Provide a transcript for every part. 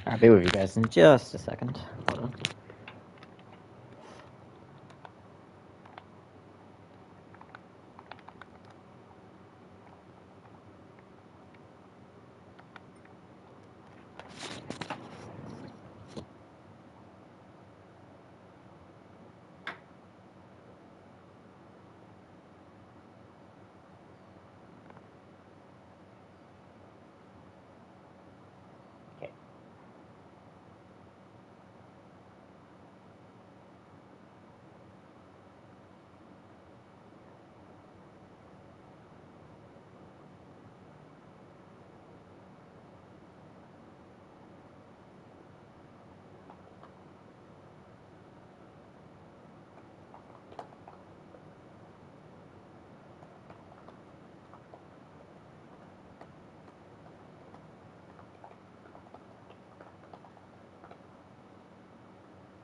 I'll be with you guys in just a second. Hold on.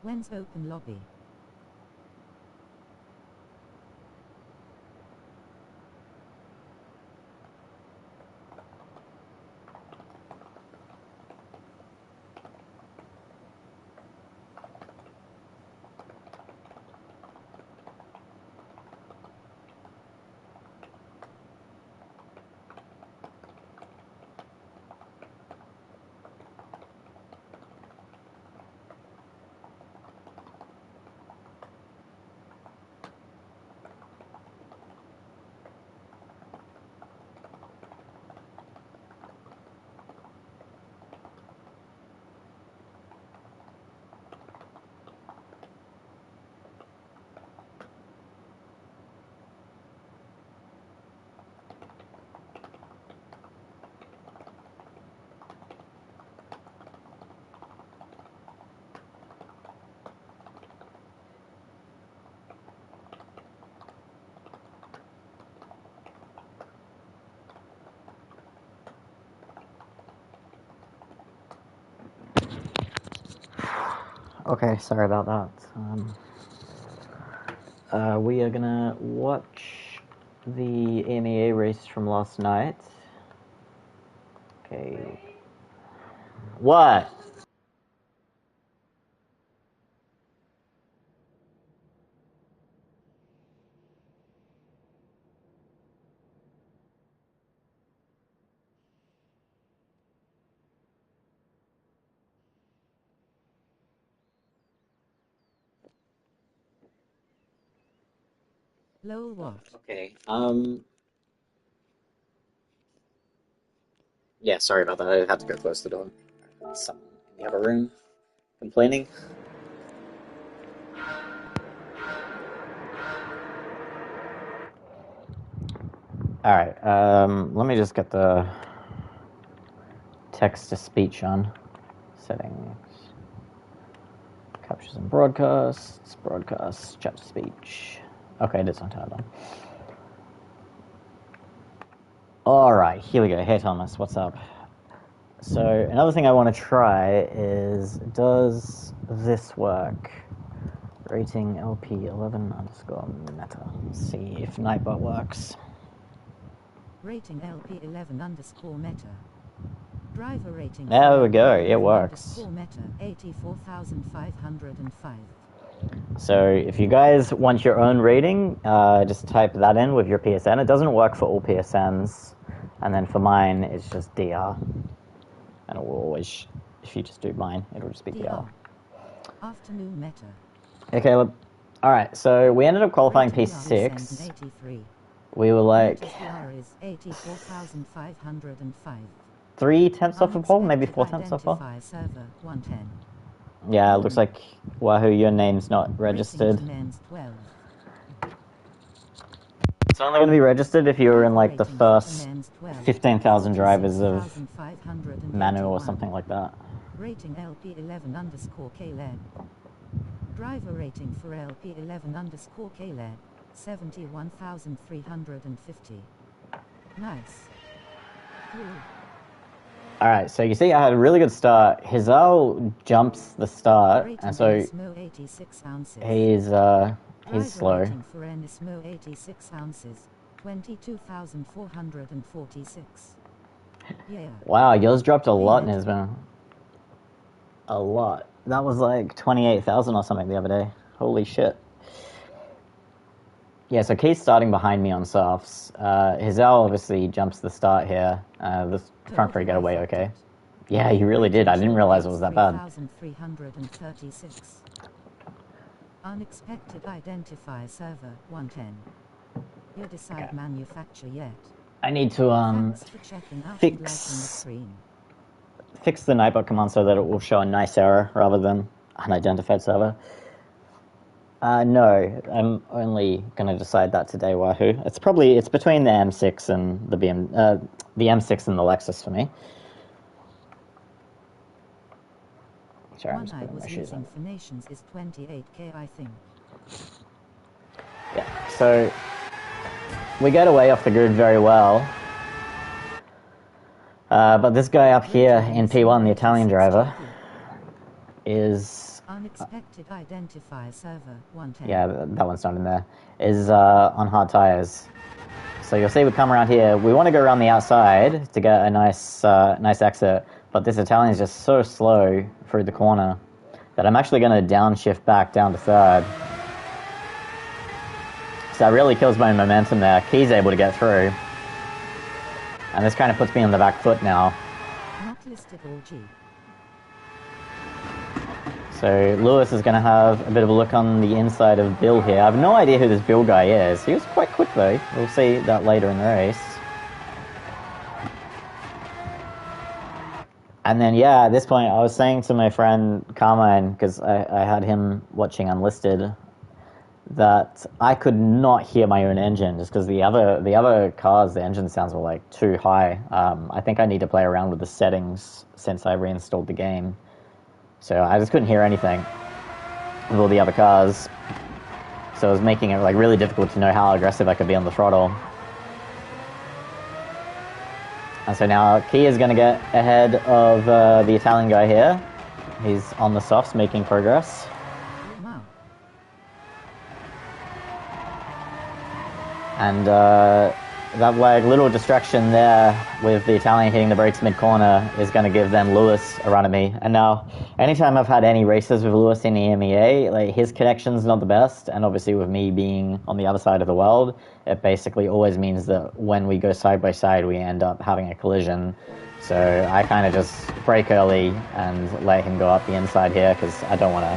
When's open lobby? Okay, sorry about that. We are gonna watch the EMEA race from last night. Okay. What? Lol what? Okay. Yeah, sorry about that. I had to go close the door. Someone in the other room complaining. Alright, let me just get the text to speech on. Settings. Captures and broadcasts, chat to speech. Okay, it is on turned on. Alright, here we go. Hey Thomas, what's up? So, another thing I want to try is, does this work? Rating LP11 underscore meta. See if Nightbot works. Rating LP11 underscore meta. Driver rating. There we go, it works. Meta 84,505. So if you guys want your own rating, just type that in with your PSN. It doesn't work for all PSNs, and then for mine, it's just DR. And it will always, if you just do mine, it'll just be DR. Afternoon meta. Hey Caleb. Alright, so we ended up qualifying P6. We were like 3/10 off a pole, maybe 4/10 off a. Yeah, it looks like Wahoo, your name's not registered. It's only going to be registered if you were in like the first 15,000 drivers of Manu or something like that. Rating LP11 underscore KLED. Driver rating for LP11 underscore KLED 71,350. Nice. Alright, so you see I had a really good start. Hizal jumps the start, and so he's slow. For Enismo 86 ounces, 22,446. Yeah. Wow, yours dropped a lot, Nismo. a lot. That was like 28,000 or something the other day. Holy shit. Yeah, so Key's starting behind me on softs. Hazel obviously jumps the start here. This front three get away okay. Yeah, he really did. I didn't realize it was that bad. 3,336. Unexpected identifier server 110. You decide Okay. manufacture yet. I need to Thanks for checking out and liking the screen. fix the Nightbot command so that it will show a nice error rather than unidentified server. No, I'm only going to decide that today, Wahoo. It's between the M6 and the M6 and the Lexus for me. Sorry, I'm One just I putting my was shoes on. using for nations is 28k, I think. Yeah, so we get away off the grid very well. But this guy up here in P1, the Italian driver, is... Unexpected identifier server 110. Yeah, that one's not in there. Is on hard tires. So you'll see we come around here. We want to go around the outside to get a nice exit, but this Italian is just so slow through the corner that I'm actually going to downshift back down to third. So that really kills my momentum there. Key's able to get through. And this kind of puts me on the back foot now. Not listed all G. So Lewis is going to have a bit of a look on the inside of Bill here. I have no idea who this Bill guy is. He was quite quick though. We'll see that later in the race. And then, yeah, at this point, I was saying to my friend Carmine, because I had him watching Unlisted, that I could not hear my own engine just because the other cars, the engine sounds were like too high. I think I need to play around with the settings since I reinstalled the game. So I just couldn't hear anything with all the other cars. So it was making it like really difficult to know how aggressive I could be on the throttle. And so now Key is going to get ahead of the Italian guy here. He's on the softs, making progress. Wow. And that like little distraction there with the Italian hitting the brakes mid-corner is going to give then Lewis a run at me. And now, anytime I've had any races with Lewis in EMEA, like his connection's not the best, and obviously with me being on the other side of the world, it basically always means that when we go side by side, we end up having a collision. So I kind of just brake early and let him go up the inside here because I don't want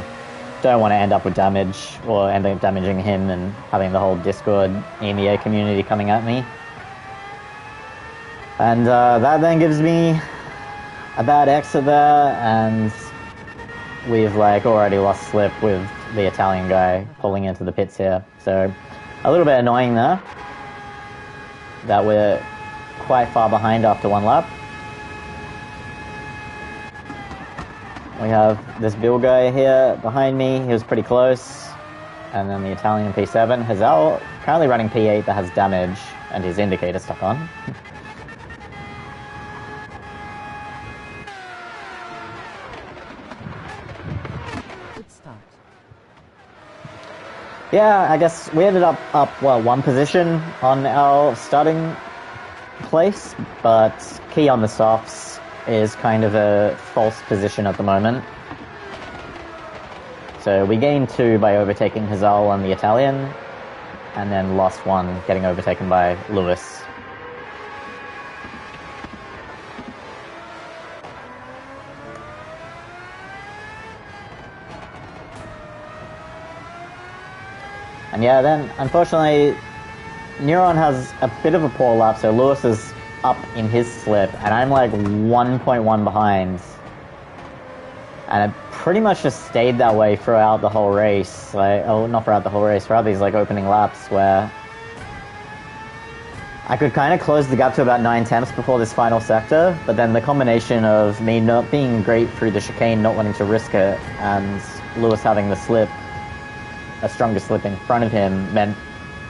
to end up with damage or end up damaging him and having the whole Discord EMEA community coming at me. And that then gives me a bad exit there, and we've like already lost slip with the Italian guy pulling into the pits here. So a little bit annoying there that we're quite far behind after one lap. We have this Bill guy here behind me. He was pretty close. And then the Italian P7. Hazel currently running P8 that has damage and his indicator stuck on. Good start. Yeah, I guess we ended up one position on our starting place, but Key on the softs is kind of a false position at the moment. So we gained 2 by overtaking Hazel and the Italian, and then lost 1 getting overtaken by Lewis. And yeah, then unfortunately Neuron has a bit of a poor lap, so Lewis is up in his slip, and I'm like 1.1 behind. And it pretty much just stayed that way throughout the whole race. Like, oh, not throughout the whole race, throughout these like opening laps where I could kind of close the gap to about 9 tenths before this final sector, but then the combination of me not being great through the chicane, not wanting to risk it, and Lewis having the slip, a stronger slip in front of him, meant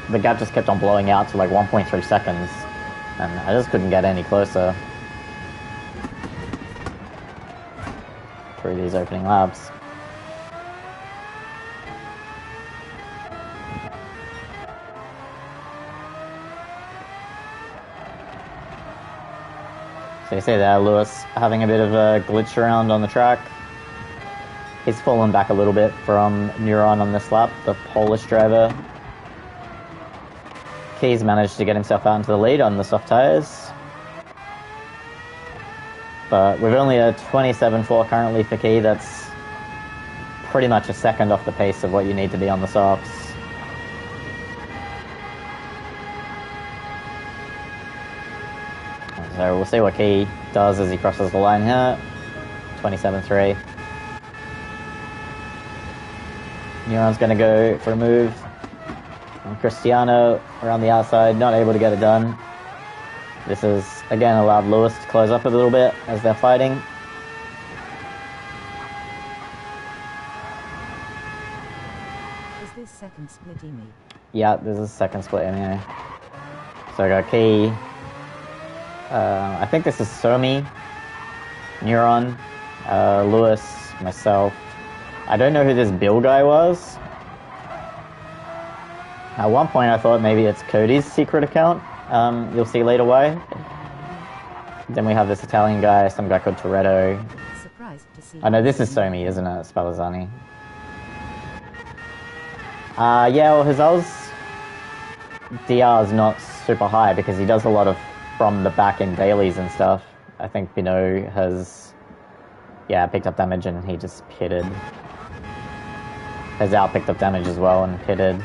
the gap just kept on blowing out to like 1.3 seconds, and I just couldn't get any closer through these opening laps. So you see there, Lewis having a bit of a glitch around on the track. He's fallen back a little bit from Neuron on this lap, the Polish driver. Key's managed to get himself out into the lead on the soft tyres. But with only a 27.4 currently for Key, that's pretty much a second off the pace of what you need to be on the softs. So we'll see what Key does as he crosses the line here. 27.3. Neuron's going to go for a move. And Cristiano around the outside, not able to get it done. This has, again, allowed Lewis to close up a little bit as they're fighting. Is this second split Emi? Yeah, this is second split anyway. So I got Key. I think this is Somi, Neuron, Lewis, myself. I don't know who this Bill guy was. At one point I thought maybe it's Cody's secret account. You'll see later why. Then we have this Italian guy, some guy called Toretto. Surprised to see. Oh no, this is Somi, isn't it? Spallanzani. Yeah, well, his DR is not super high because he does a lot of from the back end dailies and stuff. I think Bino has, yeah, picked up damage and he just pitted. Has out picked up damage as well and pitted.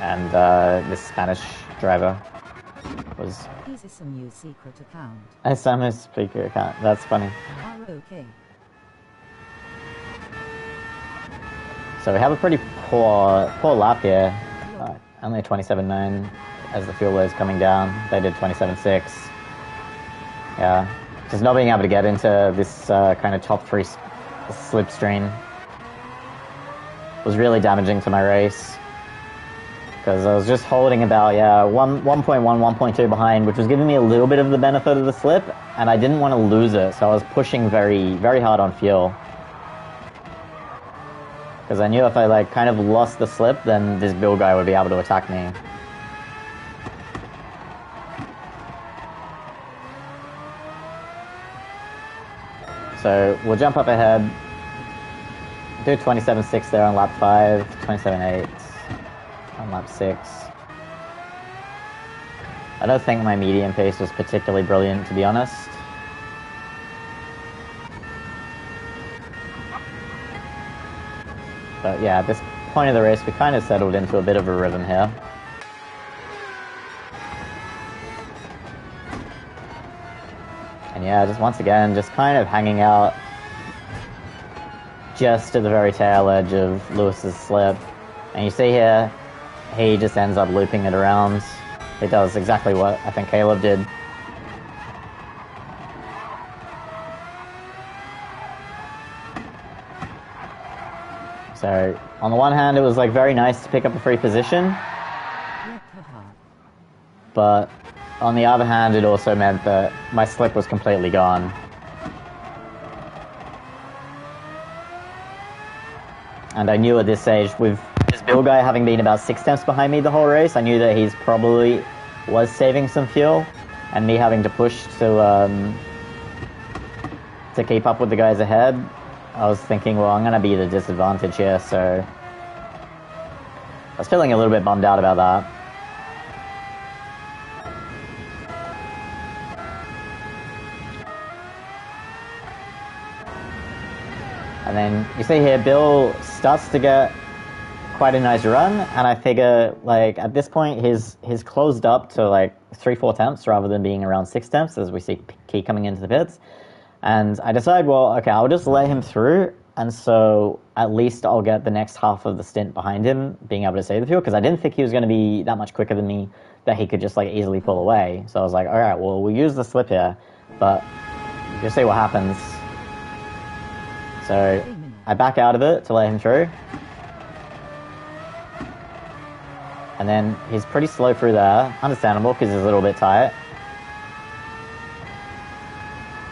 And this Spanish driver was... He's a Samu's secret account. A Samu's speaker account, that's funny. Okay. So we have a pretty poor lap here. Only 27.9 as the fuel load is coming down. They did 27.6. Yeah, just not being able to get into this kind of top 3 slipstream was really damaging to my race. Because I was just holding about, 1.1, 1.2 behind, which was giving me a little bit of the benefit of the slip, and I didn't want to lose it, so I was pushing very, very hard on fuel. Because I knew if I kind of lost the slip, then this Bill guy would be able to attack me. So we'll jump up ahead, do 27.6 there on lap 5, 27.8 on lap 6. I don't think my medium pace was particularly brilliant, to be honest. But yeah, at this point of the race, we kind of settled into a bit of a rhythm here. And yeah, just once again, just kind of hanging out just at the very tail edge of Lewis's slip. And you see here, he just ends up looping it around. He does exactly what I think Caleb did. So, on the one hand, it was very nice to pick up a free position. But on the other hand, it also meant that my slip was completely gone. And I knew at this stage, with this Bill guy having been about 6 tenths behind me the whole race, I knew that he's probably was saving some fuel, and me having to push to keep up with the guys ahead. I was thinking, well, I'm going to be at a disadvantage here, so I was feeling a little bit bummed out about that. And then you see here, Bill starts to get quite a nice run, and I figure, at this point, he's closed up to 3-4 temps rather than being around 6 temps as we see Key coming into the pits. And I decide, well, okay, I'll just let him through, and so at least I'll get the next half of the stint behind him, being able to save the fuel, because I didn't think he was going to be that much quicker than me, that he could just easily pull away. So I was like, all right, well, we'll use the slip here, but you'll see what happens. So I back out of it to let him through. And then he's pretty slow through there, understandable because he's a little bit tight.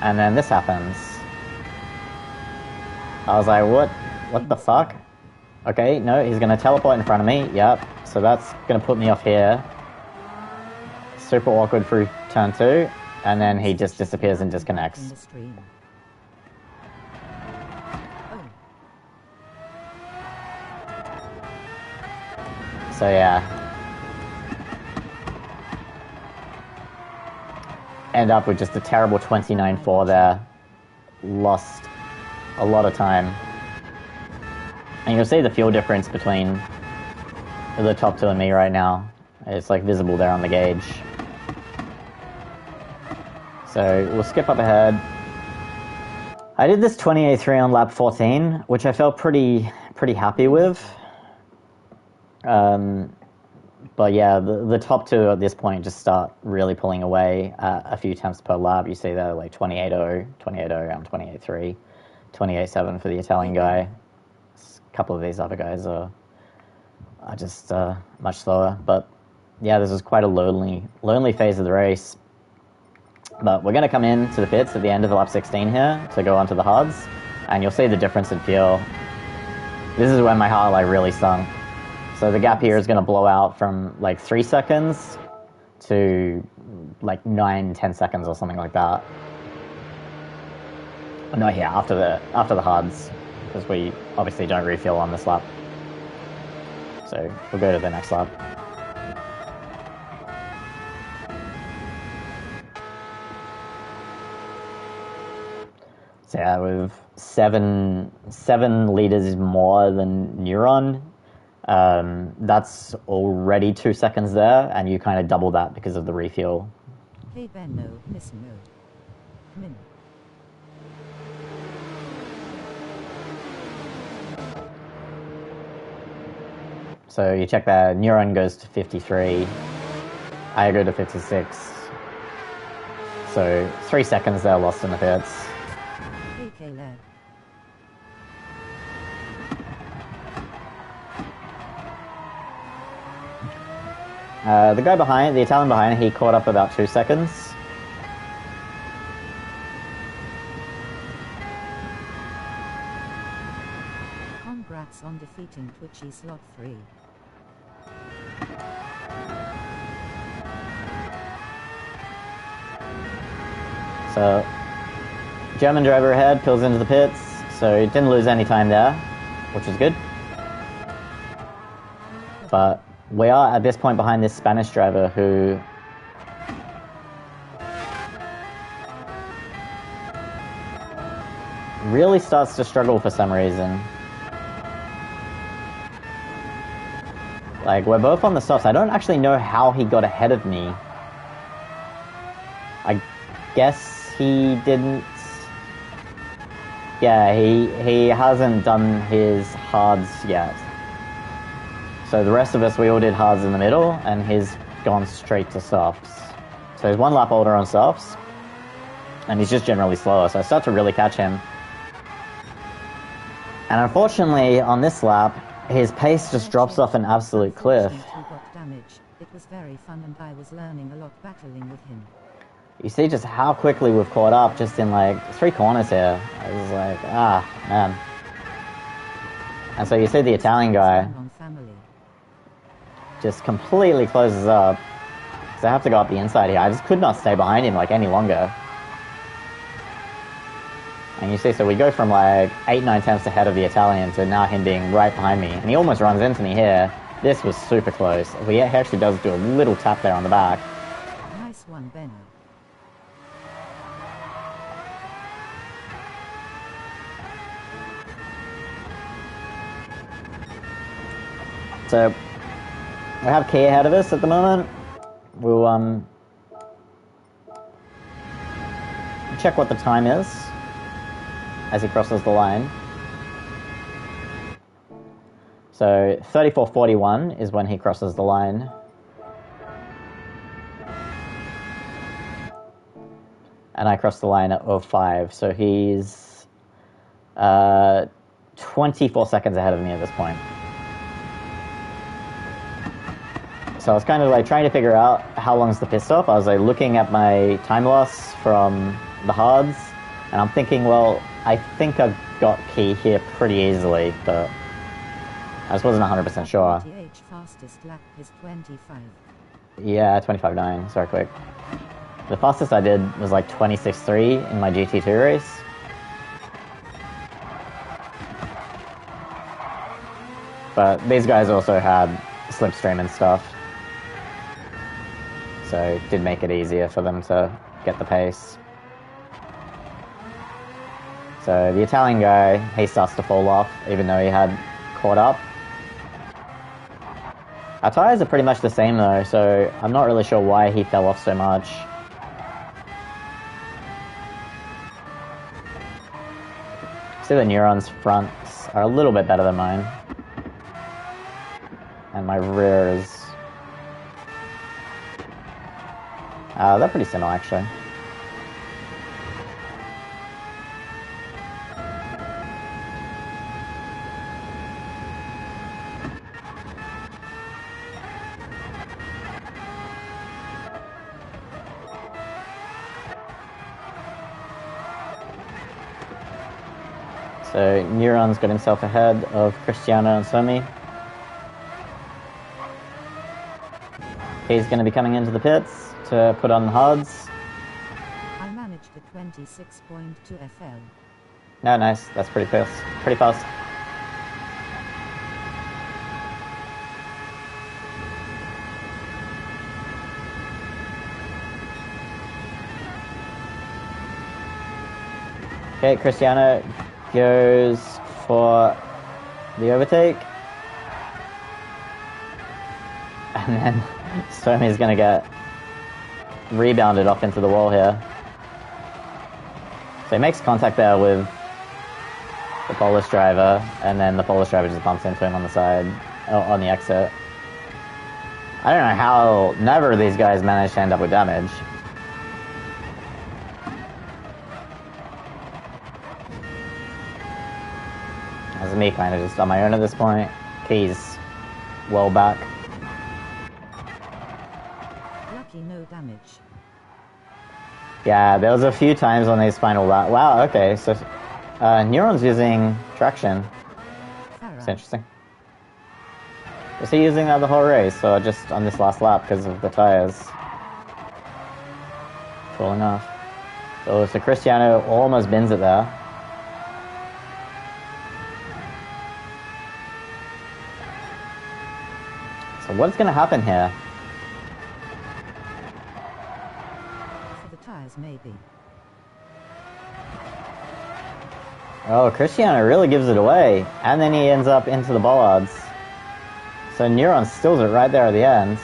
And then this happens. I was like, what the fuck? Okay, no, he's gonna teleport in front of me, yep. So that's gonna put me off here. Super awkward through turn 2, and then he just disappears and disconnects. So yeah. End up with just a terrible 29.4 there. Lost a lot of time. And you'll see the fuel difference between the top two and me right now. It's like visible there on the gauge. So we'll skip up ahead. I did this 28.3 on lap 14, which I felt pretty happy with. But yeah, the top two at this point just start really pulling away a few tenths per lap. You see there like 28.0, 28.0, I'm 28.3, 28.7 for the Italian guy. A couple of these other guys are just much slower. But yeah, this is quite a lonely phase of the race. But we're going to come in to the pits at the end of lap 16 here to go onto the hards, and you'll see the difference in fuel. This is when my heart like really sunk. So the gap here is going to blow out from like 3 seconds to like 9-10 seconds or something like that. No, here after the hards, because we obviously don't refuel on this lap. So we'll go to the next lap. So yeah, with seven liters more than Neuron, that's already 2 seconds there, and you kind of double that because of the refuel. Hey Benno, listen no. Min. So you check that, Neuron goes to 53, I go to 56. So 3 seconds there lost in the pits. The guy behind, the Italian behind, he caught up about 2 seconds. Congrats on defeating Twitchy Slot 3. So, German driver ahead, pulls into the pits, so he didn't lose any time there, which is good. But we are at this point behind this Spanish driver who really starts to struggle for some reason. Like, we're both on the softs. I don't actually know how he got ahead of me. I guess he didn't... Yeah, he hasn't done his hards yet. So the rest of us, we all did hards in the middle, and he's gone straight to softs. So he's 1 lap older on softs, and he's just generally slower, so I start to really catch him. And unfortunately, on this lap, his pace just drops off an absolute cliff. It was very fun, and I was learning a lot battling with him. You see just how quickly we've caught up just in like 3 corners here. I was like, ah, man. And so you see the Italian guy just completely closes up. So I have to go up the inside here. I just could not stay behind him like any longer. And you see, so we go from like 8-9 tenths ahead of the Italian to now him being right behind me. And he almost runs into me here. This was super close. He actually does do a little tap there on the back. Nice one, Benno. So we have Key ahead of us at the moment. We'll check what the time is as he crosses the line. So 34.41 is when he crosses the line. And I crossed the line at 05, so he's 24 seconds ahead of me at this point. So I was kind of like trying to figure out how long's the pit stop. I was like looking at my time loss from the hards, and I'm thinking, well, I think I've got Key here pretty easily, but I just wasn't 100% sure. Fastest lap is 25. Yeah, 25.9, sorry, quick. The fastest I did was like 26.3 in my GT2 race. But these guys also had slipstream and stuff. So it did make it easier for them to get the pace. So the Italian guy, he starts to fall off, even though he had caught up. Our tyres are pretty much the same though, so I'm not really sure why he fell off so much. See, the Neuron's fronts are a little bit better than mine. And my rear is... they're pretty similar, actually. So Neuron's got himself ahead of Cristiano and Somi. He's going to be coming into the pits to put on the hards. I managed a 26.2 FL. No, nice. That's pretty fast. Pretty fast. Okay, Cristiano goes for the overtake. And then Somi's going to get rebounded off into the wall here. So he makes contact there with the Polish driver, and then the Polish driver just bumps into him on the side, on the exit. I don't know how neither of these guys managed to end up with damage. That's me kind of just on my own at this point. Key's well back. Lucky no damage. Yeah, there was a few times on these final lap. Wow, okay, so Neuron's using traction. It's interesting. Was he using that the whole race, or just on this last lap because of the tires falling off? So Cristiano almost bins it there. So what's going to happen here? For the tires, maybe. Oh, Cristiano really gives it away, and then he ends up into the bollards. So Neuron stills it right there at the end.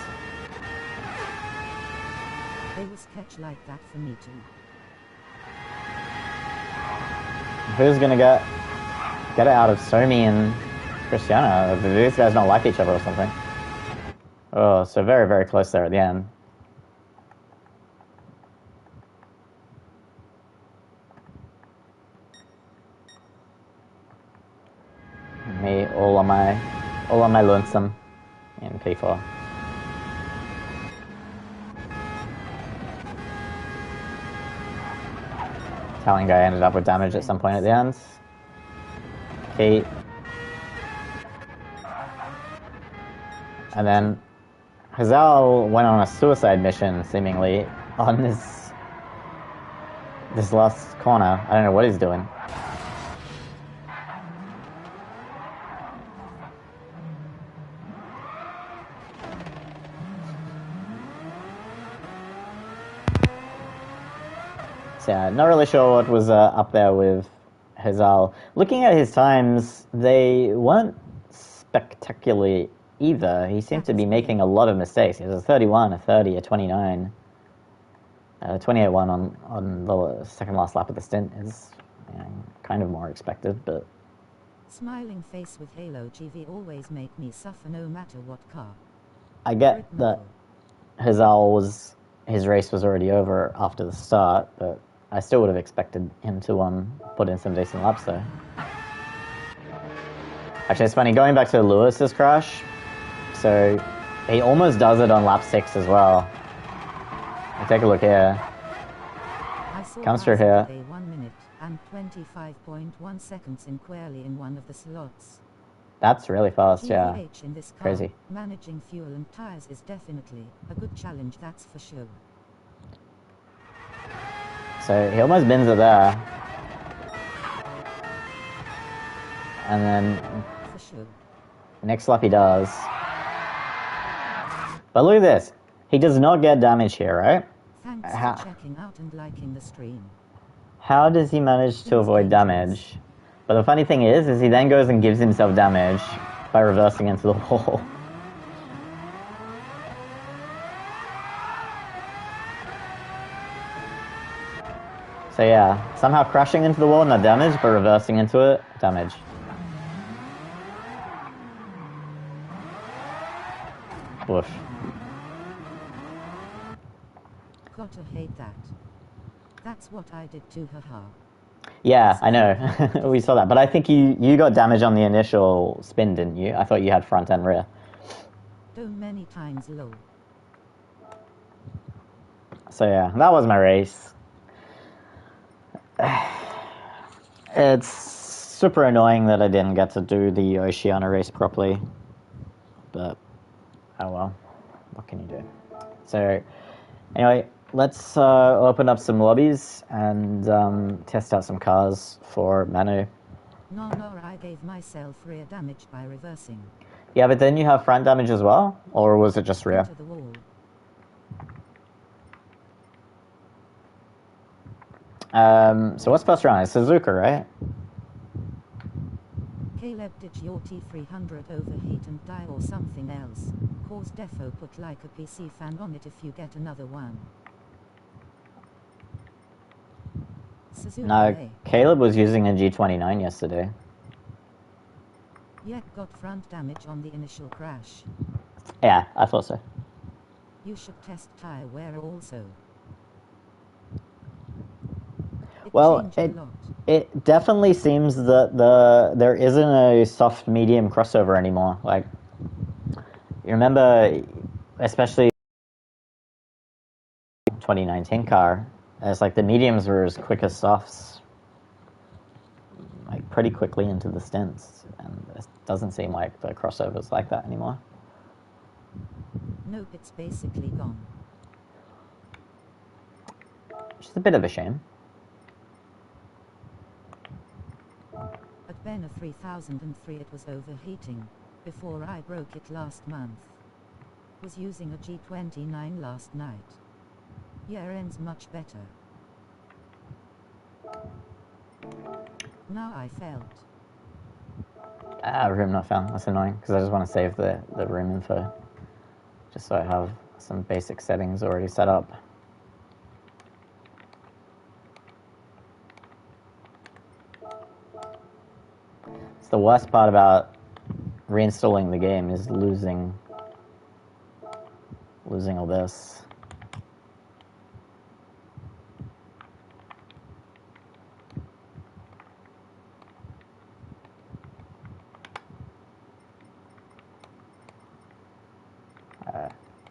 They will sketch like that for me too. Who's gonna get it out of Somi and Cristiano? Do these guys not like each other or something? Oh, so very, very close there at the end. Me all on my lonesome in P4. Italian guy ended up with damage at some point at the end. Key. And then Hazal went on a suicide mission, seemingly, on this last corner. I don't know what he's doing. So, yeah, not really sure what was up there with Hazal. Looking at his times, they weren't spectacularly either. He seemed to be making a lot of mistakes. He has a 31, a 30, a 29. 28-1 on the second last lap of the stint is kind of more expected, but... Smiling face with Halo GV always make me suffer no matter what car. I get that his race was already over after the start, but I still would have expected him to put in some decent laps though. Actually, it's funny, going back to Lewis's crash, so he almost does it on lap 6 as well. Take a look here. Comes through here. 1 minute and 25.1 seconds in queerly in one of the slots. That's really fast, yeah. In this car, crazy. Managing fuel and tires is definitely a good challenge, that's for sure. So he almost bins it there. And then for sure. next lap he does. But look at this. He does not get damage here, right? Thanks for checking out and liking the stream. How does he manage to avoid damage? But the funny thing is he then goes and gives himself damage by reversing into the wall. So yeah, somehow crashing into the wall, not damage, but reversing into it, damage. Woof. Gotta hate that. That's what I did to haha. Yeah, I know. We saw that. But I think you got damage on the initial spin, didn't you? I thought you had front and rear. So many times low. So yeah, that was my race. It's super annoying that I didn't get to do the Oceania race properly. But, oh well. What can you do? So, anyway, let's open up some lobbies and test out some cars for Manu. No, I gave myself rear damage by reversing. Yeah, but then you have front damage as well? Or was it just rear? Into the wall. So what's first round? It's Suzuka, right? Caleb, did your T300 overheat and die or something else? Cause defo put like a PC fan on it if you get another one. Suzuka, No, Caleb was using a G29 yesterday. Yet got front damage on the initial crash. Yeah, I thought so. You should test tire wear also. Well, it definitely seems that there isn't a soft medium crossover anymore. Like, you remember, especially 2019 car, it's like the mediums were as quick as softs, like pretty quickly into the stints, and it doesn't seem like the crossover's like that anymore. Nope, it's basically gone. Which is a bit of a shame. At Benna 3003 it was overheating, before I broke it last month. Was using a G29 last night. Year ends much better. Now I felt. Room not found. That's annoying, because I just want to save the room info. Just so I have some basic settings already set up. It's the worst part about reinstalling the game is losing all this.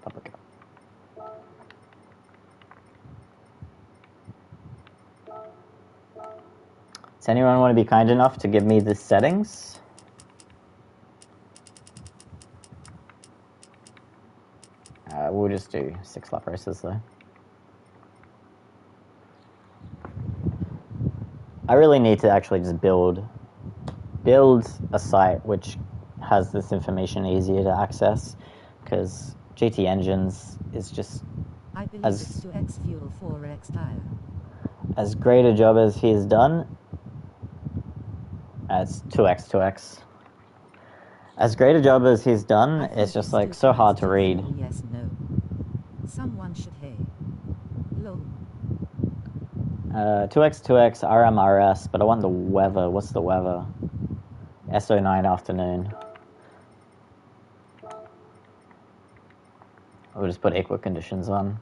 Public. Does anyone want to be kind enough to give me the settings? We'll just do 6 lap races though. I really need to actually just build a site which has this information easier to access, because GT Engines is just I believe it's 2x fuel 4x tire. As great a job as he's done. It's 2x. As great a job as he's done, it's just like so hard to read. Yes, no. Someone should hey. Low. 2x, RMRS, but I want the weather. What's the weather? SO9 afternoon. We'll just put equal conditions on.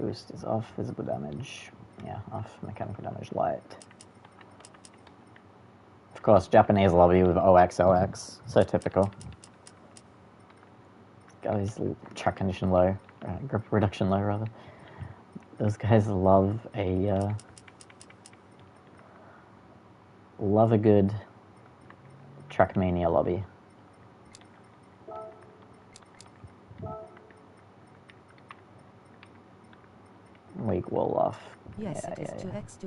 Boost is off, visible damage. Yeah, off, mechanical damage light. Of course, Japanese lobby with OX. So typical. Guys, track condition low. Grip reduction low, rather. Those guys love a good Trackmania lobby. Weak wall off. Yes, it is 2x.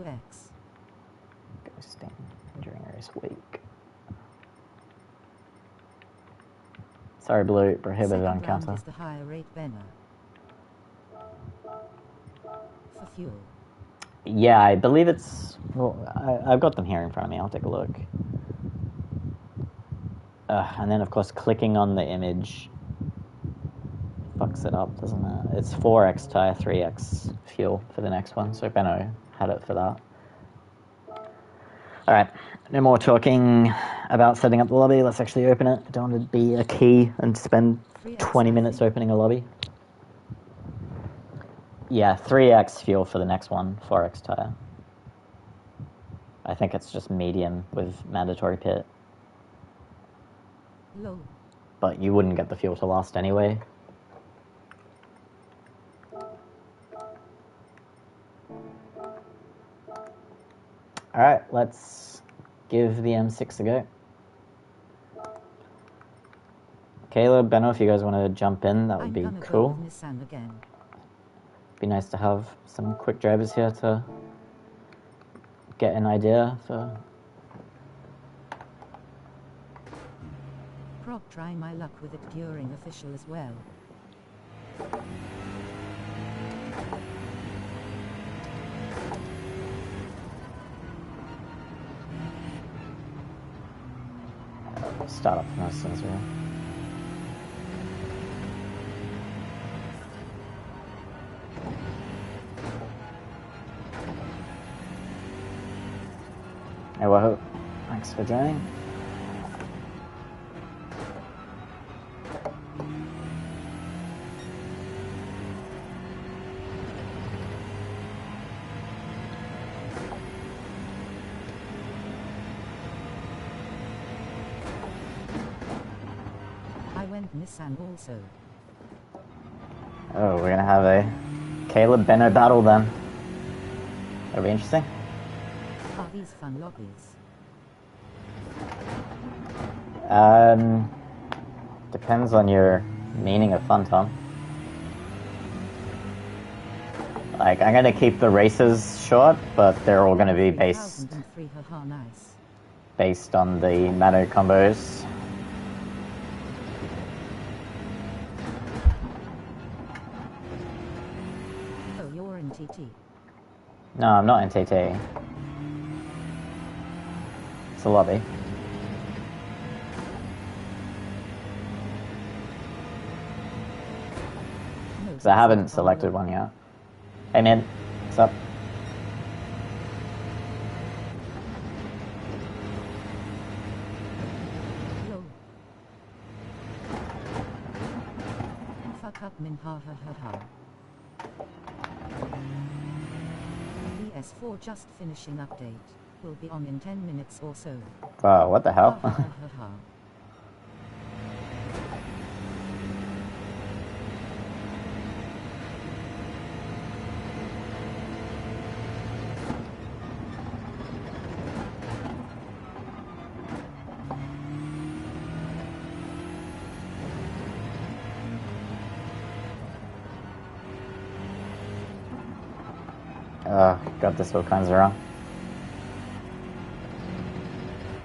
Ghosting during race week. Sorry, Blue, prohibited on Second round counter. is the higher rate banner. For fuel. Yeah, I believe it's... Well, I've got them here in front of me. I'll take a look. And then, of course, clicking on the image fucks it up, doesn't it? It's 4x tire, 3x fuel for the next one. So Benno had it for that. Alright, no more talking about setting up the lobby. Let's actually open it. I don't want to be a key and spend 20 minutes opening a lobby. Yeah, 3x fuel for the next one, 4x tire. I think it's just medium with mandatory pit. Low. But you wouldn't get the fuel to last anyway. Alright, let's give the M6 a go. Caleb, Benno, if you guys want to jump in, that would be cool. Be nice to have some quick drivers here to get an idea for... Prop, try my luck with it during official as well. Start up from us as well. Hey, Wahoo. Thanks for joining. Nissan also. Oh, we're gonna have a Caleb Benno battle then. That'll be interesting. Are these fun lobbies? Depends on your meaning of fun, Tom. Like, I'm gonna keep the races short, but they're all gonna be based on the Manu combos. TT. No, I'm not in TT. It's a lobby. Because I haven't selected one yet. Hey man, what's up? Yo. Fuck up min ha ha ha ha. PS4 just finishing update. Will be on in 10 minutes or so. Wow, what the hell? Got this all kinds of wrong.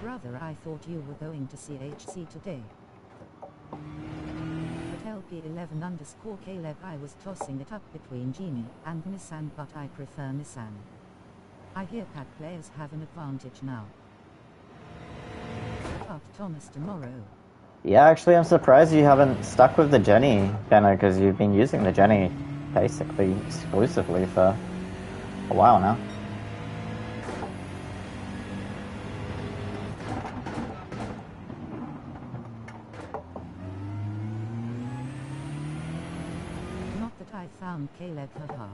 Brother, I thought you were going to CHC today. But LP11_Caleb, I was tossing it up between Genie and Nissan, but I prefer Nissan. I hear pad players have an advantage now. But Thomas tomorrow. Yeah, actually I'm surprised you haven't stuck with the Jenny, Benno, because you've been using the Jenny basically exclusively for a while now. Not that I found Caleb, haha.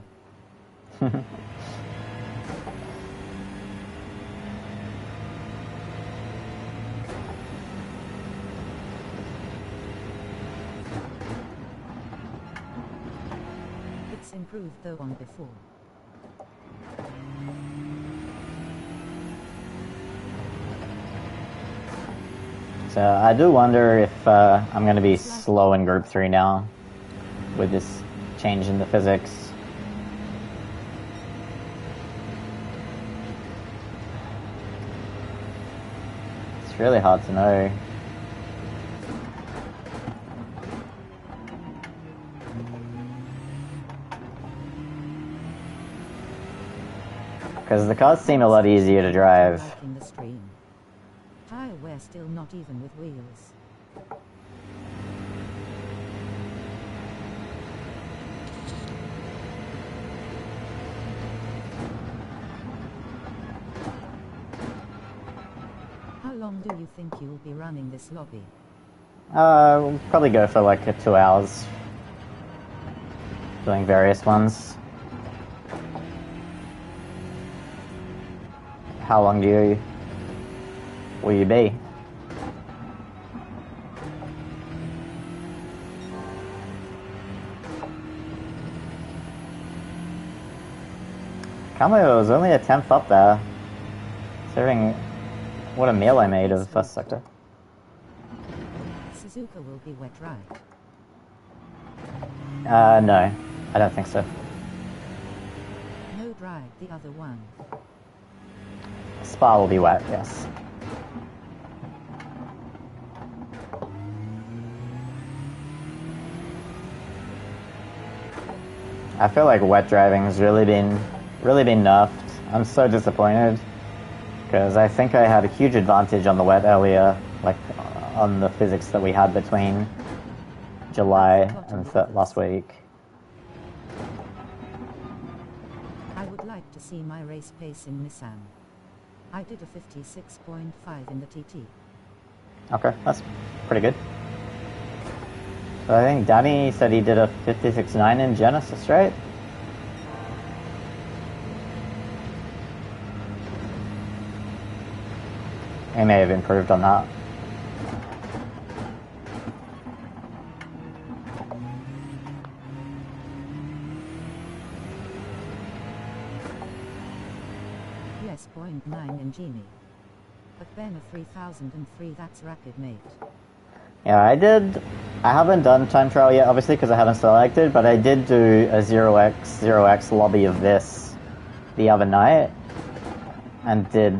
It's improved though on before. So I do wonder if I'm going to be slow in Group 3 now with this change in the physics. It's really hard to know. because the cars seem a lot easier to drive. Liking the stream. Tire wear still not even with wheels. How long do you think you'll be running this lobby? We'll probably go for like 2 hours. Doing various ones. How long will you be? Can't believe it was only a 10th up there. Considering what a meal I made of the first sector. Suzuka will be wet, right? No. I don't think so. No dry, the other one. Spa will be wet, yes. I feel like wet driving has really been nerfed. I'm so disappointed because I think I had a huge advantage on the wet earlier, like on the physics that we had between July and last week. I would like to see my race pace in Nissan. I did a 56.5 in the TT. Okay, that's pretty good. So I think Danny said he did a 56.9 in Genesis, right? He may have improved on that. Yes, 0.9 in Genie. But Ben a 3003, that's rapid, mate. Yeah, I haven't done time trial yet, obviously, because I haven't selected, but I did do a 0x lobby of this the other night, and did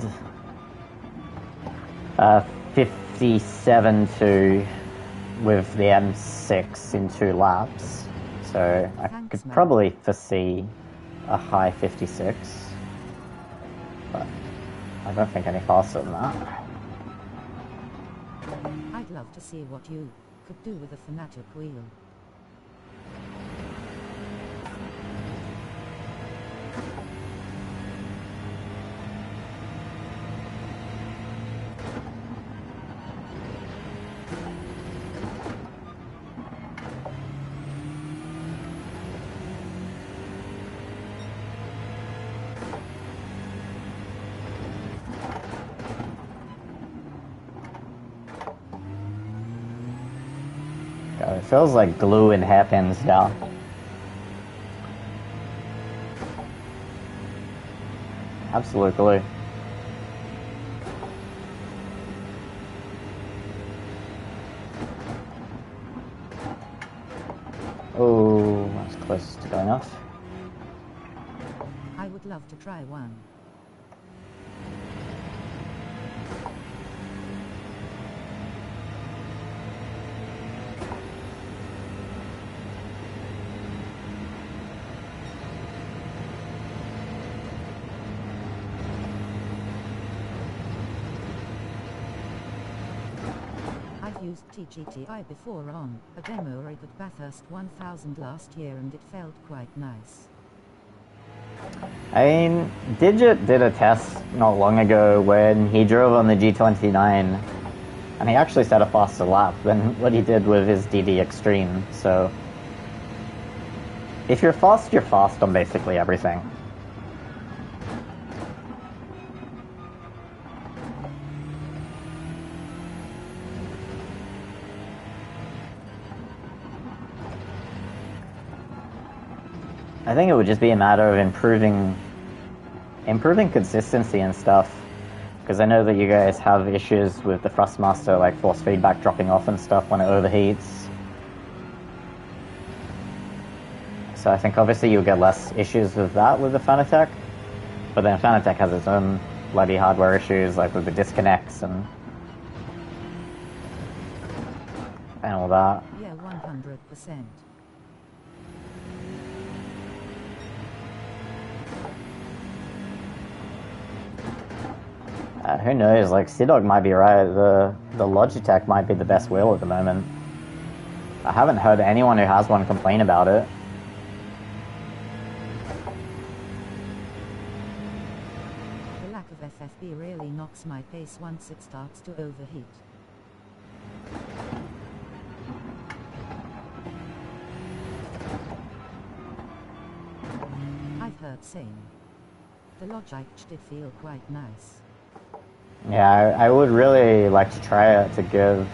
57.2 with the M6 in 2 laps, so I could probably foresee a high 56, but I don't think any faster than that. I'd love to see what you could do with a Fanatic wheel. God, it feels like glue and hairpins down. Absolute glue. Oh, that's close to going off. I would love to try one. I've used TGTI before on a demo rig at Bathurst 1000 last year and it felt quite nice. I mean, Digit did a test not long ago when he drove on the G29, and he actually set a faster lap than what he did with his DD Extreme, so if you're fast on basically everything. I think it would just be a matter of improving consistency and stuff, because I know that you guys have issues with the Thrustmaster, like force feedback dropping off and stuff when it overheats. So I think obviously you'll get less issues with that with the Fanatec, but then Fanatec has its own bloody hardware issues, like with the disconnects and all that. Yeah, 100%. Who knows? Like, Sidog might be right. The Logitech might be the best wheel at the moment. I haven't heard anyone who has one complain about it. The lack of FFB really knocks my pace once it starts to overheat. I've heard same. The Logitech did feel quite nice. Yeah, I would really like to try it to give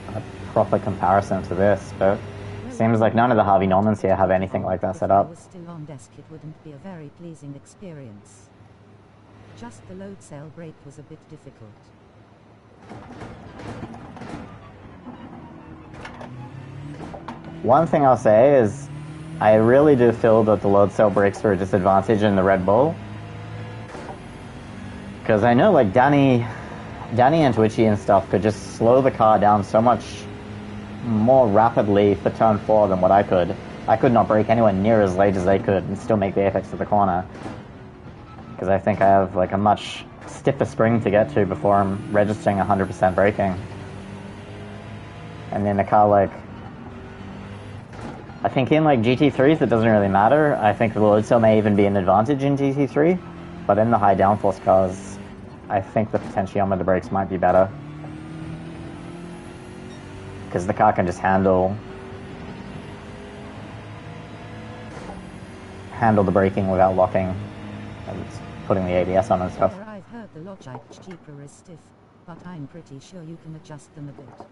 a proper comparison to this, but it seems like none of the Harvey Normans here have anything like that set up. If I was still on desk, it wouldn't be a very pleasing experience. Just the load cell brake was a bit difficult. One thing I'll say is I really do feel that the load cell brakes are a disadvantage in the Red Bull. Because I know, like, Danny and Twitchy and stuff could just slow the car down so much more rapidly for turn 4 than what I could. I could not brake anywhere near as late as they could and still make the apex of the corner. Because I think I have, like, a much stiffer spring to get to before I'm registering 100% braking. And then the car, like... I think in, like, GT3s it doesn't really matter. I think the load cell may even be an advantage in GT3. But in the high downforce cars, I think the potentiometer brakes might be better. Because the car can just handle the braking without locking and putting the ABS on and stuff. I've heard the Logitech cheaper is stiff, but I'm pretty sure you can adjust them a bit.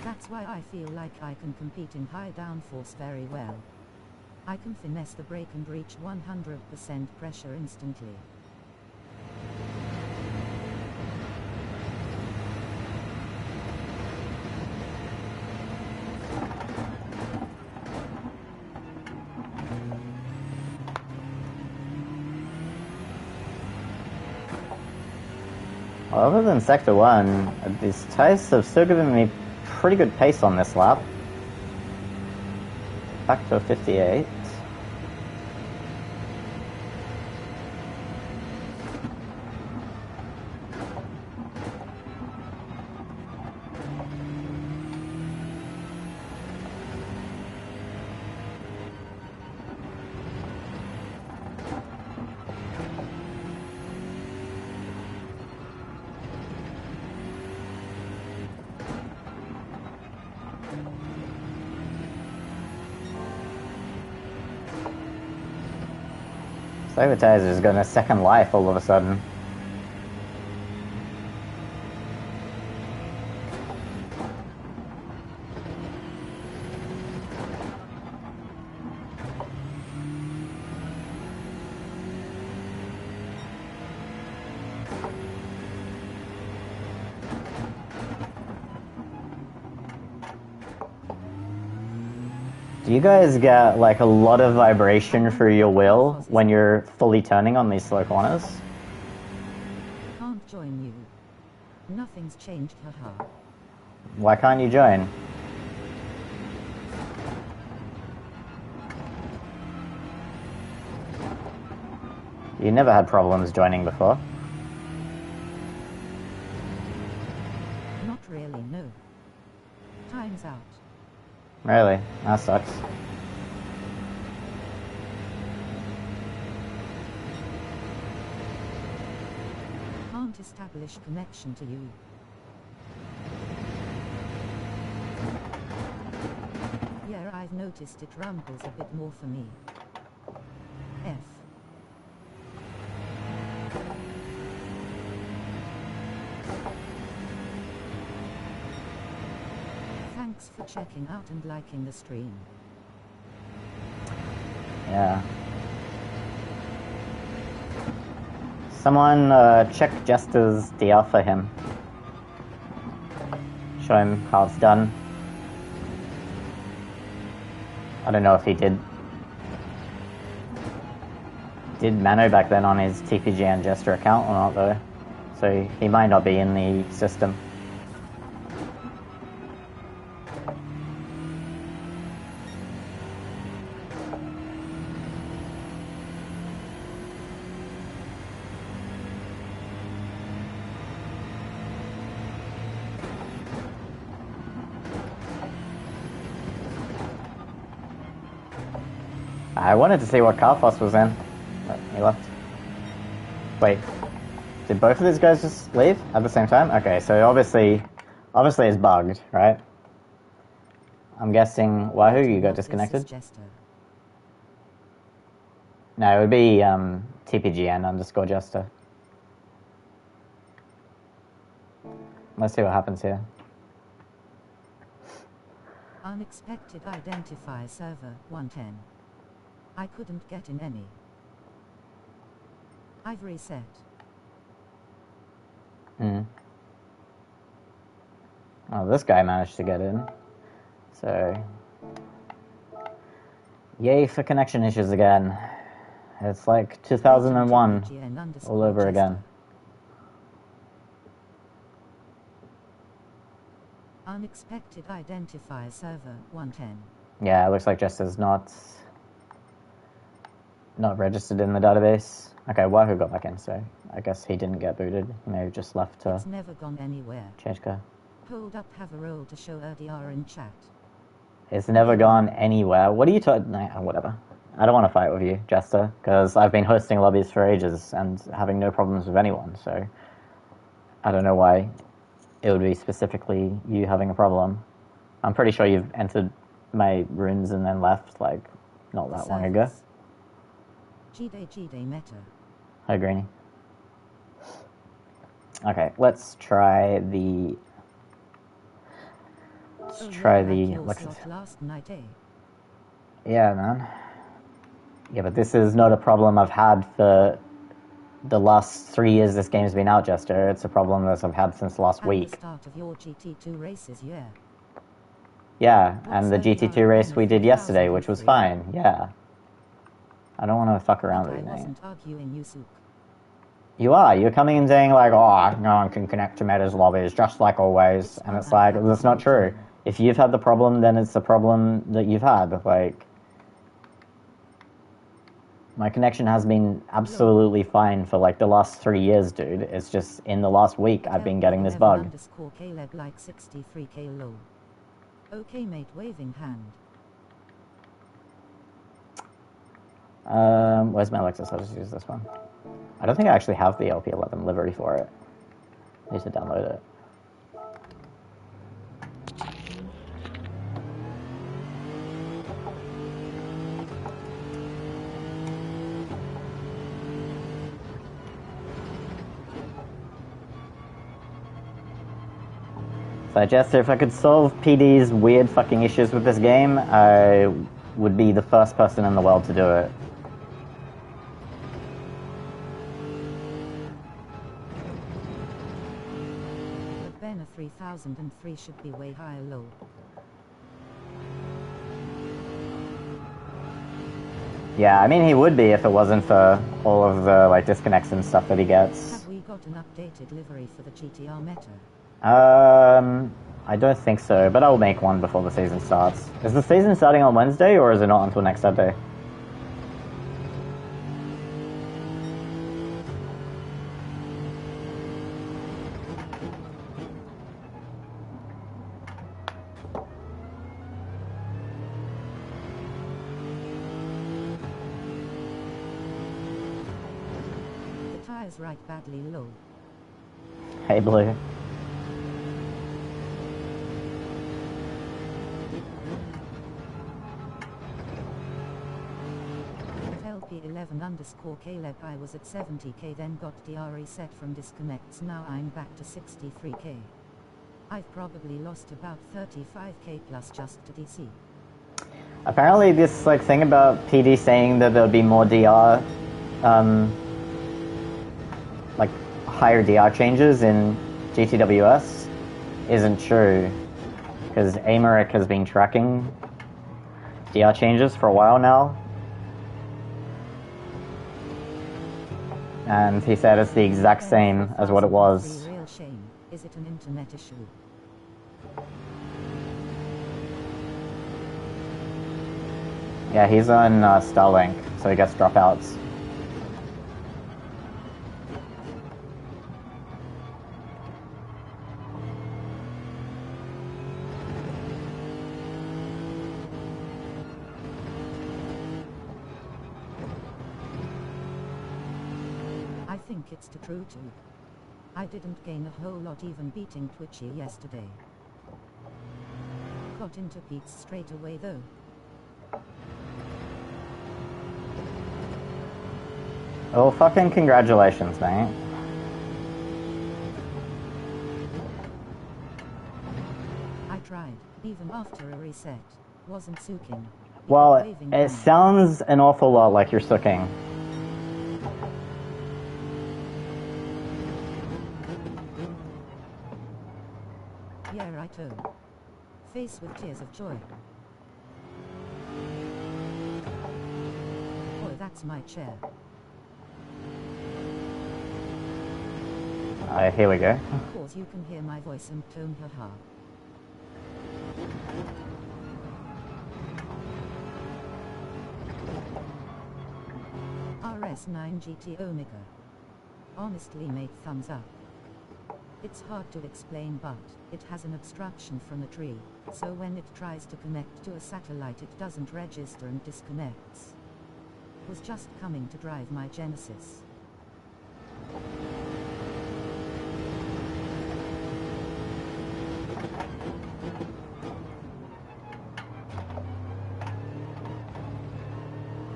That's why I feel like I can compete in high downforce very well. I can finesse the brake and reach 100% pressure instantly. Well, other than Sector 1, these tyres have still given me pretty good pace on this lap. Back to a 58. Sabotage is going a second life all of a sudden. Do you guys get like a lot of vibration through your wheel when you're fully turning on these slow corners? Can't join you. Nothing's changed, haha. Why can't you join? You never had problems joining before? Not really, no. Time's out. Really? That sucks. Can't establish connection to you. Yeah, I've noticed it rumbles a bit more for me. F. Thanks checking out and liking the stream. Yeah. Someone check Jester's DR for him. Show him how it's done. I don't know if he did Manu back then on his TPGN Jester account or not though. So he might not be in the system. I wanted to see what Carfoss was in, but he left. Wait, did both of these guys just leave at the same time? Okay, so obviously it's bugged, right? I'm guessing Wahoo, you got disconnected? No, it would be TPGN_Jester. Let's see what happens here. Unexpected identify server 110. I couldn't get in any. I've reset. Oh, this guy managed to get in. So, yay for connection issues again. It's like 2001 all over again. Unexpected identifier server 110. Yeah, it looks like Jester's not registered in the database. Okay, Wahoo got back in, so I guess he didn't get booted. He may have just left to It's never gone anywhere. change car. Hold up, have a roll to show RDR in chat. It's never gone anywhere. What are you talking? Nah, whatever. I don't want to fight with you, Jester, because I've been hosting lobbies for ages and having no problems with anyone, so I don't know why it would be specifically you having a problem. I'm pretty sure you've entered my rooms and then left, like, not that long ago. G-Day meta. Hi, Greenie. Okay, let's try the... last night, eh? Yeah, man. Yeah, but this is not a problem I've had for the last 3 years this game's been out, Jester. It's a problem that I've had since last week. The start of your GT2 races, yeah. Yeah, and the GT2 race we did yesterday, which was fine, yeah. I don't want to fuck around with you, mate. I wasn't arguing, Yusuk. You are. You're coming and saying, like, oh, no one can connect to Meta's lobbies, just like always. And it's like, that's not true. If you've had the problem, then it's the problem that you've had. Like, my connection has been absolutely fine for, like, the last 3 years, dude. It's just in the last week I've been getting this bug. Caleb like 63k low. Okay, mate, waving hand. Where's my Lexus? I'll just use this one. I don't think I actually have the LP11 livery for it. I need to download it. So Jester, if I could solve PD's weird fucking issues with this game, I would be the first person in the world to do it. The Ben 3003 should be way higher low. Yeah, I mean he would be if it wasn't for all of the like disconnects and stuff that he gets. Have we got an updated livery for the GTR meta? I don't think so, but I'll make one before the season starts. Is the season starting on Wednesday, or is it not until next Saturday? The tire's right badly low. Hey, Blue. LP11_Caleb. I was at 70k, then got DR reset from disconnects. Now I'm back to 63k. I've probably lost about 35k plus just to DC. Apparently this like thing about PD saying that there'll be more DR, like higher DR changes in GTWS isn't true, because Amaric has been tracking DR changes for a while now, and he said it's the exact same as what it was. Real shame. Is it an internet issue? Yeah, he's on Starlink, so he gets dropouts. I think it's the true too. I didn't gain a whole lot even beating Twitchy yesterday. Got into Pete's straight away though. Oh, fucking congratulations, mate. I tried, even after a reset. Wasn't suking. Well, it sounds an awful lot like you're sucking. Yeah, righto. Face with tears of joy. Oh, that's my chair. Here we go. Of course you can hear my voice and tone, haha. RS9 GT Omega. Honestly mate, thumbs up. It's hard to explain, but it has an obstruction from a tree, so when it tries to connect to a satellite it doesn't register and disconnects. Was just coming to drive my Genesis.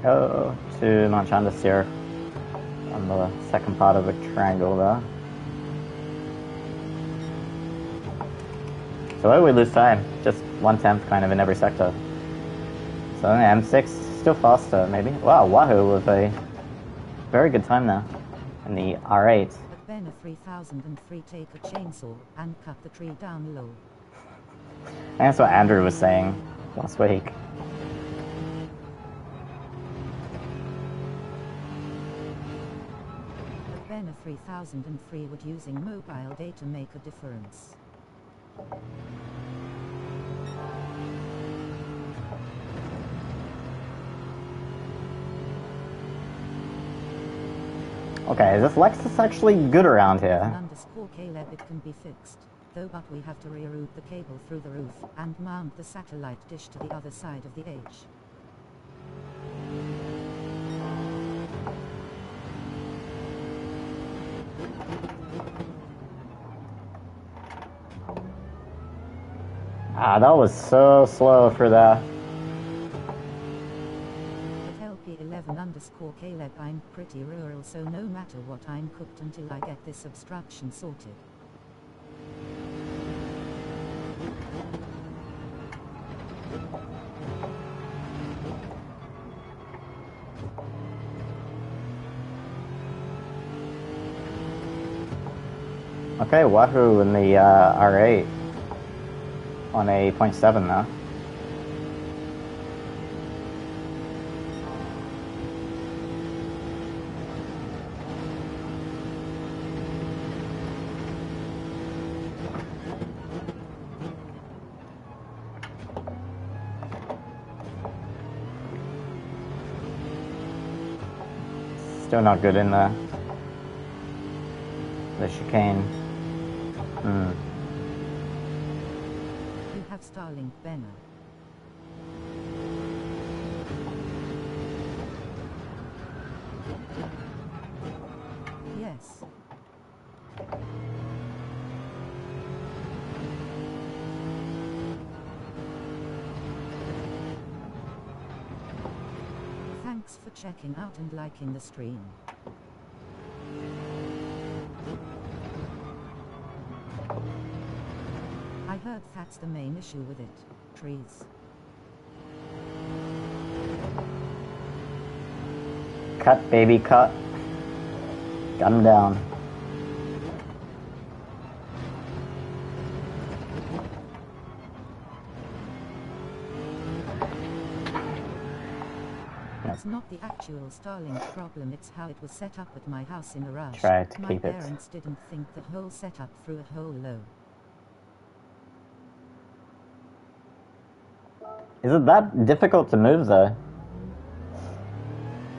Oh, too much understeer on the second part of the triangle there. So where we lose time, just 1/10 kind of in every sector. So M6 still faster maybe. Wow, Wahoo with a very good time there in the R8. But Ben a 3003 take a chainsaw and cut the tree down low. That's what Andrew was saying last week. But Ben a 3003 would using mobile data make a difference. Okay, is this Lexus actually good around here? Underscore Caleb, it can be fixed, though, but we have to reroute the cable through the roof and mount the satellite dish to the other side of the H. Ah, that was so slow for the... LP11 underscore Caleb, I'm pretty rural, so no matter what I'm cooked until I get this obstruction sorted. Okay, Wahoo in the R8 on a 0.7 now. Still not good in the chicane. You have Starlink, Benner. Yes. Thanks for checking out and liking the stream. heard that's the main issue with it. Trees. Cut, baby, cut. Got him down. It's not the actual Starlink problem, it's how it was set up at my house in a rush. Try to My keep it. parents didn't think the whole setup through a hole low. Is it that difficult to move, though?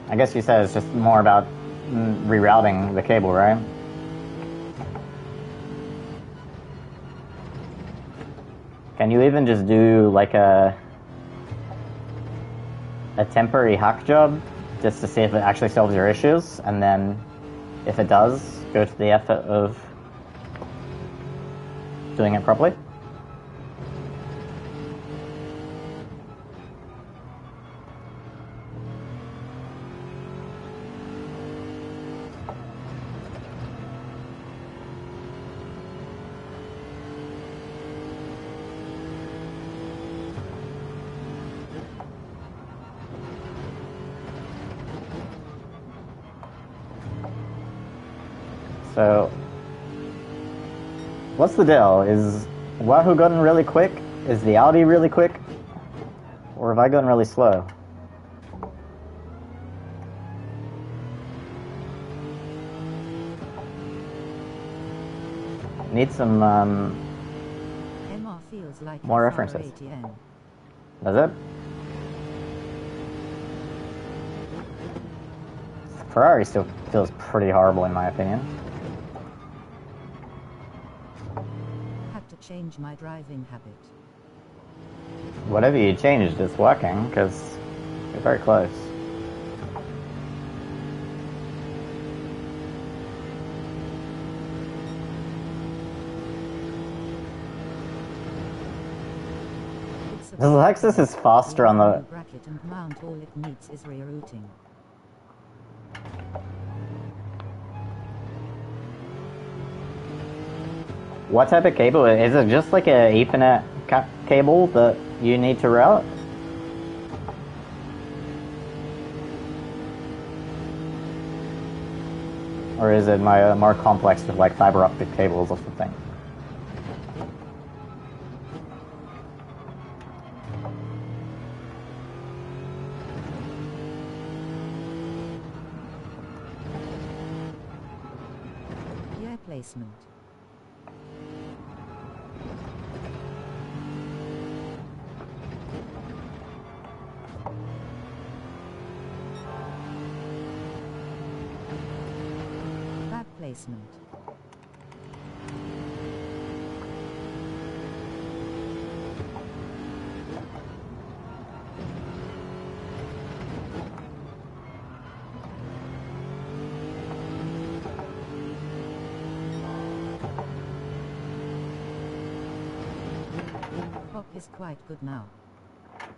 I guess you said it's just more about rerouting the cable, right? Can you even just do, like, a temporary hack job just to see if it actually solves your issues, and then if it does, go to the effort of doing it properly? So, what's the deal? Is Wahoo gotten really quick? Is the Audi really quick? Or have I gotten really slow? Need some, MR feels like more a references. ATM. Does it? Ferrari still feels pretty horrible in my opinion. Had to change my driving habit. Whatever you changed, it's working, because you're very close. The Lexus is faster on the... bracket and mount, all it needs is rerouting. What type of cable? Is it just like a Ethernet cable that you need to route? Or is it more complex with like fiber optic cables or something? Gear placement. Bad placement. Pop is quite good now.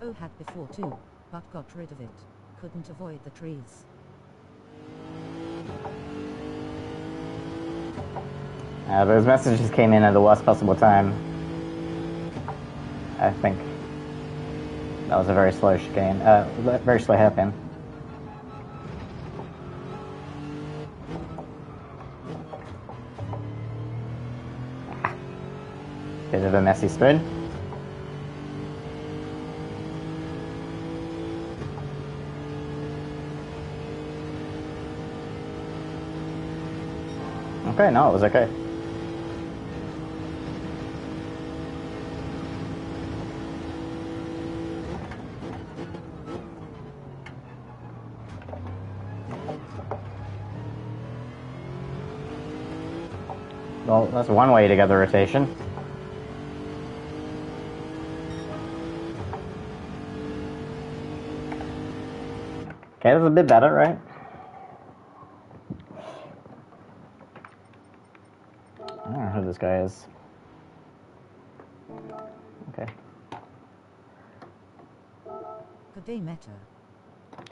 Oh, had before too, but got rid of it. Couldn't avoid the trees. Those messages came in at the worst possible time. I think that was a very slow chicane. Very slow hairpin. Bit of a messy spoon. Okay, no, it was okay. Well, that's one way to get the rotation. Okay, that's a bit better, right? I don't know who this guy is. Okay. Good day, Meta.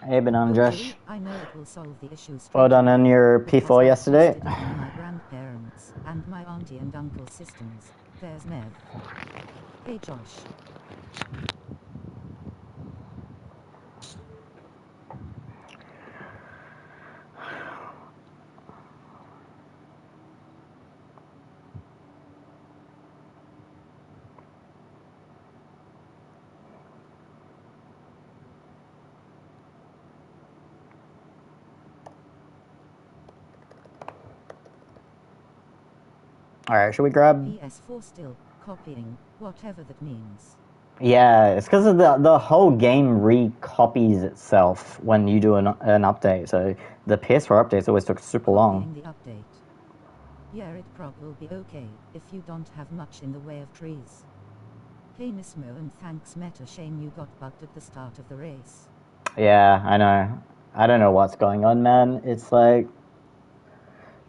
Hey, Benandrash. I know it will solve the issues. Well done on your because P4 I yesterday. tested it on my grandparents and my auntie and uncle systems. There's Nev. Hey Josh. Alright, should we grab... PS4 still copying, whatever that means. Yeah, it's because of the whole game recopies itself when you do an update. So the PS4 updates always took super long. Copying the update. Yeah, it probably will be okay if you don't have much in the way of trees. Hey Nismo, and thanks Meta, shame you got bugged at the start of the race. Yeah, I know. I don't know what's going on, man. It's like...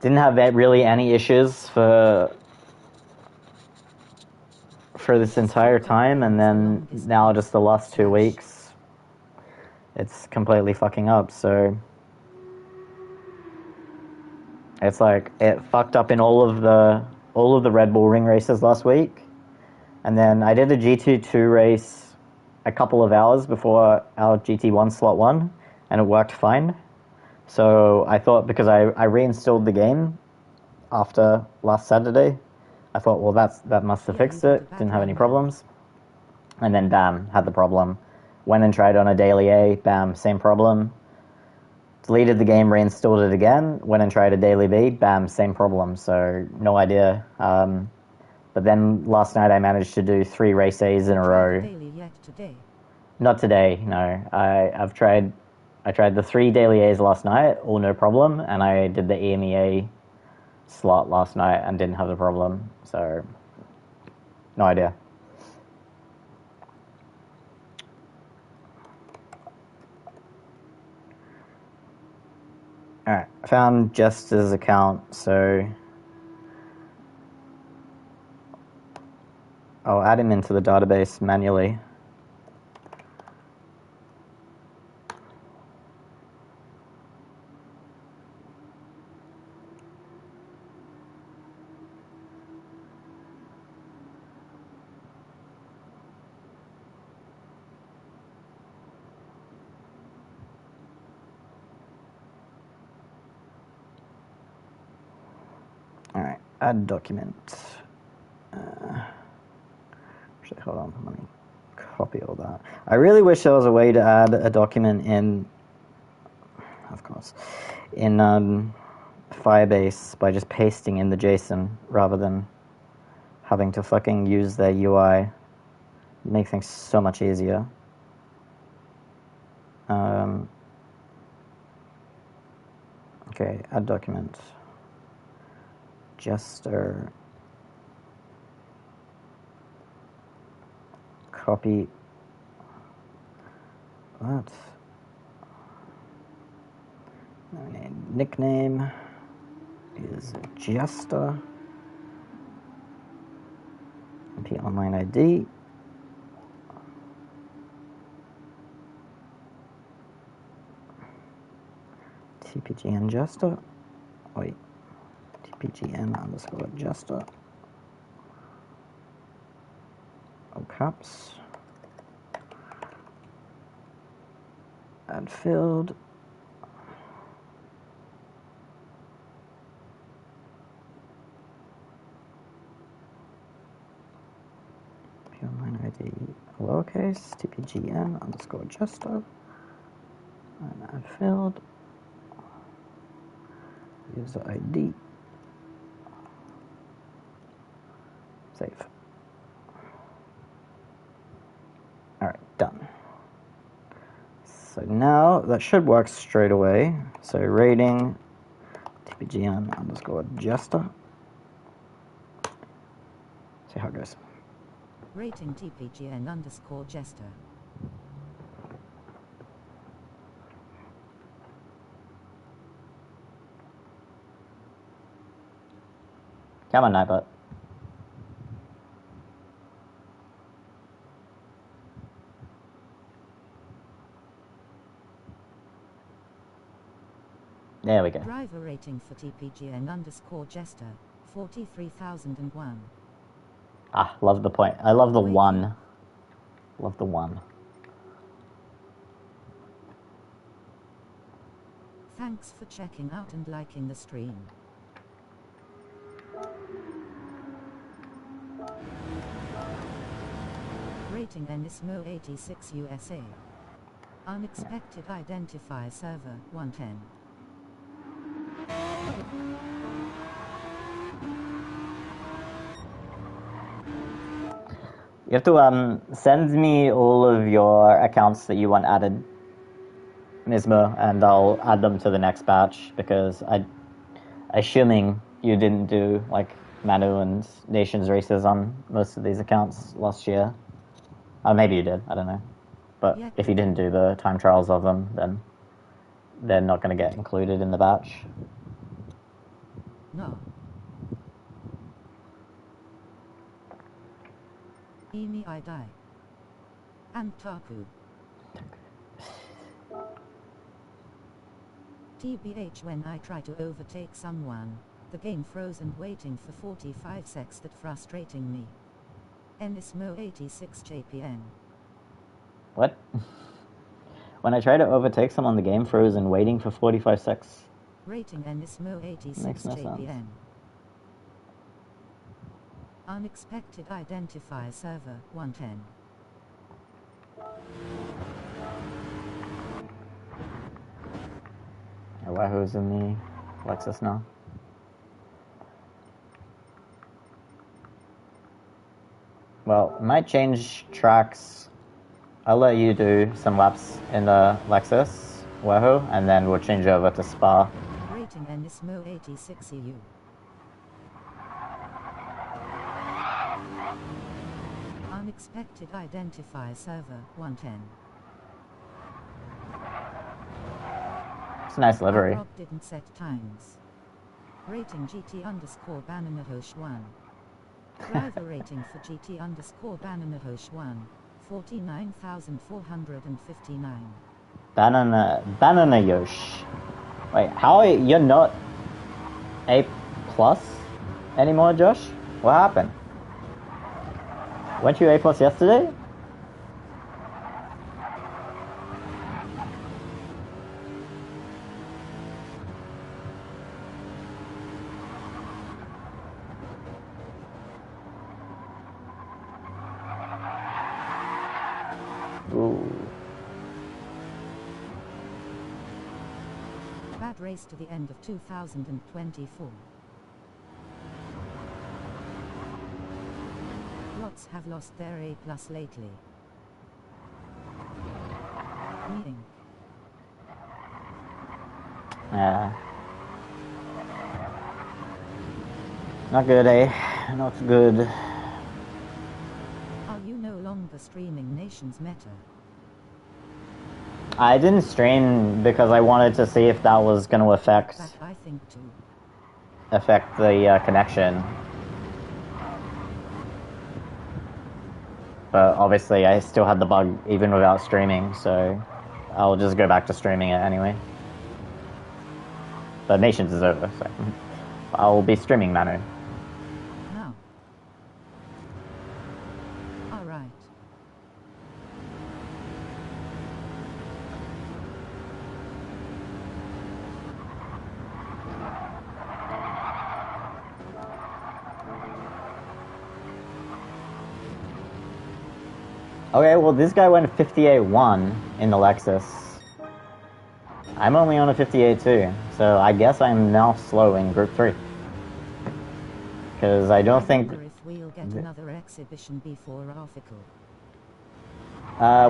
Didn't have really any issues for this entire time, and then now just the last 2 weeks, it's completely fucking up, so... It's like, it fucked up in all of the Red Bull Ring races last week, and then I did a GT2 race a couple of hours before our GT1 slot 1, and it worked fine. So I thought, because I reinstalled the game after last Saturday, I thought, well, that must have fixed it, didn't have any problems. And then bam, had the problem. Went and tried on a daily A, bam, same problem. Deleted the game, reinstalled it again, went and tried a daily B, bam, same problem, so no idea. But then last night I managed to do 3 race A's in a row. Daily yet today? Not today, no. I tried the 3 daily A's last night, all no problem, and I did the EMEA slot last night and didn't have the problem, so no idea. Alright, I found Jester's account, so I'll add him into the database manually. Alright, add document. Actually, hold on, let me copy all that. I really wish there was a way to add a document in, of course, in Firebase by just pasting in the JSON rather than having to fucking use their UI. Make things so much easier. Okay, add document. Jester. Copy. What? Okay, nickname is Jester. MP online ID. TPGN Jester. Wait. TPGN underscore Jester. All caps. Add field. Online ID lowercase, TPGN underscore Jester. And add field. User ID. Save. Alright, done. So now that should work straight away. So rating TPGN underscore Jester. See how it goes. Rating TPGN underscore Jester. Come on, Nightbot. There we go. Driver rating for TPGN underscore Jester, 43,001. Ah, love the point. I love the Wait. one. Love the one. Thanks for checking out and liking the stream. Rating Enismo 86 USA. Unexpected identifier server 110. You have to send me all of your accounts that you want added, Nismo, and I'll add them to the next batch because assuming you didn't do like Manu and Nations races on most of these accounts last year. Maybe you did, I don't know. But Yeah, if you didn't do the time trials of them, then they're not going to get included in the batch. No. Emi I die. Antaku. TBH, when I try to overtake someone, the game froze and waiting for 45 secs, that frustrating me. Enismo 86 JPN. What? When I try to overtake someone, the game froze and waiting for 45 secs. Rating Enismo 86 Makes no JPN. sense. Unexpected identifier server 110. Wahoo's in the Lexus now. Well, might change tracks. I'll let you do some laps in the Lexus, Wahoo, and then we'll change over to Spa. Rating Enismo 86 EU. Unexpected identifier server 110. It's a nice livery. Rob didn't set times. Rating GT underscore bananahosh 1. Driver rating for GT underscore bananahosh 1. 49,459. Banana Yosh. Wait, how you're not A plus anymore, Josh? What happened? Weren't you A plus yesterday? Ooh. Bad race to the end of 2024. Lots have lost their A plus lately. Meaning. Not good, eh? Not good. Are you no longer streaming Nations Meta? I didn't stream because I wanted to see if that was going to affect That I think too. the connection. But obviously I still had the bug even without streaming, so I'll just go back to streaming it anyway. But Nations is over, so I'll be streaming Manu. Now. Alright. Okay, well this guy went 58-1 in the Lexus. I'm only on a 58-2, so I guess I'm now slow in Group 3. Because I don't think... wonder if we'll get another exhibition before Article.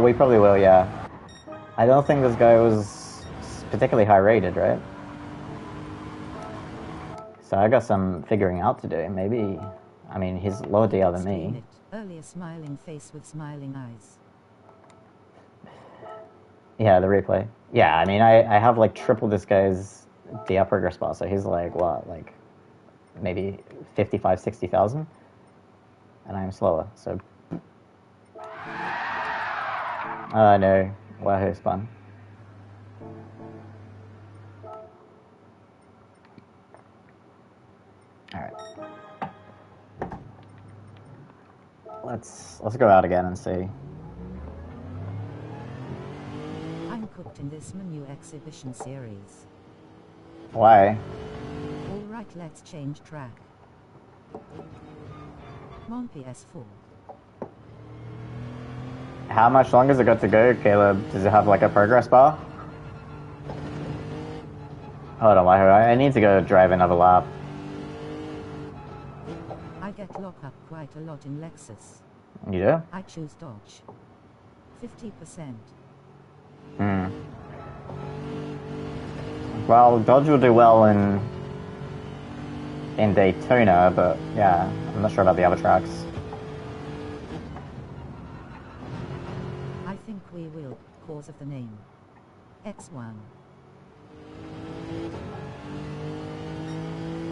We probably will, yeah. I don't think this guy was particularly high rated, right? So I got some figuring out to do. Maybe, I mean, he's lower DR than me. Earlier smiling face with smiling eyes. Yeah, the replay. Yeah, I mean, I have like triple this guy's DR progress bar, so he's like, what, like maybe 55, 60,000? And I'm slower, so... no. Wahoo spun. Alright. Let's go out again and see. I'm cooked in this Manu exhibition series. Why? Alright, let's change track. Mon PS4. How much longer has it got to go, Caleb? Does it have like a progress bar? Hold on, I need to go drive another lap. I get locked up quite a lot in Lexus. You do? I choose Dodge. 50%. Well, Dodge will do well in Daytona, but yeah, I'm not sure about the other tracks. I think we will, cause of the name. X1.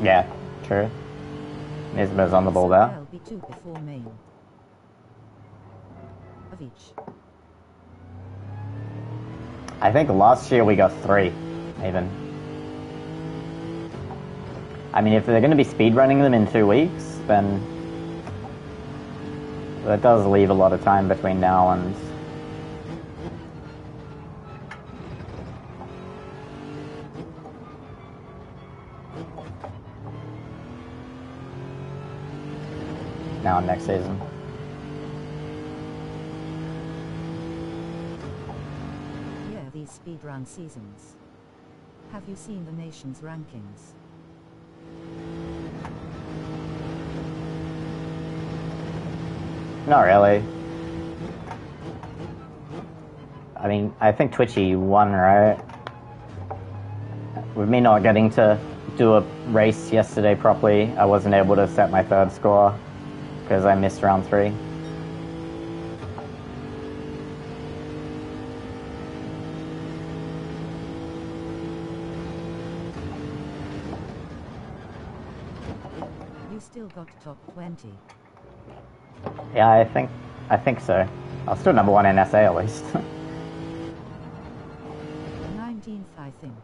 Yeah, true. Nisba's on the ball there. There'll be 2 before main. Of each. I think last year we got 3, even. I mean, if they're going to be speedrunning them in 2 weeks, then that does leave a lot of time between now and... now and next season. Yeah, these speedrun seasons. Have you seen the nation's rankings? Not really. I mean, I think Twitchy won, right? With me not getting to do a race yesterday properly, I wasn't able to set my 3rd score because I missed round 3. You still got top 20. Yeah, I think so. I'll still number 1 in SA at least. 19th, I think.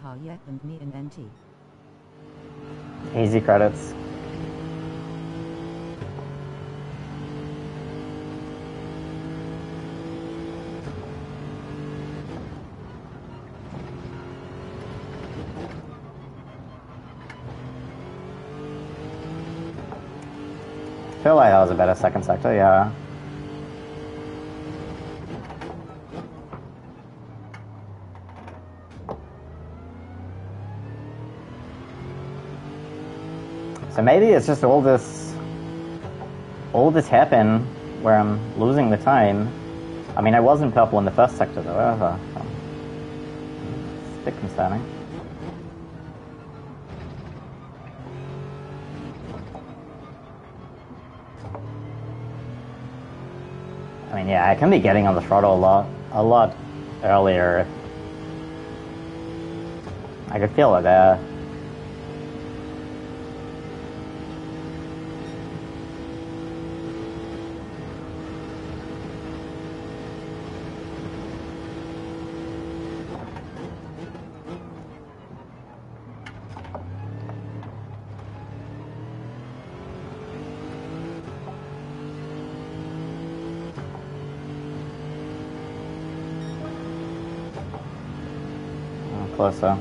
Haha, yep, and me and NT. Easy credits. I feel like that was a better second sector, yeah. So maybe it's just all this happen where I'm losing the time. I mean, I was in purple in the first sector though, it's a bit concerning. I mean, yeah, I can be getting on the throttle a lot earlier. I could feel it there. Closer.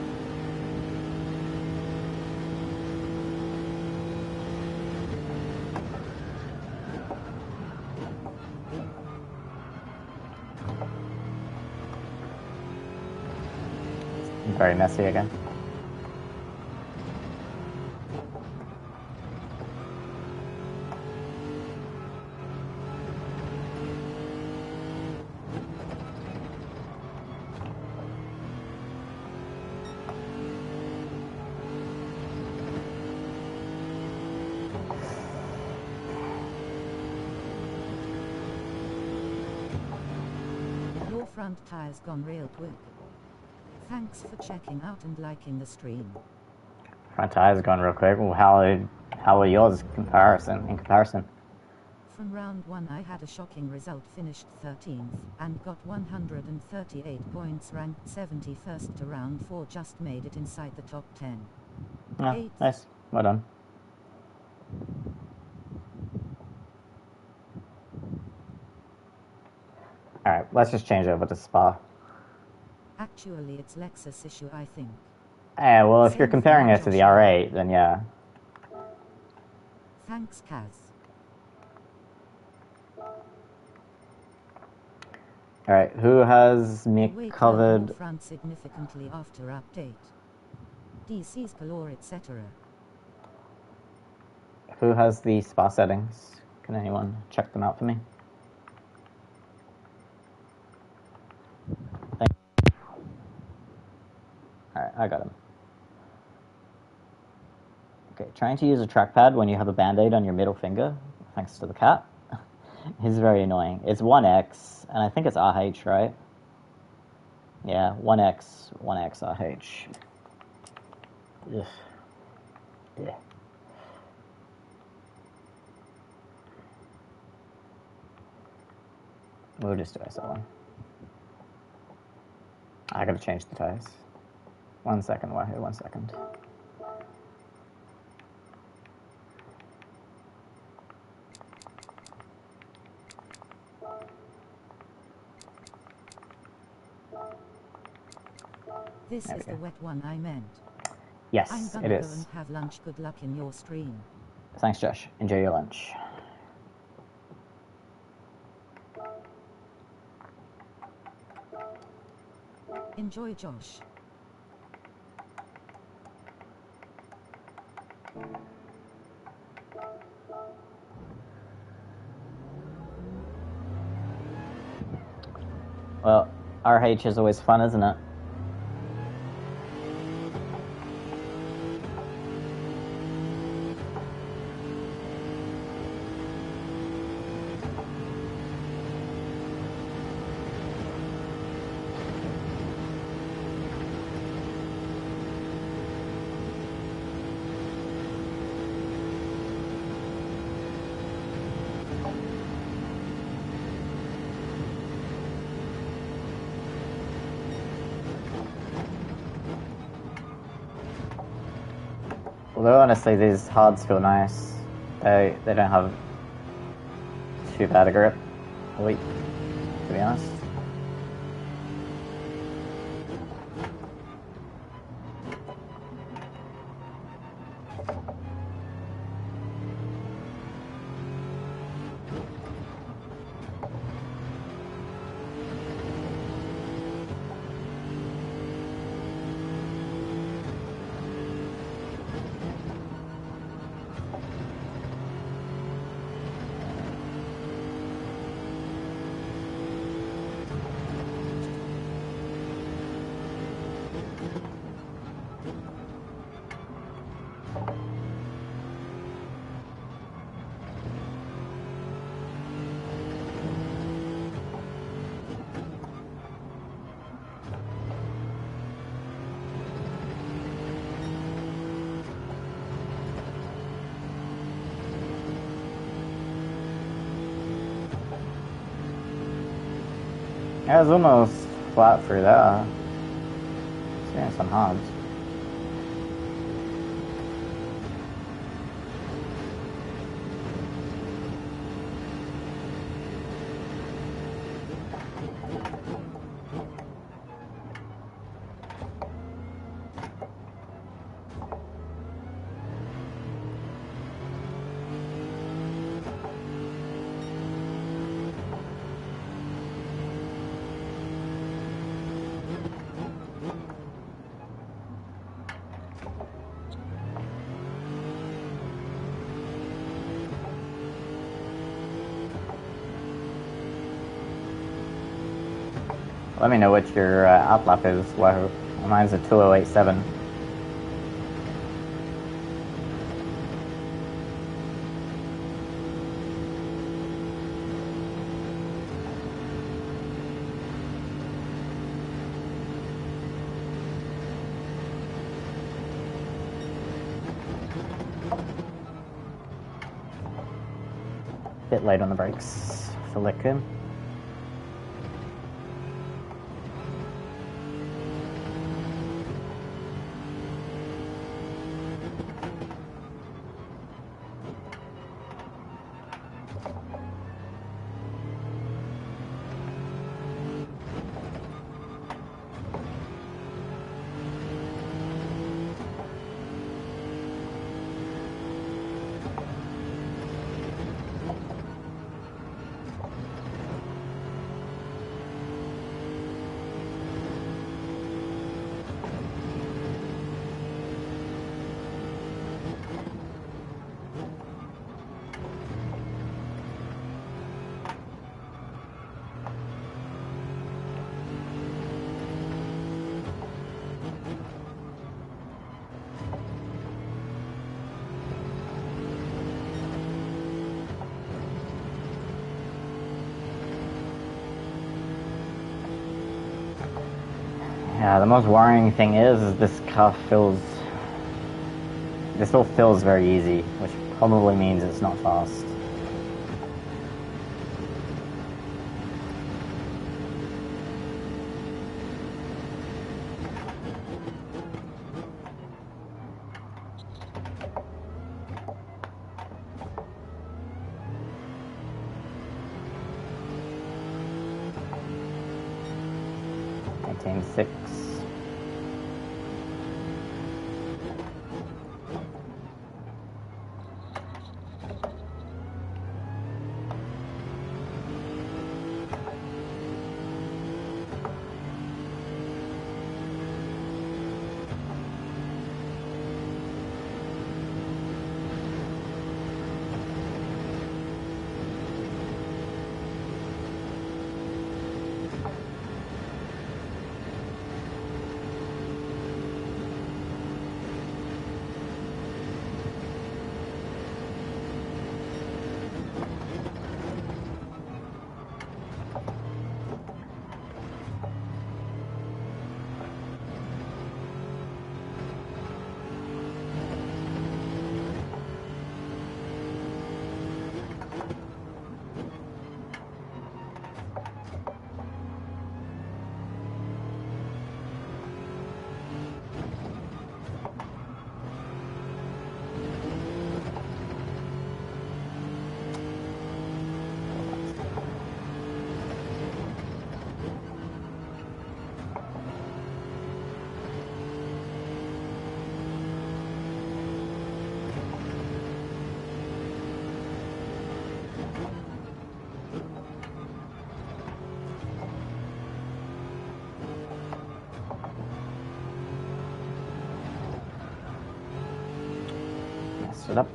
Very messy again. Your front tire's gone real quick. Thanks for checking out and liking the stream. Front tire's gone real quick. Well, how are yours in comparison? From round 1 I had a shocking result, finished 13th, and got 138 points, ranked 71st to round 4, just made it inside the top 10. Yeah, nice. Well done. Alright, let's just change over to Spa. Actually, it's Lexus issue, I think. Yeah, well, if Same you're comparing for it to the Joshua. R8, then yeah. Thanks, Kaz. Alright, who has me Weight covered? more front significantly after update. DC's color, etc. Who has the Spa settings? Can anyone check them out for me? Thank you. Alright, I got him. Okay, trying to use a trackpad when you have a band-aid on your middle finger, thanks to the cat, is very annoying. It's 1x, and I think it's RH, right? Yeah, 1x RH. Ugh. Yeah. We'll just do SL1. I gotta change the tires. 1 second, Wahoo, 1 second. This There is we the go. wet one I meant. I'm Yes, gonna it go is. and have lunch. Good luck in your stream. Thanks, Josh. Enjoy your lunch. Enjoy, Josh. Well, RH is always fun, isn't it? Although honestly, these hards feel nice. They don't have too bad a grip. Wait, to be honest. Yeah, it's almost flat through there. Seeing some hards. Let me know what your outlap is, Wahoo. Mine's a 2087. Bit late on the brakes for Lessgo. Yeah, the most worrying thing is this car feels... This all feels very easy, which probably means it's not fast. Maintain 6. Mess it up.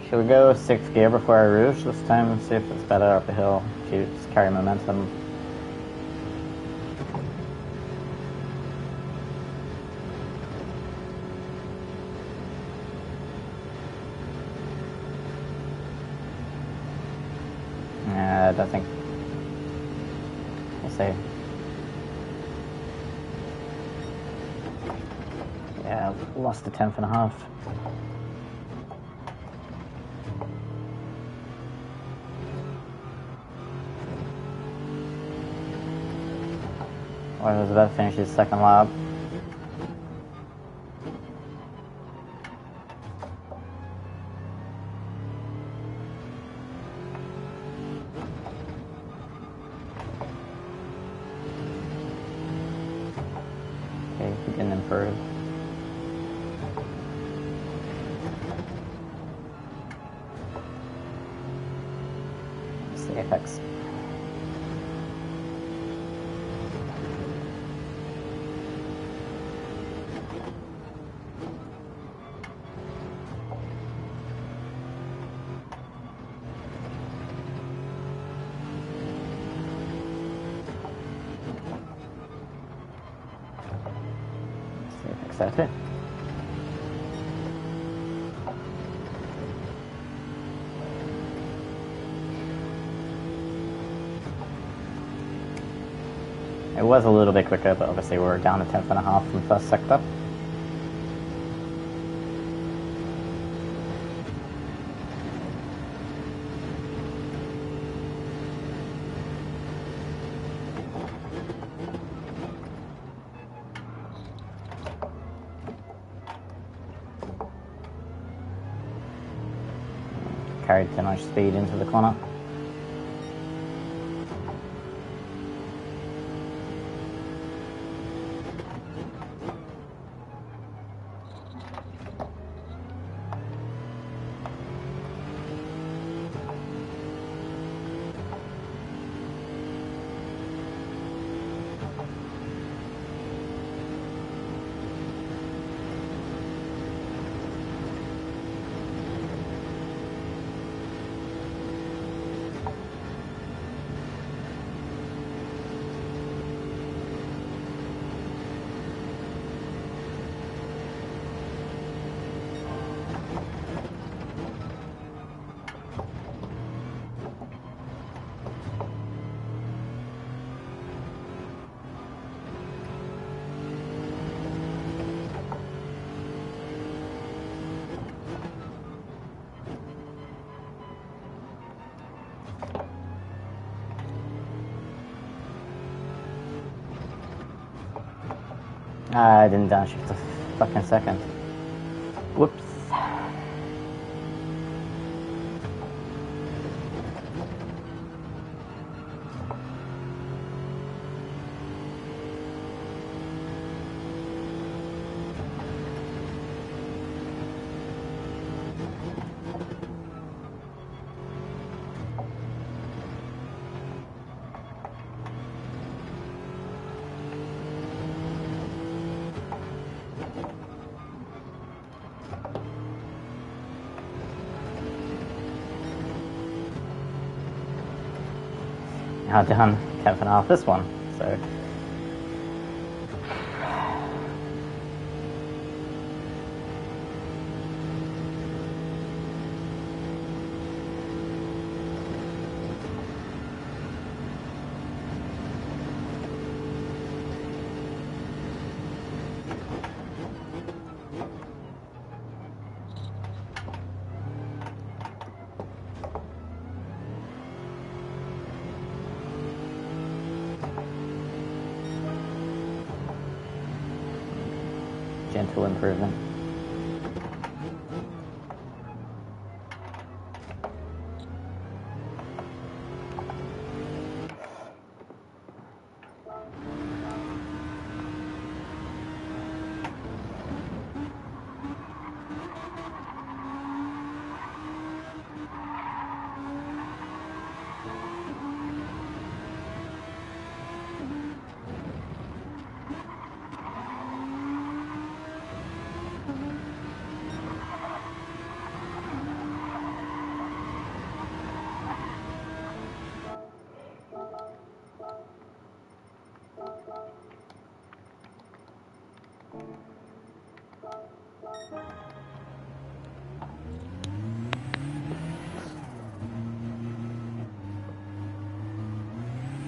Should we go 6th gear before I rouge this time and see if it's better up the hill? Just carry momentum. I don't think... We'll see. Yeah, I've lost a 10th and a half. I was about to finish his second lap. improve. It's the FX. That's it. It was a little bit quicker, but obviously we're down a 10th and a half from first sector. Carried too much speed into the corner. I didn't downshift a fucking second. Whoops. Now down 10th and a half this one, so. Gentle improvement.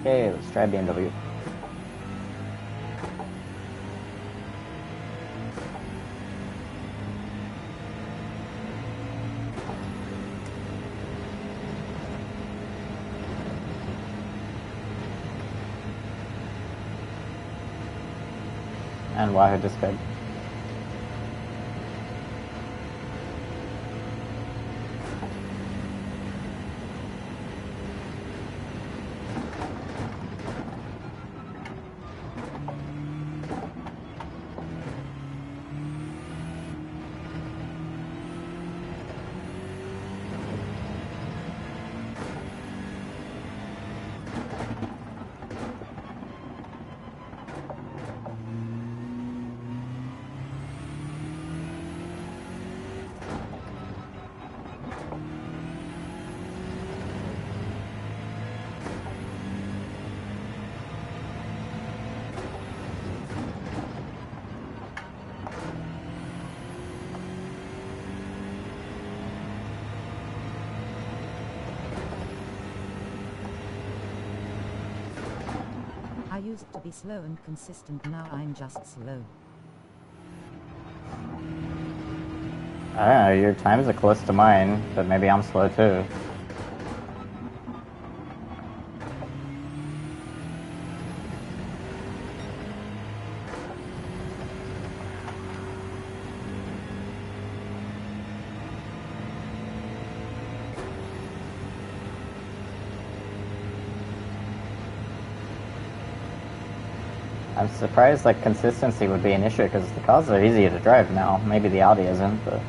Okay, let's try BMW. And why this big? I used to be slow and consistent, now I'm just slow. I don't know, your times are close to mine, but maybe I'm slow too. I'm surprised like consistency would be an issue because the cars are easier to drive now. Maybe the Audi isn't, but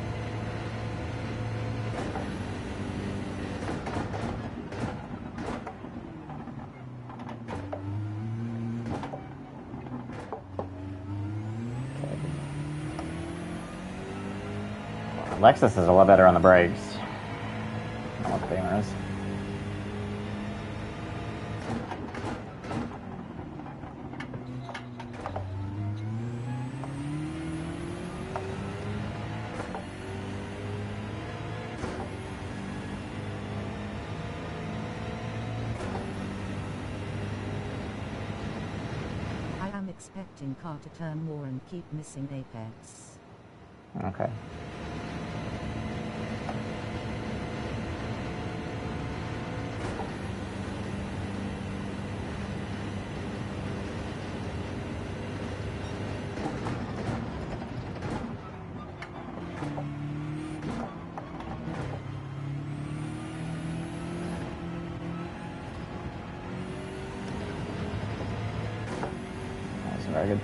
Lexus is a lot better on the brakes. I don't know what the Beamer is. I am expecting car to turn more and keep missing apex. Okay. That's very good.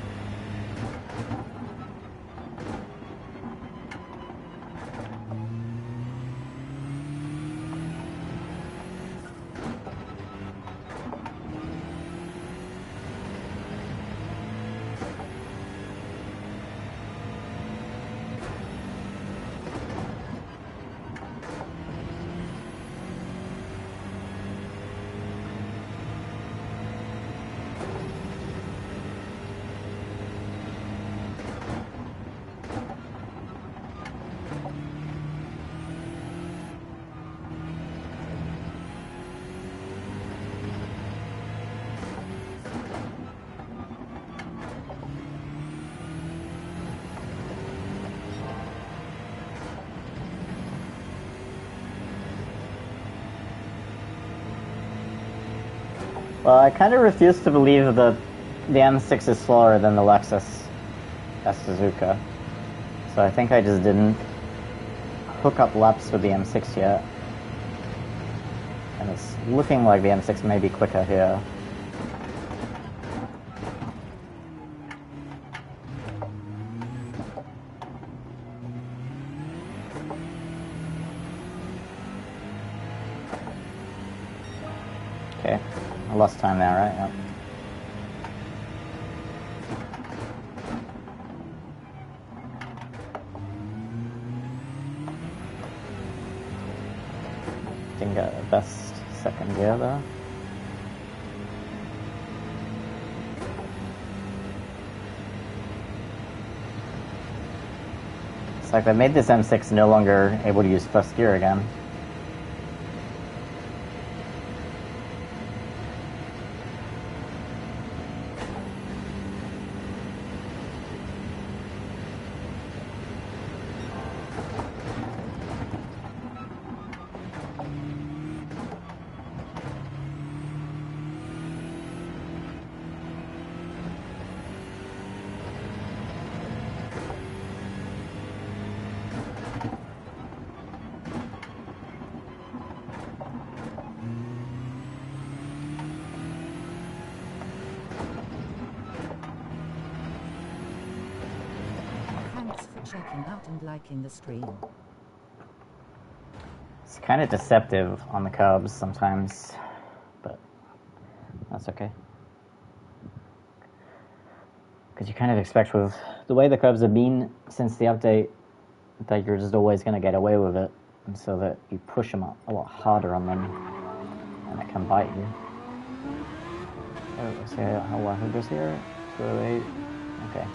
Well, I kind of refuse to believe that the M6 is slower than the Lexus S Suzuka. So I think I just didn't hook up laps with the M6 yet. And it's looking like the M6 may be quicker here. Okay, I lost time there, right? Yep. Didn't get the best second gear there. It's like they made this M6 no longer able to use first gear again. Thanks for checking out and liking the stream. It's kind of deceptive on the curbs sometimes, but that's okay. Because you kind of expect with the way the curbs have been since the update that you're just always going to get away with it, and so that you push them a lot harder on them, and it can bite you. Oh, let's see how Wahoo goes here. 208. Okay.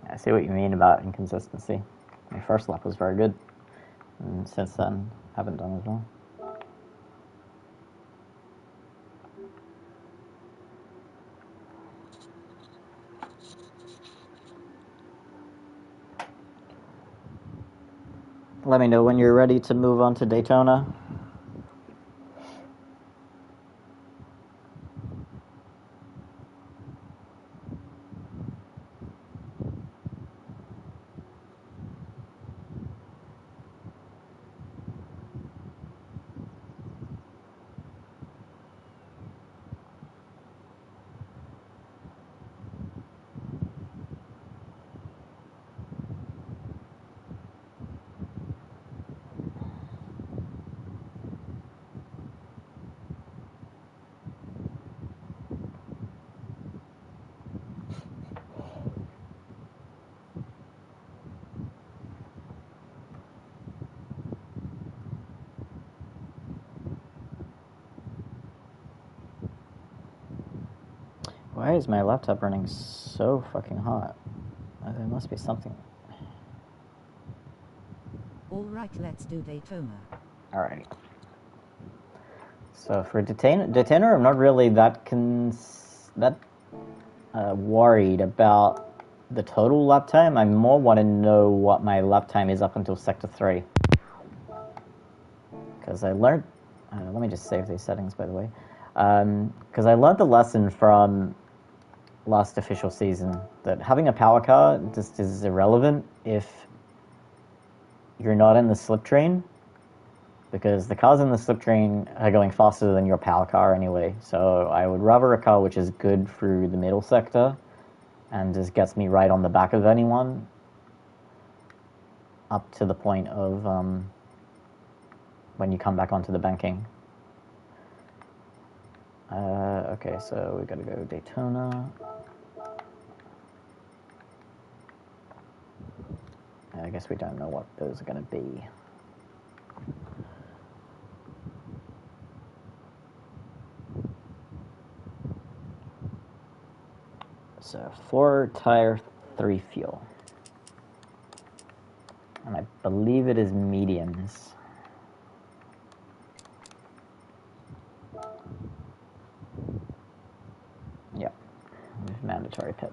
I see what you mean about inconsistency. My first lap was very good, and since then, haven't done as well. Let me know when you're ready to move on to Daytona. Why is my laptop running so fucking hot? There must be something. Alright, let's do Daytona. Alright. So for Daytona, I'm not really that worried about the total lap time. I more want to know what my lap time is up until Sector 3. Because I learned... let me just save these settings, by the way. Because I learned the lesson from last official season that having a power car just is irrelevant if you're not in the slip train, because the cars in the slip train are going faster than your power car anyway. So I would rather a car which is good through the middle sector and just gets me right on the back of anyone up to the point of when you come back onto the banking. Okay, so we gotta go Daytona. I guess we don't know what those are gonna be. So 4 tire, 3 fuel. And I believe it is mediums. Yep, mandatory pit.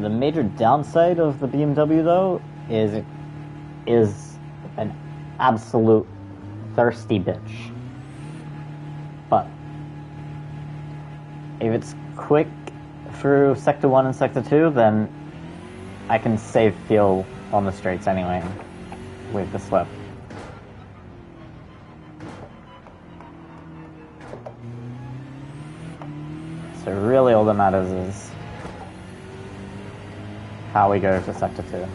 The major downside of the BMW, though, is it is an absolute thirsty bitch. But if it's quick through Sector 1 and Sector 2, then I can save fuel on the straights anyway with the slip. So really all that matters is how we go to Sector 2.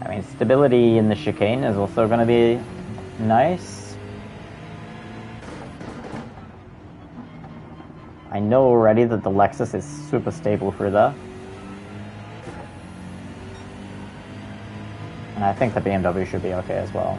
I mean, stability in the chicane is also going to be nice. I know already that the Lexus is super stable through there. And I think the BMW should be okay as well.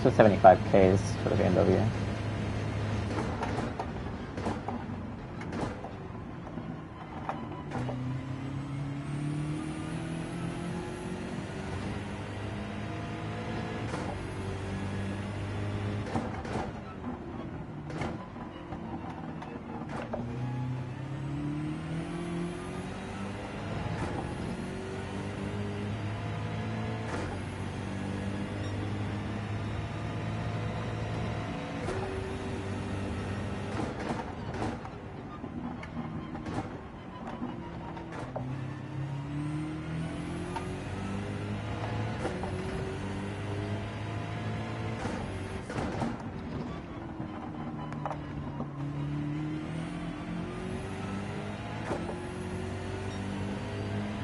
So 75 Ks for the BMW.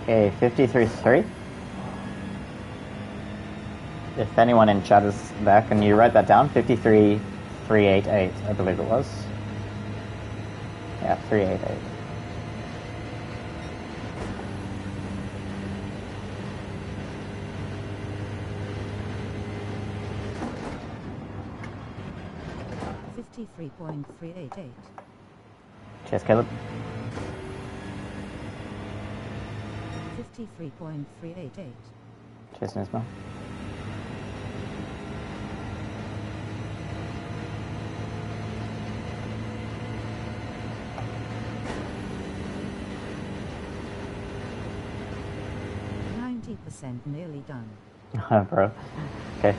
Okay, 53-3. If anyone in chat is there, can you write that down? 53-388, I believe it was. Yeah, 388. $53.388. Cheers, Caleb. 53.388. Cheers, Nismo. %, nearly done. Bro. Okay.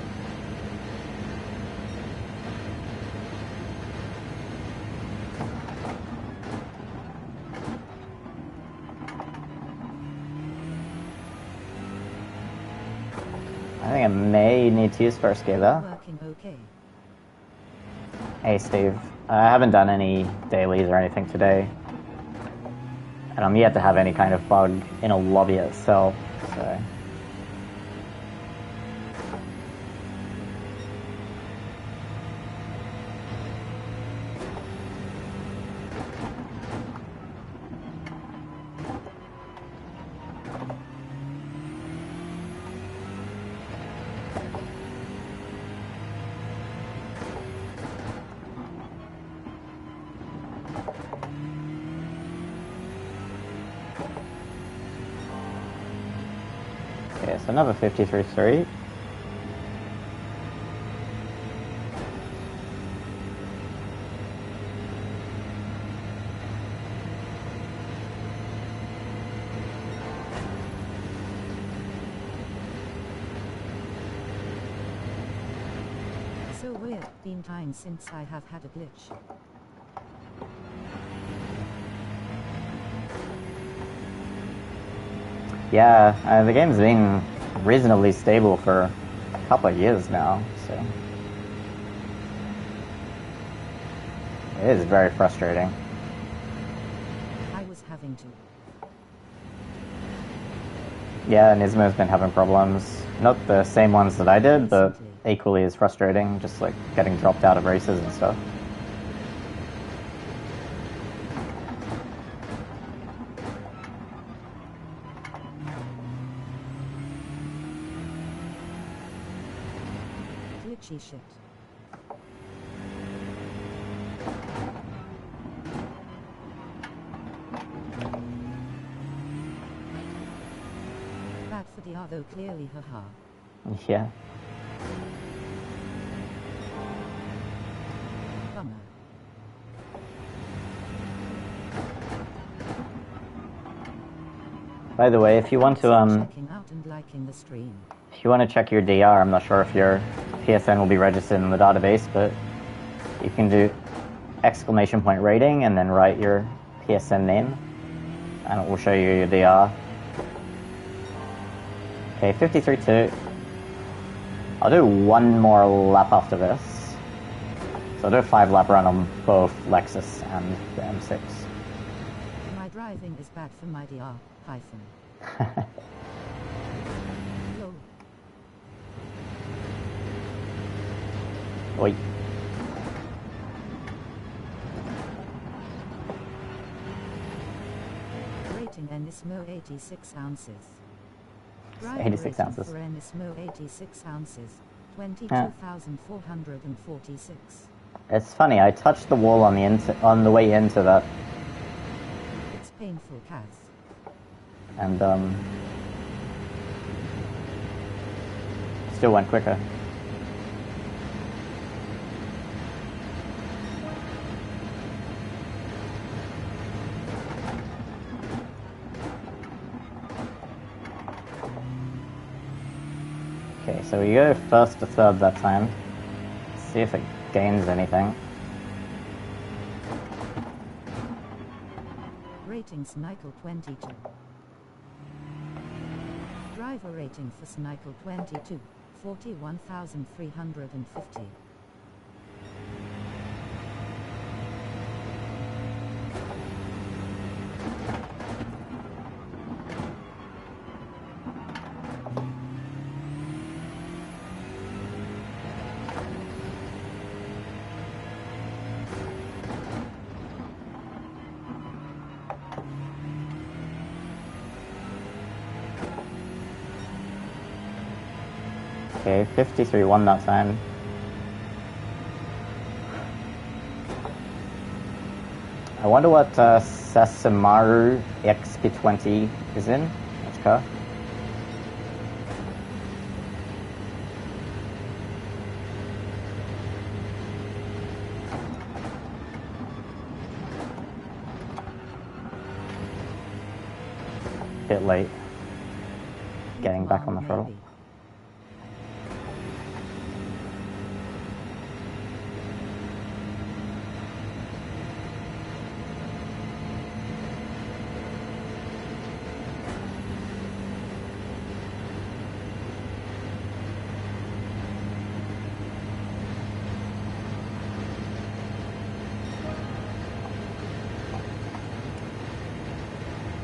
I think I may need to use first gear there. Working okay. Hey, Steve. I haven't done any dailies or anything today. And I'm yet to have any kind of bug in a lobby itself, so... Okay, so another 53-3. So weird, been time since I have had a glitch. Yeah, the game's been reasonably stable for a couple of years now, so... It is very frustrating. I was having to. Yeah, Nismo's been having problems. Not the same ones that I did, but Recently. equally as frustrating, just like getting dropped out of races and stuff. Glitchy shit. Bad for the R though, clearly, haha. Yeah. Bummer. By the way, if you want to Checking out and liking the stream. if you want to check your DR, I'm not sure if your PSN will be registered in the database, but you can do ! rating and then write your PSN name, and it will show you your DR. Okay, 53-2. I'll do one more lap after this. So I'll do a 5-lap run on both Lexus and the M6. My driving is bad for my DR, hyphen. Lol. Oi. Rating Enismo 86 ounces. Driver 86 rating ounces. for Enismo 86 ounces. 22,446. It's funny, I touched the wall on the way into that, It's painful, Kaz. and still went quicker. Okay, so we go first to third that time. See if it gains anything. Rating Snikel 22. Driver rating for Snikel 22. 41,350. Okay, 53 won that time. I wonder what Sasamaru XP20 is in. Which car? Bit late. Getting back on the throttle.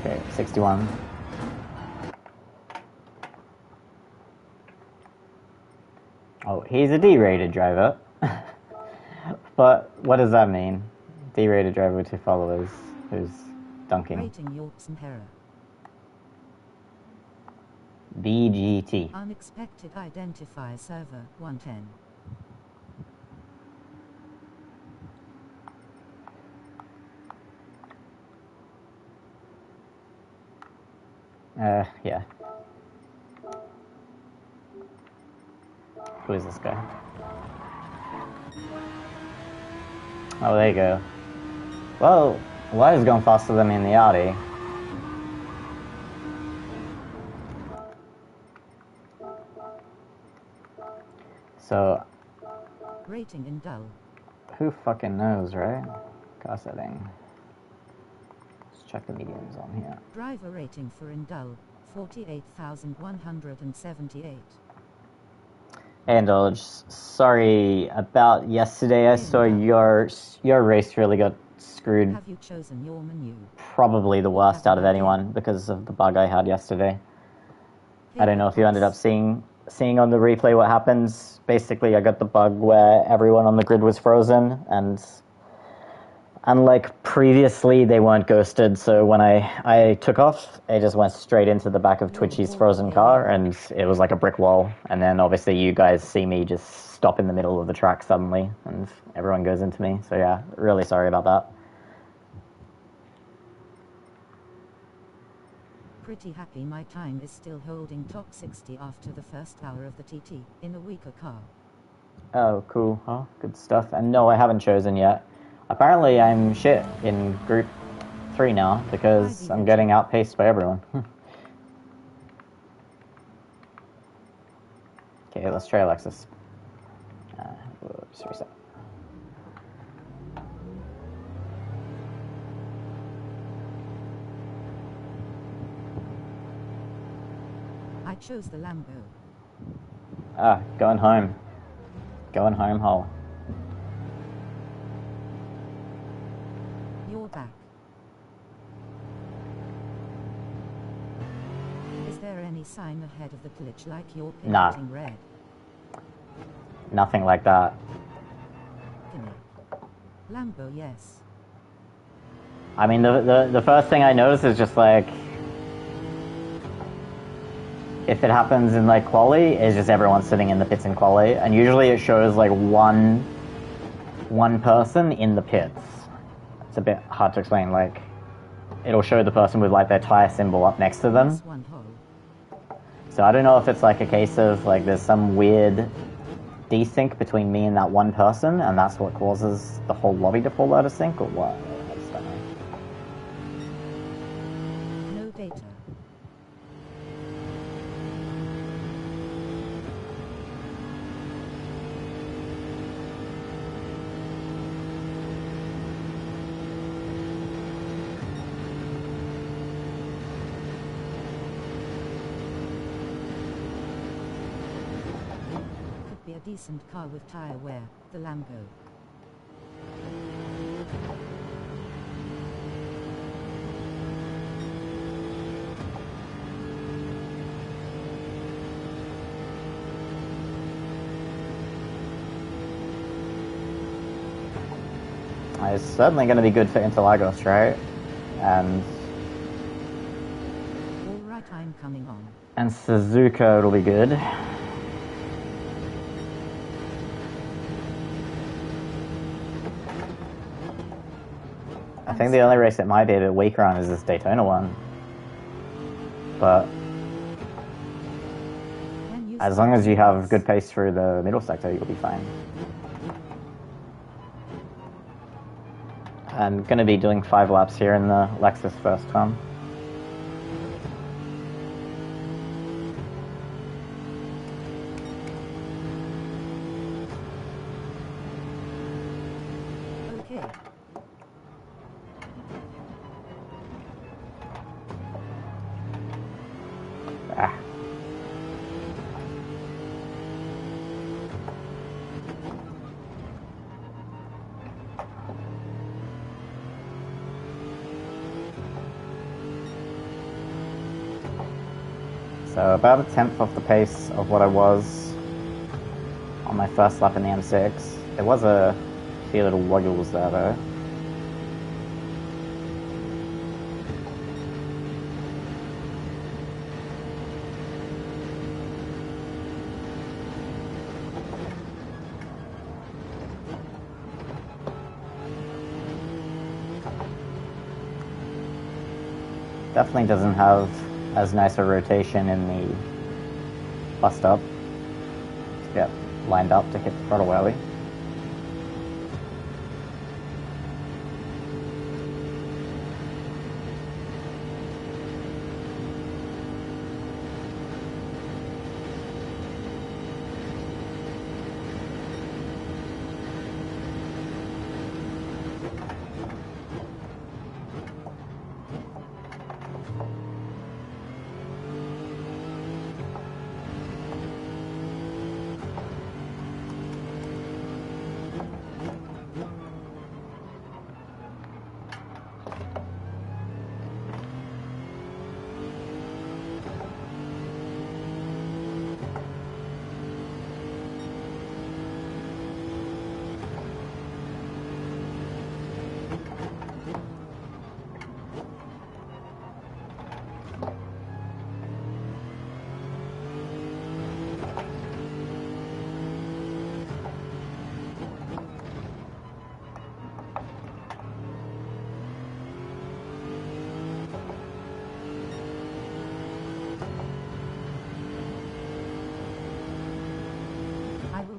Okay, 61. Oh, he's a D-rated driver. But what does that mean? D-rated driver with 2 followers who's dunking. Rating Yorkson Hera. BGT. Unexpected identifier server 110. Yeah. Who is this guy? Oh, there you go. Well, Light is going faster than me in the Audi. So, Rating in dull. who fucking knows, right? Car setting. Let's check the mediums on here. Driver rating for Indul 48,178. Hey, Indulge, sorry about yesterday. I saw your race really got screwed. Have you chosen your menu? Probably the worst out of anyone because of the bug I had yesterday. I don't know if you ended up seeing on the replay what happens. Basically, I got the bug where everyone on the grid was frozen, and unlike previously, they weren't ghosted. So when I took off, it just went straight into the back of Twitchy's frozen car, and it was like a brick wall. And then obviously you guys see me just stop in the middle of the track suddenly, and everyone goes into me. So yeah, really sorry about that. Pretty happy my time is still holding top 60 after the first hour of the TT, in a weaker car. Oh, cool. Oh, good stuff. And no, I haven't chosen yet. Apparently I'm shit in Group 3 now, because I'm getting outpaced by everyone. Okay, let's try Alexis. We'll just reset. I chose the Lambo. Going home. Going home whole. You're back. Is there any sign ahead of the glitch like you're painting red? Nothing like that. Lambo, yes. I mean, the first thing I notice is just like, if it happens in like quali, it's just everyone sitting in the pits in quali, and usually it shows like one person in the pits. It's a bit hard to explain. Like, it'll show the person with like their tire symbol up next to them. So I don't know if it's like a case of like there's some weird desync between me and that one person, and that's what causes the whole lobby to fall out of sync, or what? I just don't know. No data. Be a decent car with tire wear, the Lambo. It's certainly going to be good for Interlagos, right? And All right, I'm coming on. Suzuka, it'll be good. I think the only race it might be a bit weaker on is this Daytona one. But as long as you have good pace through the middle sector, you'll be fine. I'm going to be doing 5 laps here in the Lexus first one. Okay. Ah. So about a tenth off the pace of what I was on my first lap in the M6. There was a few little waggles there though. Definitely doesn't have as nice a rotation in the bus stop to get lined up to hit the throttle early.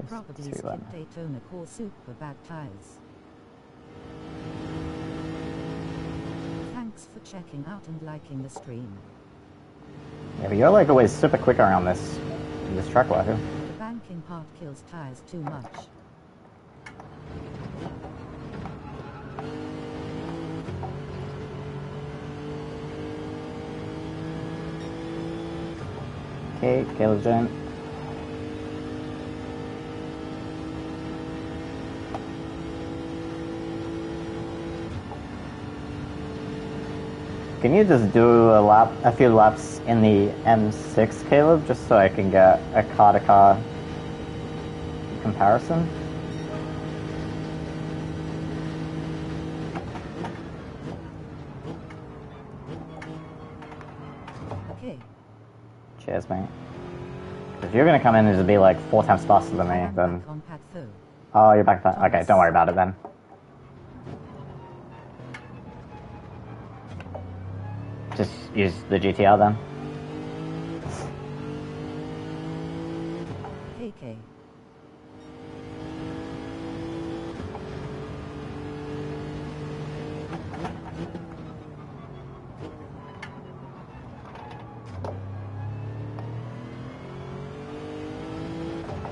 Probably skip Daytona core super bad tires. Thanks for checking out and liking the stream. Yeah, but you're like always super quick around this track, Wahoo. The banking part kills tires too much. Okay, Caleb's in. Can you just do a few laps in the M6, Caleb, just so I can get a car-to-car comparison? Okay. Cheers, mate. If you're gonna come in and just be like 4 times faster than me, then... Oh, you're back then. Okay, don't worry about it then. Just use the GTR then. KK.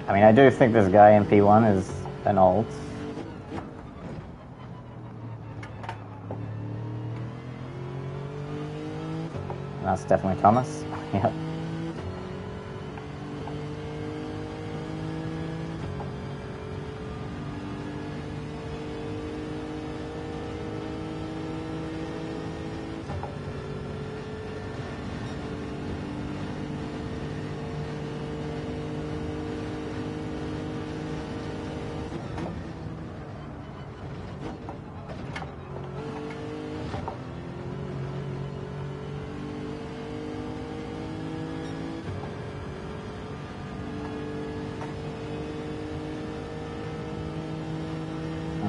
I mean, I do think this guy in P1 is an alt. That's definitely Thomas. Yep.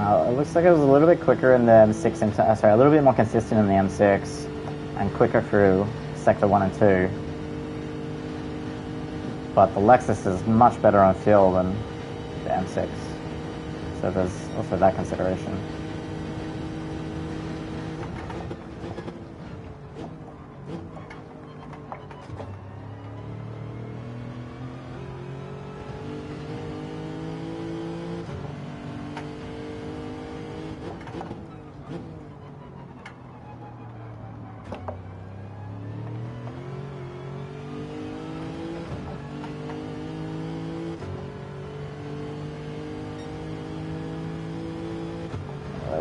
It looks like it was a little bit quicker in the M6, and sorry, a little bit more consistent in the M6, and quicker through Sector 1 and 2. But the Lexus is much better on fuel than the M6, so there's also that consideration.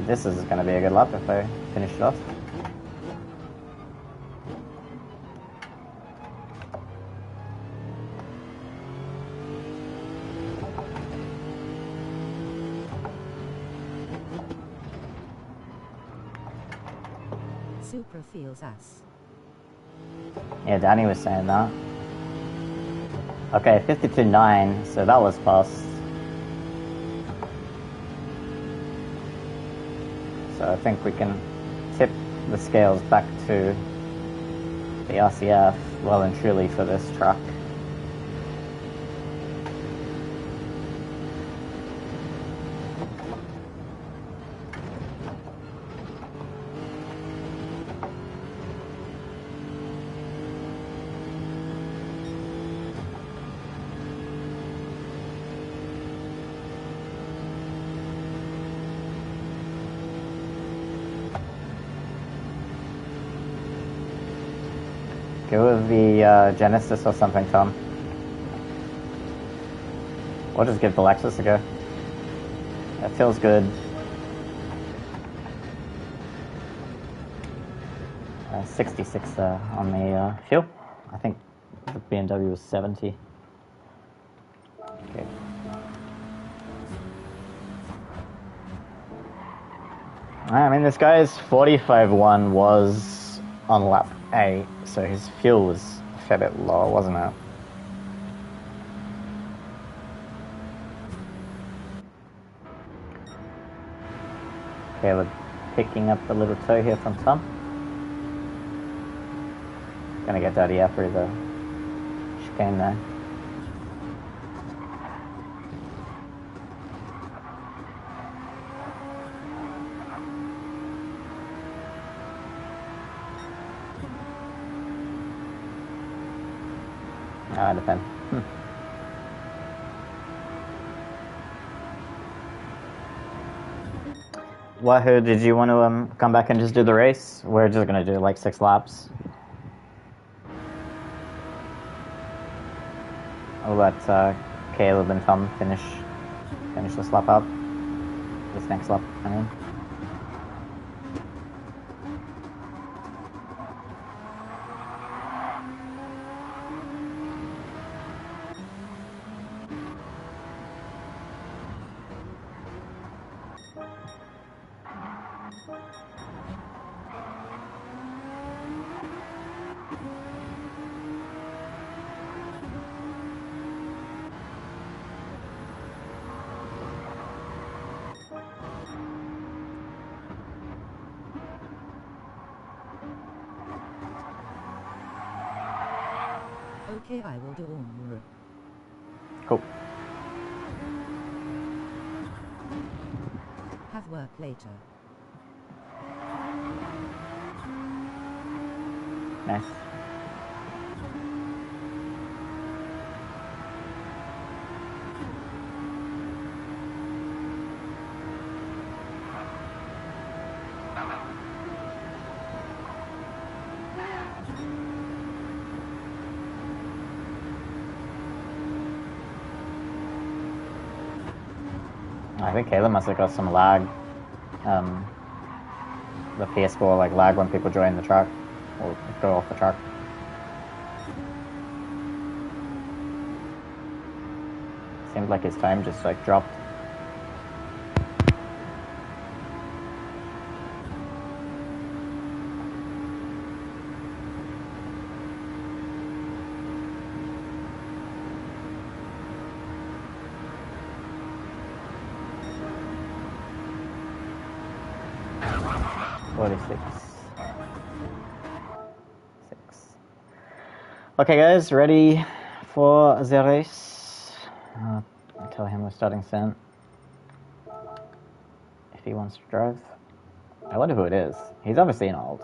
This is going to be a good lap if I finish it off. Supra feels us. Yeah, Danny was saying that. Okay, 52.9, so that was fast. So I think we can tip the scales back to the RCF well and truly for this truck. Go with the Genesis or something, Tom. Or just give the Lexus a go. That feels good. 66 on the fuel. I think the BMW was 70. Okay. I mean, this guy's 45.1 was on lap 8, so his fuel was a fair bit lower, wasn't it? Caleb picking up a little toe here from Tom. Gonna get dirty after the chicane there. Ah, depend. Wahoo, did you want to come back and just do the race? We're just gonna do like 6 laps. I'll let Caleb and Tom finish this lap up. This next lap, I mean. Okay, I will do all. Cool. Have work later. Nice. I think Caleb must have got some lag. The PS4 like lag when people join the truck or go off the truck. Seemed like his time just like dropped. 46. 6. Okay, guys, ready for the race? I'll tell him we're starting soon. If he wants to drive. I wonder who it is. He's obviously an old.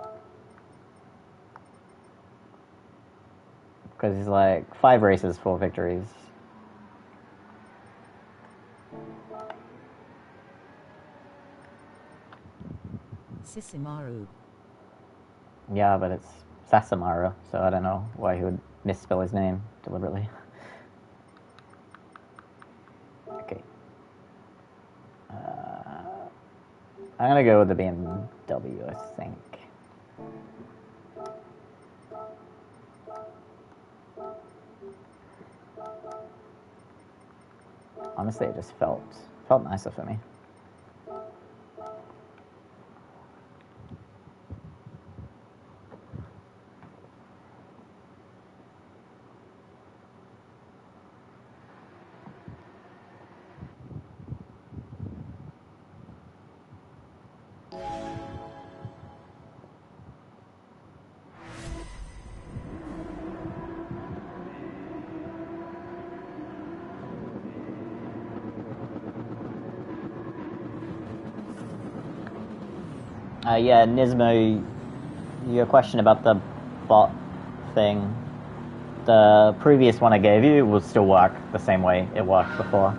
Because he's like 5 races, 4 victories. Sisimaru. Yeah, but it's Sasamaru, so I don't know why he would misspell his name deliberately. Okay. I'm gonna go with the BMW, I think. Honestly, it just felt nicer for me. Yeah, Nismo, your question about the bot thing, the previous one I gave you will still work the same way it worked before.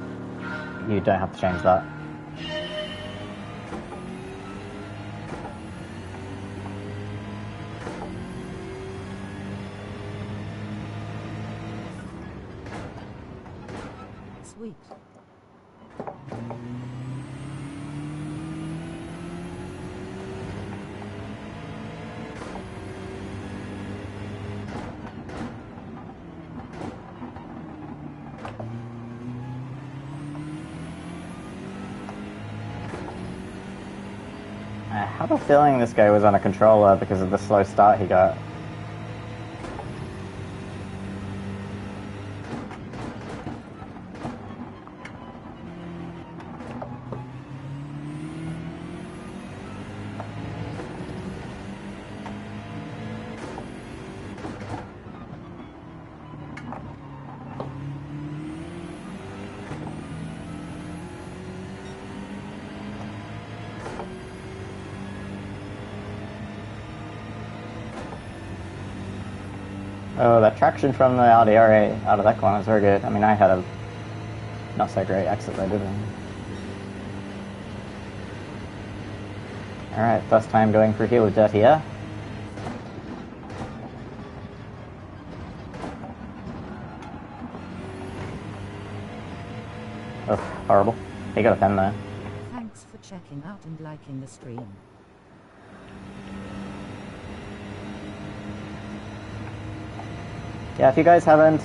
You don't have to change that. Sweet. I have a feeling this guy was on a controller because of the slow start he got. Oh, that traction from the RDRA out of that corner is very good. I mean, I had a not so great exit there, did I? Alright, first time going through here with dirty air. Oh, horrible. He got a pen there. Thanks for checking out and liking the stream. Yeah, if you guys haven't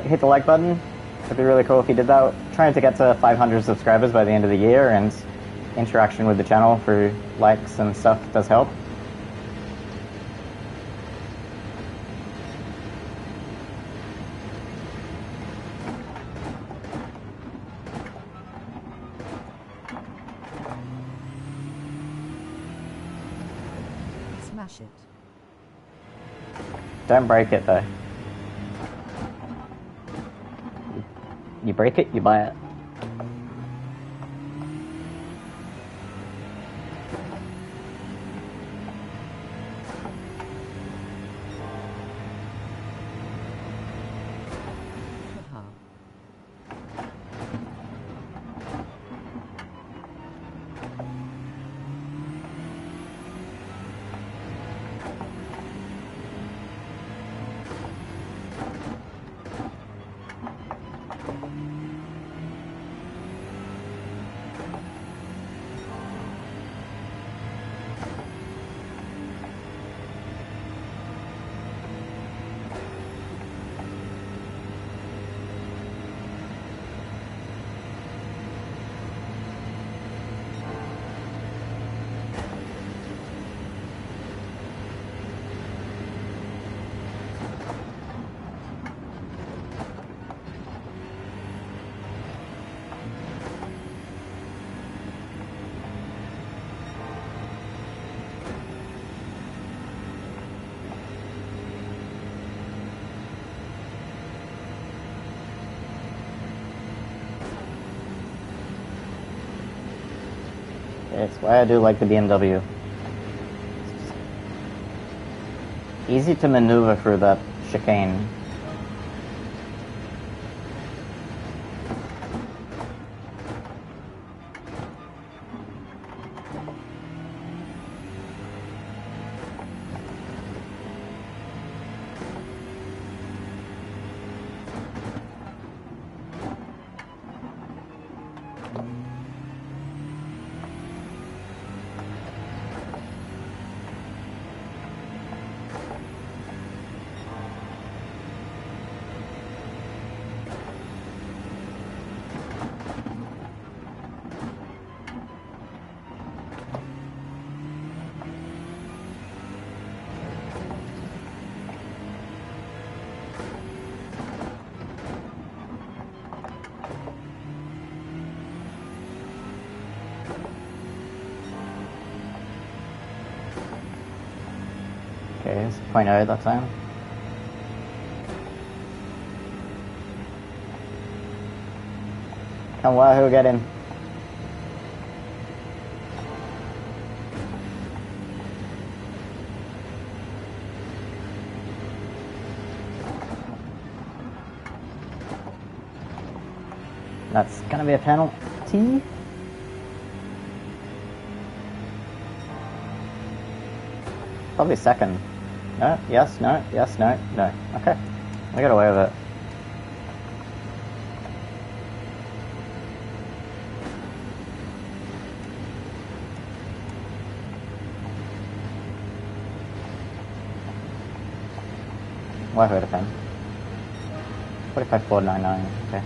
hit the like button, it'd be really cool if you did that. Trying to get to 500 subscribers by the end of the year, and interaction with the channel through likes and stuff does help. Smash it. Don't break it though. You break it, you buy it. Haha. It's why I do like the BMW. Easy to maneuver through that chicane. Okay, it's 0.0 that time. Come Wahoo, get in. That's gonna be a penalty. Probably second. No, yes, no, yes, no, no. Okay. We got away with it. Why hurt a pen? 45,499, okay.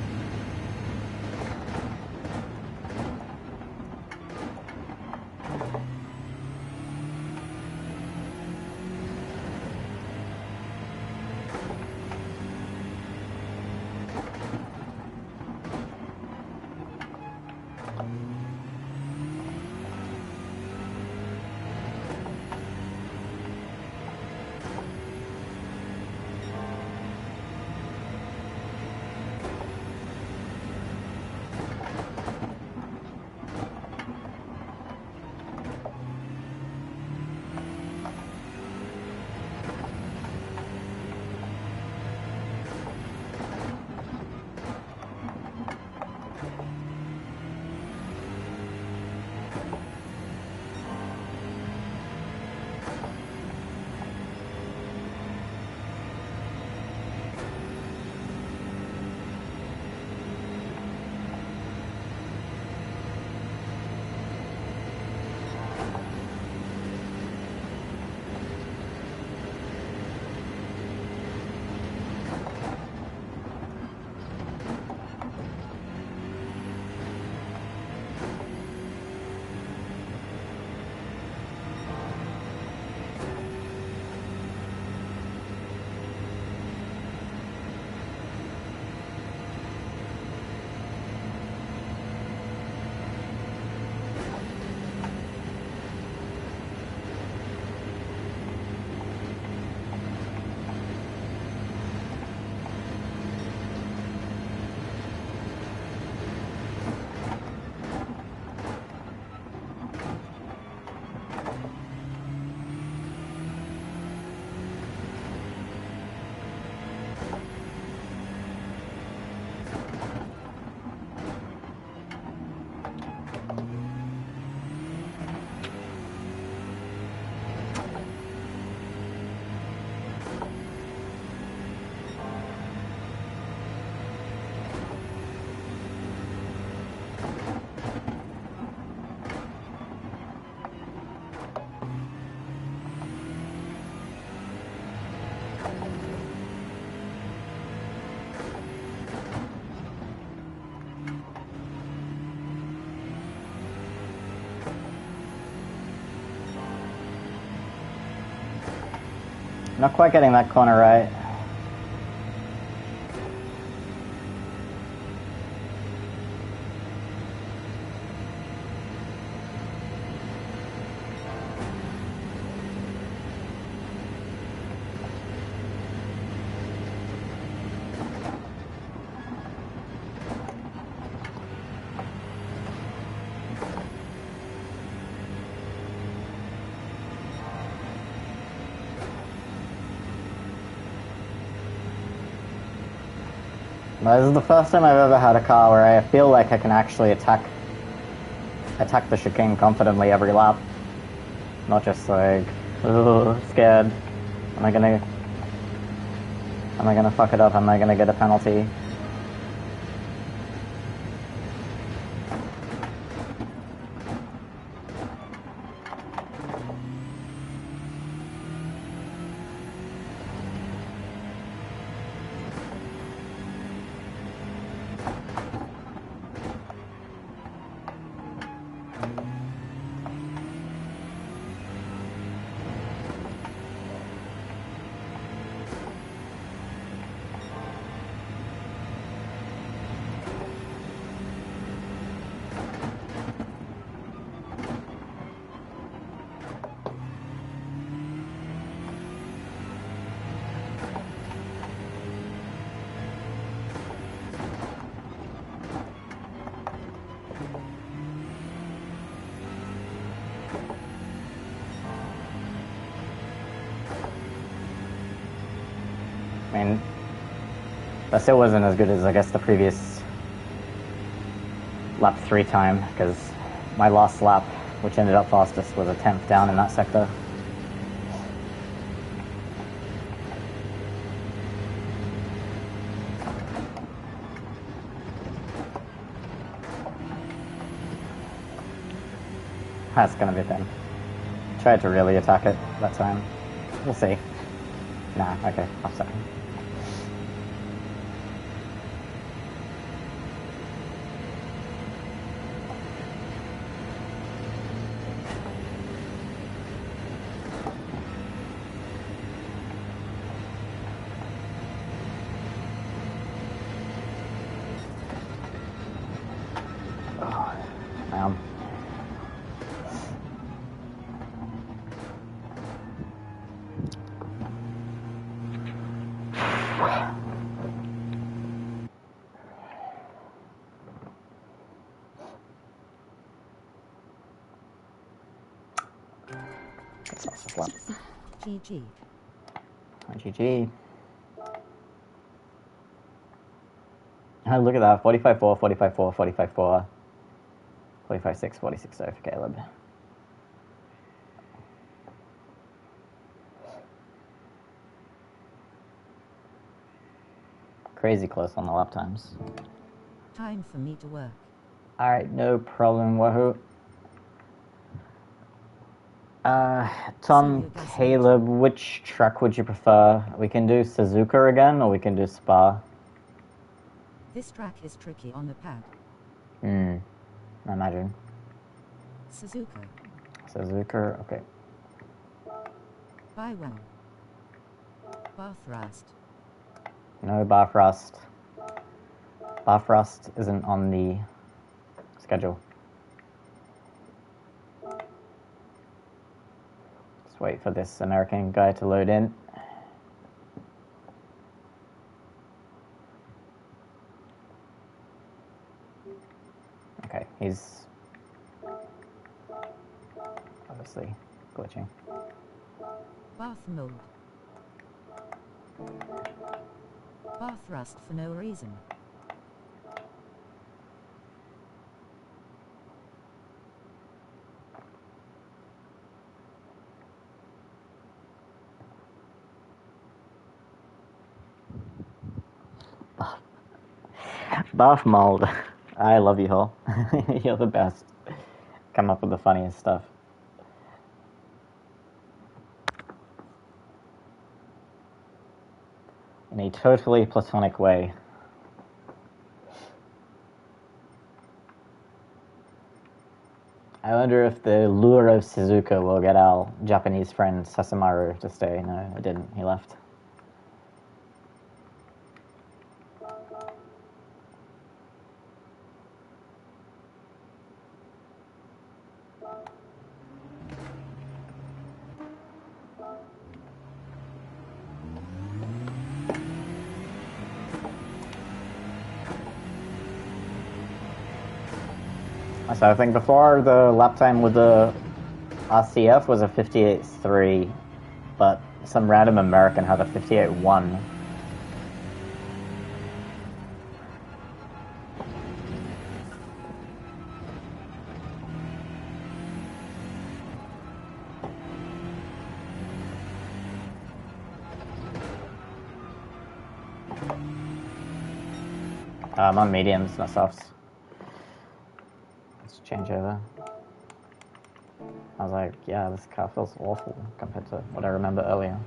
Not quite getting that corner right. This is the first time I've ever had a car where I feel like I can actually attack the chicane confidently every lap. Not just like, oh, scared. Am I gonna fuck it up? Am I gonna get a penalty? I mean, that still wasn't as good as, I guess, the previous lap 3 time, because my last lap, which ended up fastest, was a 10th down in that sector. That's gonna be a thing. Tried to really attack it that time. We'll see. Nah, okay, off second. Oh, GG. GG. Oh, look at that. 45-4, 45-4, 45-4. 45-6, 46-0 for Caleb. Crazy close on the lap times. Time for me to work. Alright, no problem, Wahoo. Tom, Caleb, which track would you prefer? We can do Suzuka again, or we can do Spa? This track is tricky on the pad. I imagine. Suzuka. Suzuka, okay. By well. Bathurst. No Bathurst. Bathurst isn't on the schedule. Just wait for this American guy to load in. Okay, he's obviously glitching. Bath mode. Bathurst for no reason. Bath mold. I love you, Hall. You're the best. Come up with the funniest stuff. In a totally platonic way. I wonder if the lure of Suzuka will get our Japanese friend Sasamaru to stay. No, it didn't. He left. So I think before the lap time with the RCF was a 58.3, but some random American had a 58.1. I'm on mediums, not softs. Let's change over. I was like, yeah, this car feels awful compared to what I remember earlier.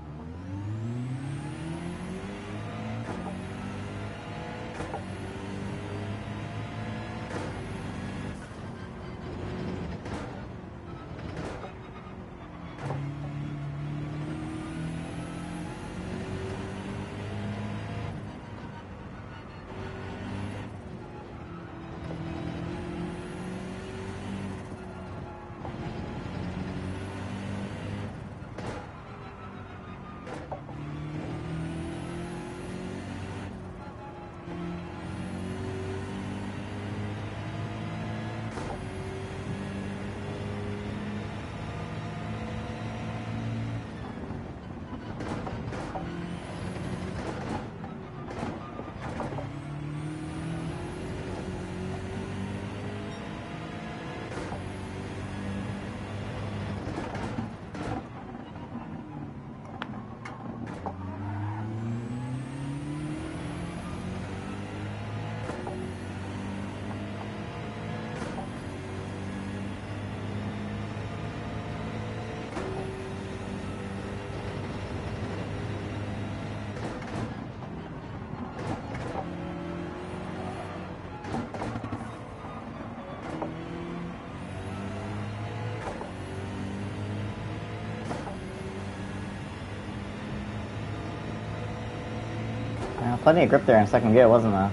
Plenty of grip there in second gear, wasn't there?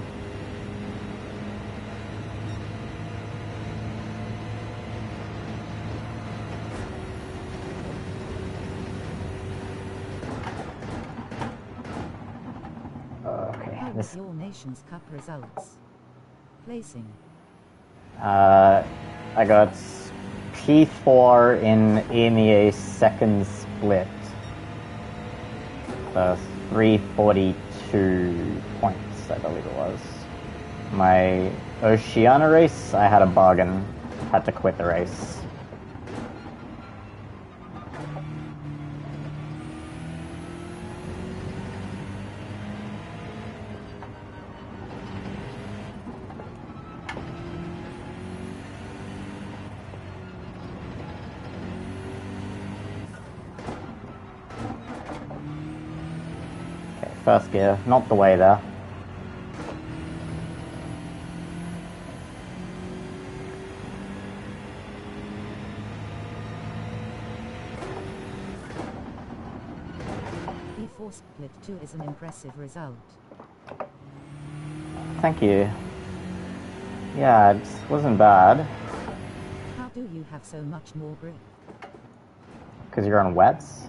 Okay, this... Your Nations Cup results. Placing. I got P4 in EMEA second split. So 342 points, I believe it was. My Oceania race, I had a bargain. Had to quit the race. First gear, not the way there. P4 split 2 is an impressive result. Thank you. Yeah, it wasn't bad. How do you have so much more grip? Because you're on wets?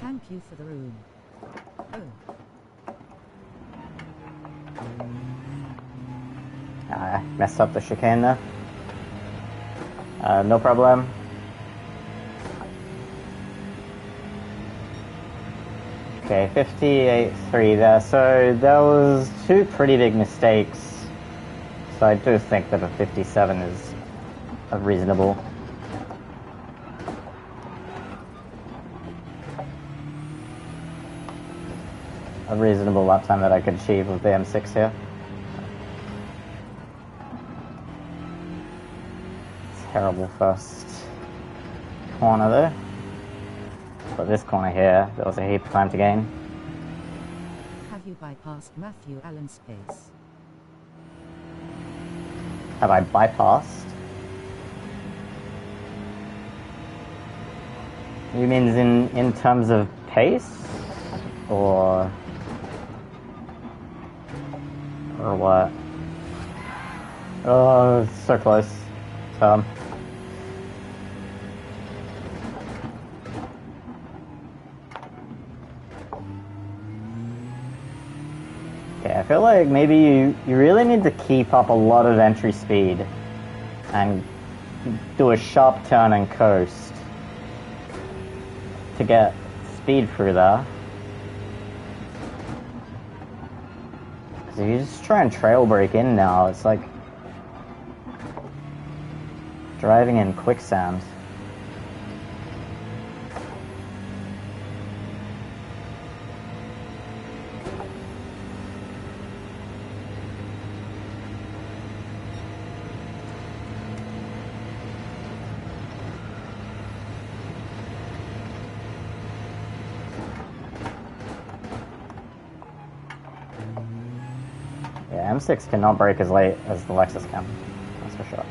Thank you for the room. I messed up the chicane there. No problem. Okay, 58.3 there. So there was two pretty big mistakes. So I do think that a 57 is a reasonable. A reasonable lap time that I could achieve with the M6 here. Terrible first corner there. But this corner here, there was a heap of time to gain. Have you bypassed Matthew Allen's pace? Have I bypassed? You mean in terms of pace? Or what? Oh, so close. Yeah, I feel like maybe you really need to keep up a lot of entry speed and do a sharp turn and coast to get speed through there. Because if you just try and trail brake in now, it's like driving in quicksand. Yeah, M6 cannot brake as late as the Lexus can, that's for sure.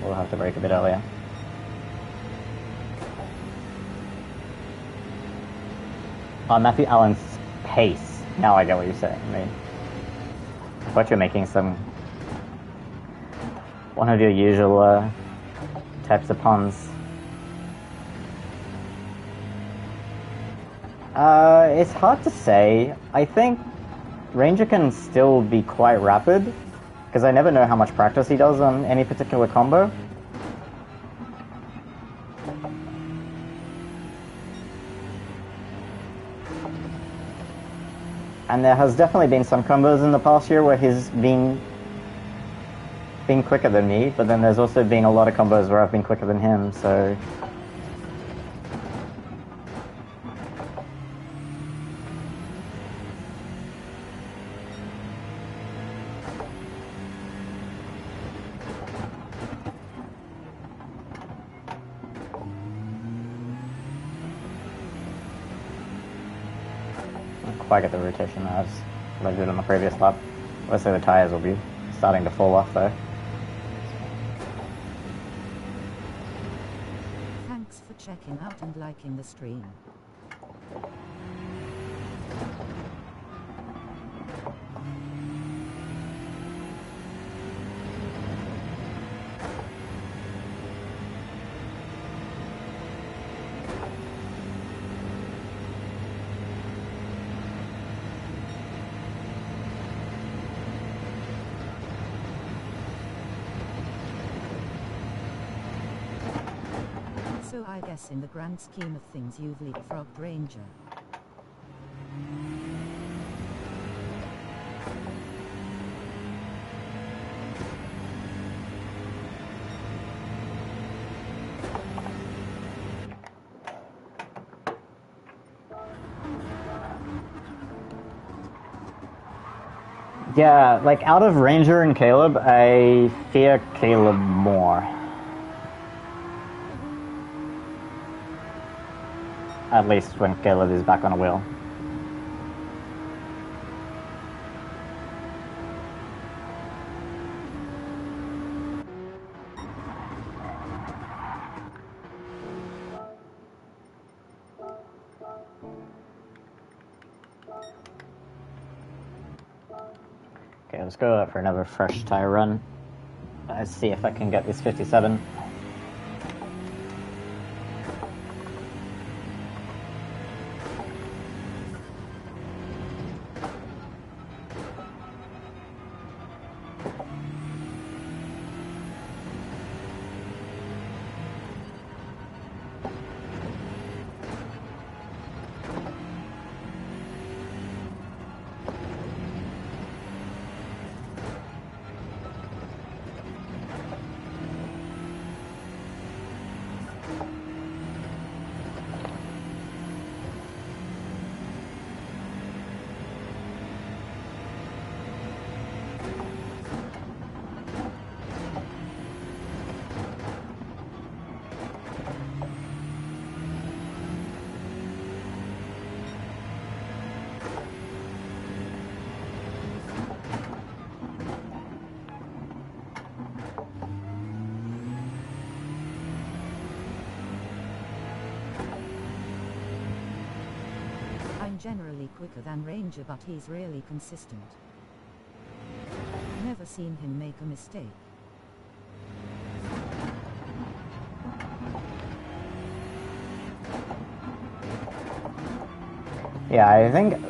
We'll have to brake a bit earlier. Matthew Allen's pace. Now I get what you're saying. I mean, I thought you were making one of your usual types of puns. It's hard to say. I think Ranger can still be quite rapid, because I never know how much practice he does on any particular combo. And there has definitely been some combos in the past year where he's been quicker than me, but then there's also been a lot of combos where I've been quicker than him, so... Quite get the rotation as I did on the previous lap. Obviously the tyres will be starting to fall off though. Thanks for checking out and liking the stream. So I guess in the grand scheme of things you've leapfrogged Ranger. Yeah, like out of Ranger and Caleb, I fear Caleb more. At least when Caleb is back on a wheel. Okay, let's go out for another fresh tire run. Let's see if I can get this 57. I'm generally quicker than Ranger, but he's really consistent. seen him make a mistake. Yeah, I think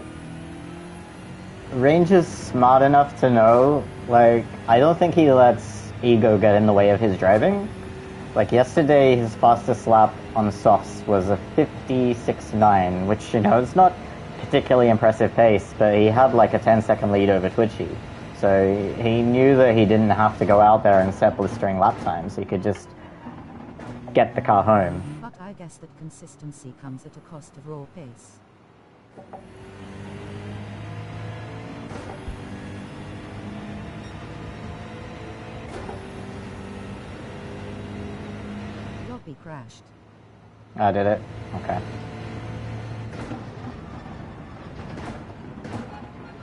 Range is smart enough to know, like, I don't think he lets ego get in the way of his driving. Like, yesterday, his fastest lap on softs was a 56.9, which, you know, it's not particularly impressive pace, but he had, like, a 10-second lead over Twitchy. So he knew that he didn't have to go out there and set blistering lap times. He could just get the car home. But I guess that consistency comes at a cost of raw pace. Lobby crashed. Oh, did it? Okay.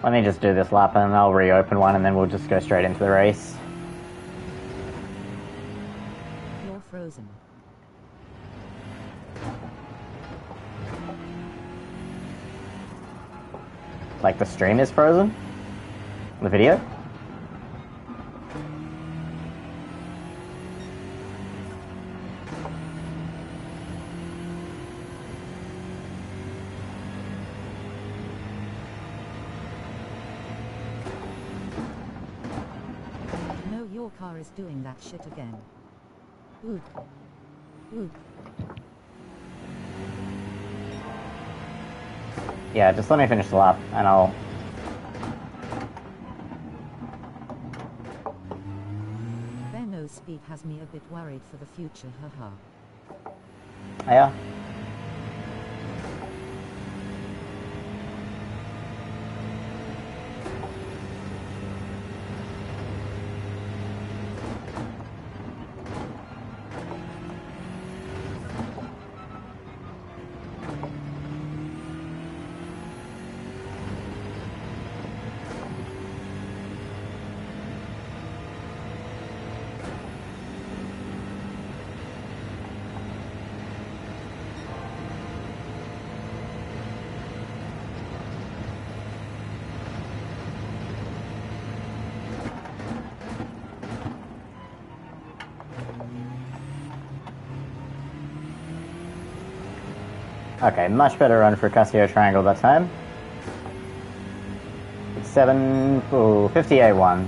Let me just do this lap and I'll reopen one and then we'll just go straight into the race. You're frozen. Like the stream is frozen? The video? No, your car is doing that shit again. Ooh. Ooh. Yeah, just let me finish the lap and I'll... Benno's speed has me a bit worried for the future, haha. Yeah. Okay, much better run for Casio Triangle that time. It's 58-1.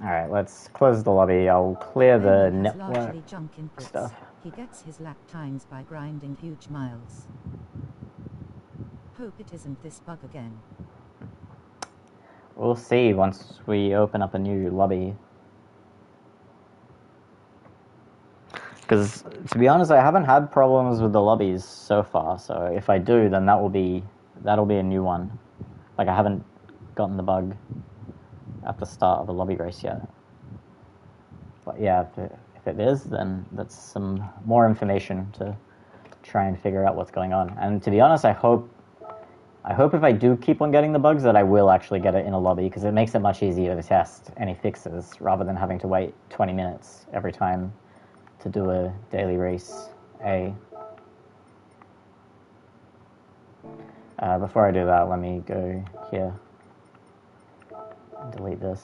Alright, let's close the lobby. I'll clear the network stuff. He gets his lap times by grinding huge miles. Hope it isn't this bug again. We'll see once we open up a new lobby. Because, to be honest, I haven't had problems with the lobbies so far, so if I do, then that'll be a new one. Like, I haven't gotten the bug at the start of a lobby race yet. But yeah, if it is, then that's some more information to try and figure out what's going on. And to be honest, I hope if I do keep on getting the bugs that I will actually get it in a lobby, because it makes it much easier to test any fixes rather than having to wait 20 minutes every time to do a daily race A. Before I do that, let me go here and delete this.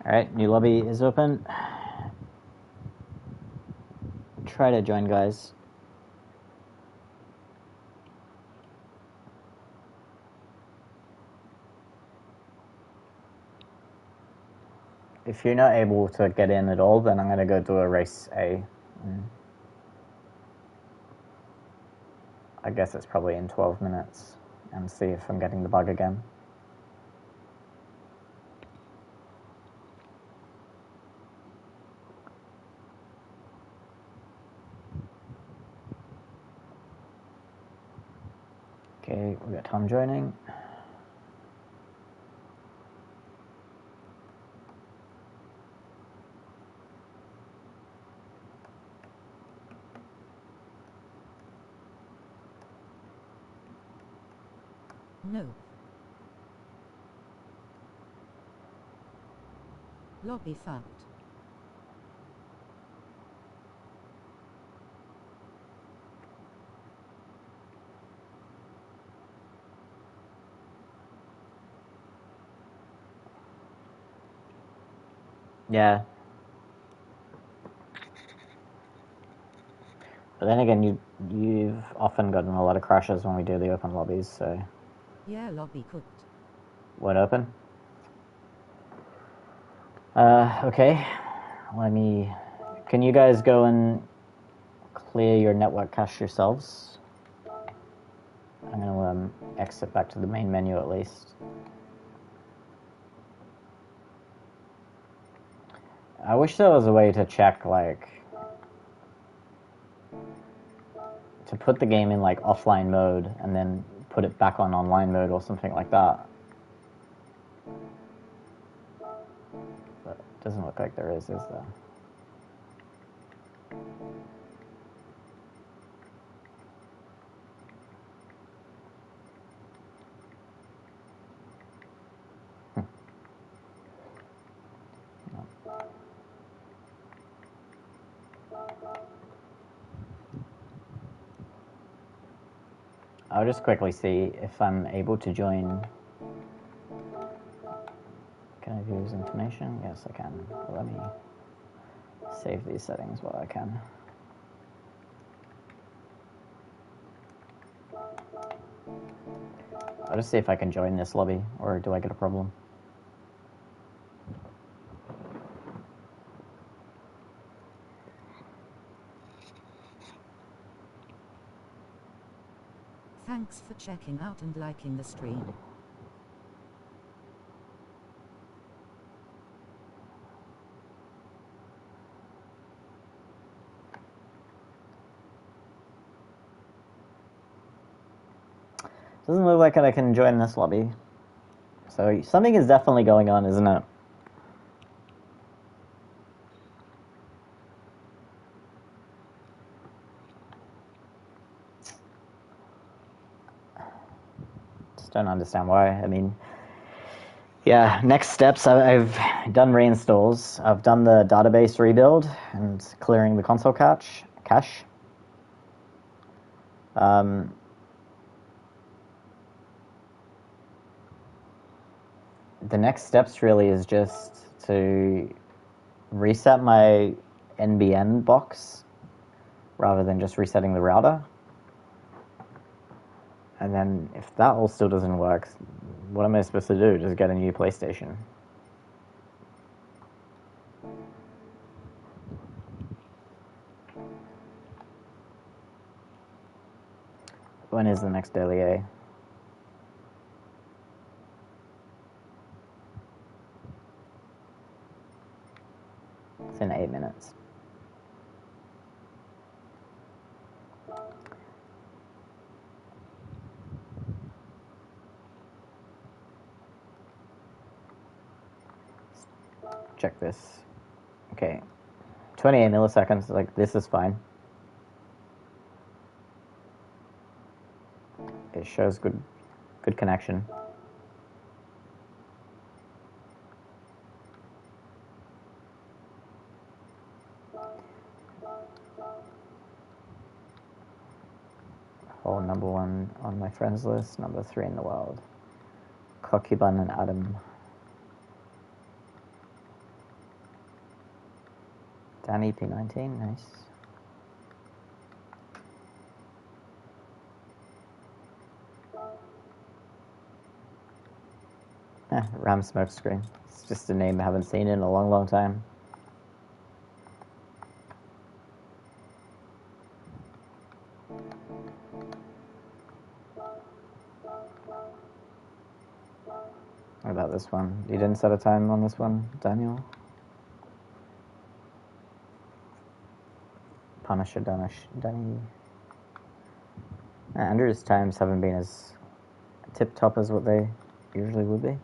Alright, new lobby is open. Try to join, guys. If you're not able to get in at all, then I'm going to go do a race A. I guess it's probably in 12 minutes and see if I'm getting the bug again. Okay, we got Tom joining. No. Lobby fucked. Yeah. But then again, you've often gotten a lot of crashes when we do the open lobbies, so... Yeah, lobby cooked. What, open? Okay. Let me... Can you guys go and clear your network cache yourselves? I'm going to exit back to the main menu at least. I wish there was a way to check, like... to put the game in, like, offline mode and then put it back on online mode or something like that. But it doesn't look like there is there? I'll just quickly see if I'm able to join. Can I view his information? Yes, I can. Let me save these settings while I can. I'll just see if I can join this lobby, or do I get a problem? Thanks for checking out and liking the stream. Doesn't look like I can join this lobby. So something is definitely going on, isn't it? Just don't understand why. I mean, yeah, next steps, I've done reinstalls. I've done the database rebuild and clearing the console cache. The next steps really is just to reset my NBN box rather than just resetting the router. And then if that all still doesn't work, what am I supposed to do? Just get a new PlayStation? When is the next daily A? It's in 8 minutes. Check this. Okay. 28 milliseconds, like, this is fine. It shows good connection. Oh, number 1 on my friends list, number 3 in the world. Concubine and Adam. Danny P19, nice. Ram Smokescreen. It's just a name I haven't seen in a long time. What about this one? You didn't set a time on this one, Daniel? Punisher Danny. Andrew's times haven't been as tip-top as what they usually would be.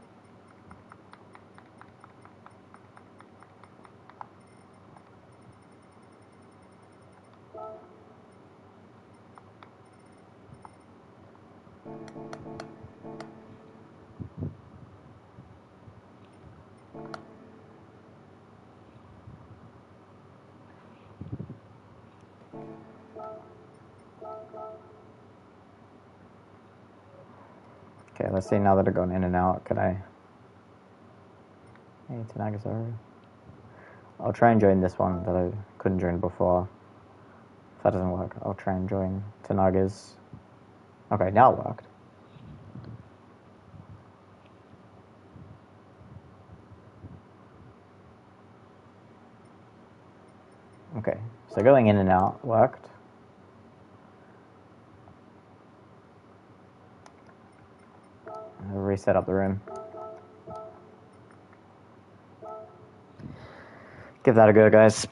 Okay, let's see now that they're going in and out. Could I... Hey, Tanagasaru. I'll try and join this one that I couldn't join before. If that doesn't work, I'll try and join Tanaga's. Okay, now it worked. Okay, so going in and out worked. I'll reset up the room. Give that a go, guys.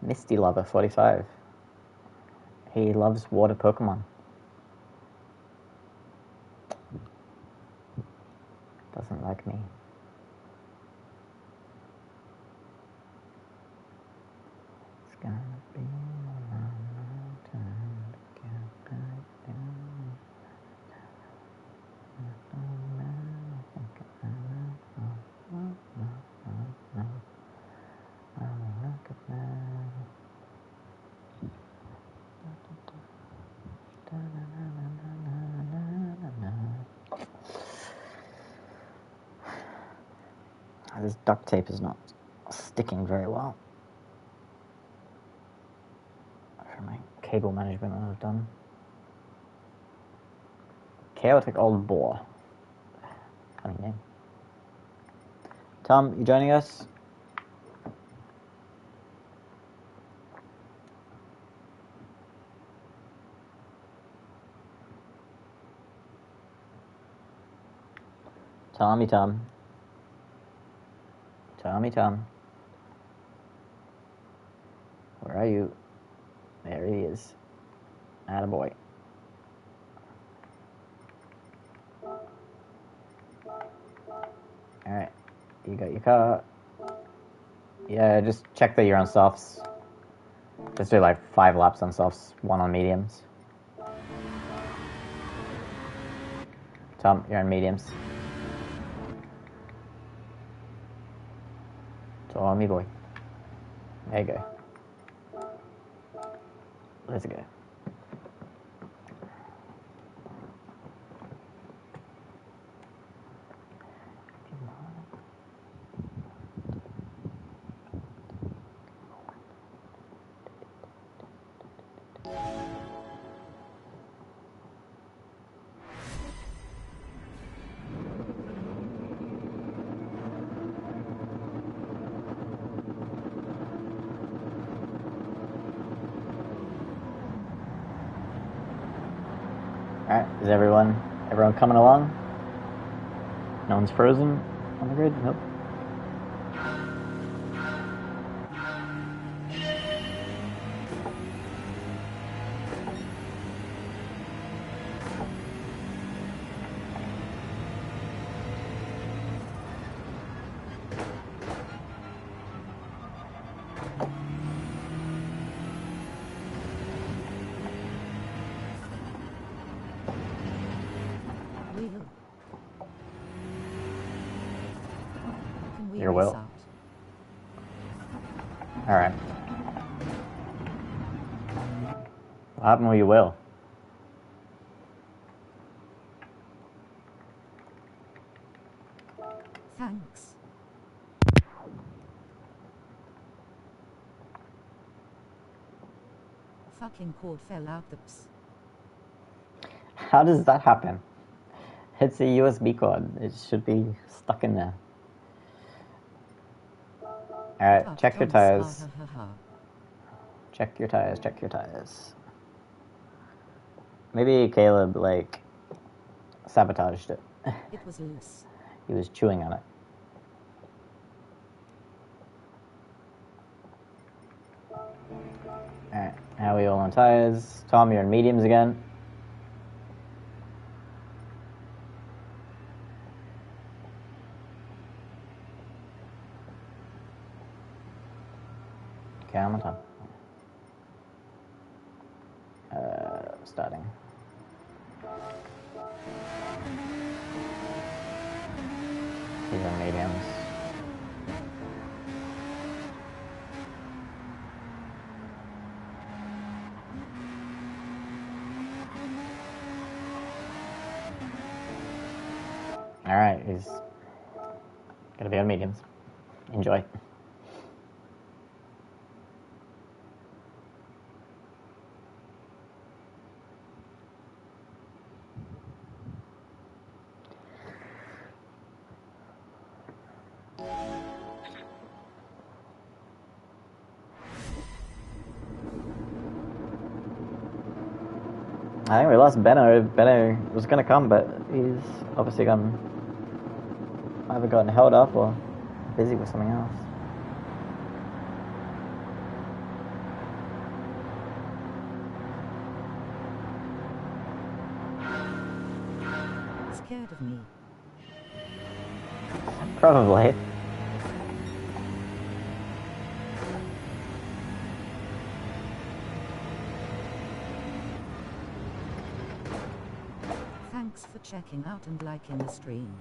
Misty Lover 45. He loves water Pokemon. Doesn't like me. It's gonna be a long time to get back down. This duct tape is not sticking very well. For my cable management that I've done. Chaotic Old Boar. Funny name. Tom, you joining us? Tommy Tom. Tommy Tom. Where are you? There he is. Attaboy. Alright. You got your car. Yeah, just check that you're on softs. Just do like 5 laps on softs, 1 on mediums. Tom, you're on mediums. Tommy boy. There you go. Let's go. Alright, is everyone coming along? No one's frozen on the grid? Nope. Your will. Alright. What happened with your will? Fucking cord fell out the ps. How does that happen? It's a USB cord. It should be stuck in there. Alright, check your tires. Check your tires, check your tires. Maybe Caleb, like, sabotaged it. It was loose. He was chewing on it. Alright, now we all on tires. Tom, you're in mediums again. Okay, I'm on top. Starting. These are mediums. Alright, he's gonna be on mediums. Enjoy. I think we lost Benno. Benno was going to come, but he's obviously either gotten held up or busy with something else. Scared of me? Probably. Thanks for checking out and liking the stream.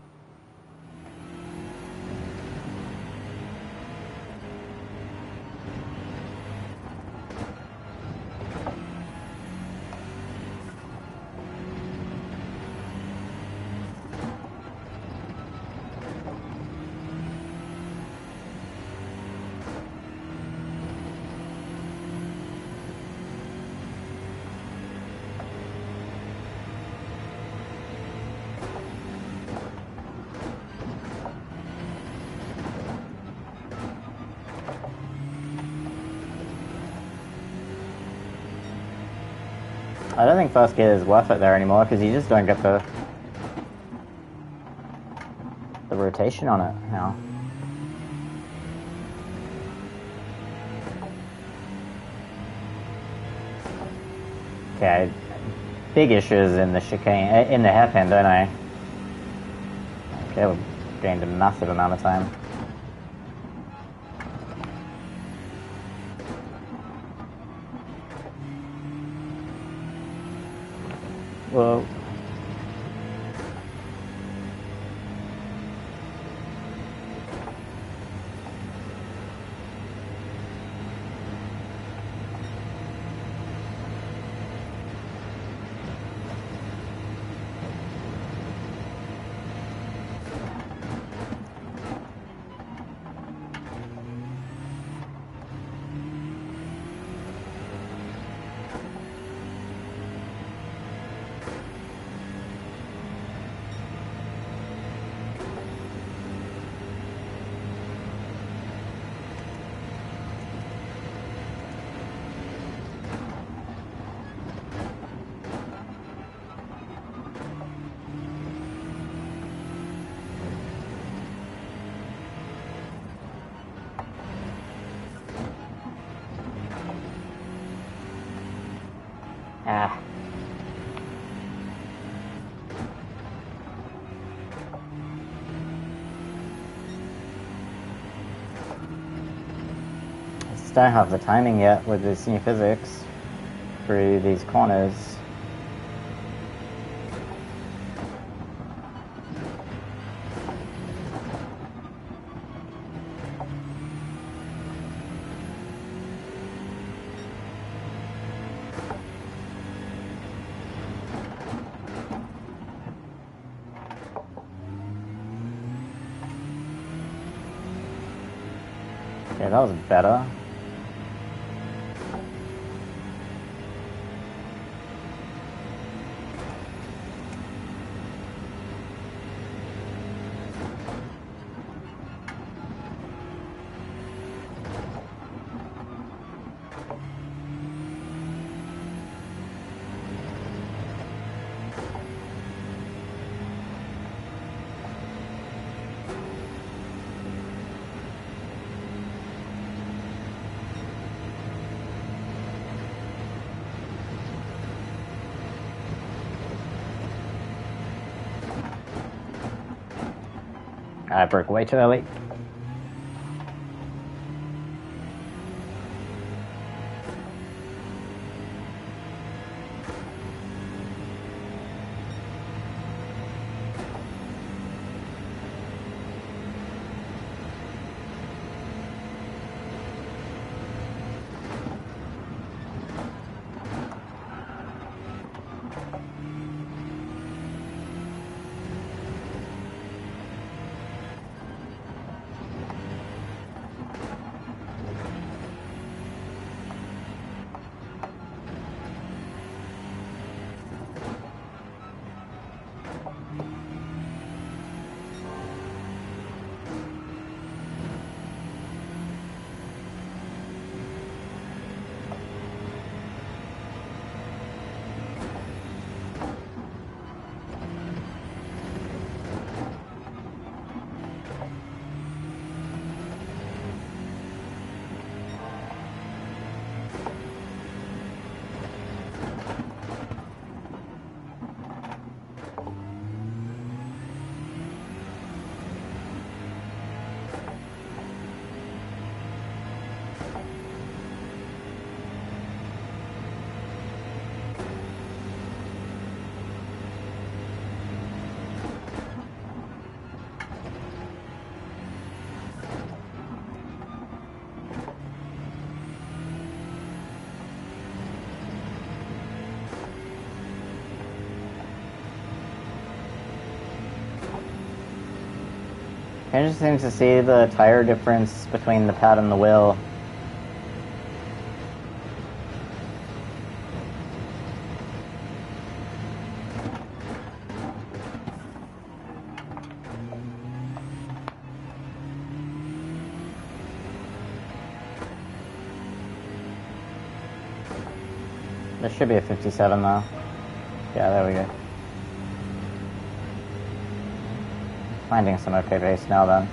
I don't think first gear is worth it there anymore because you just don't get the rotation on it now. Okay, big issues in the chicane, in the hairpin, don't I? Okay, we've gained a massive amount of time. Whoa. Ah. I just don't have the timing yet with this new physics through these corners. Okay, that was better. I broke way too early. Interesting to see the tire difference between the pad and the wheel. There should be a 57 though. Yeah, there we go. Finding some okay pace now then.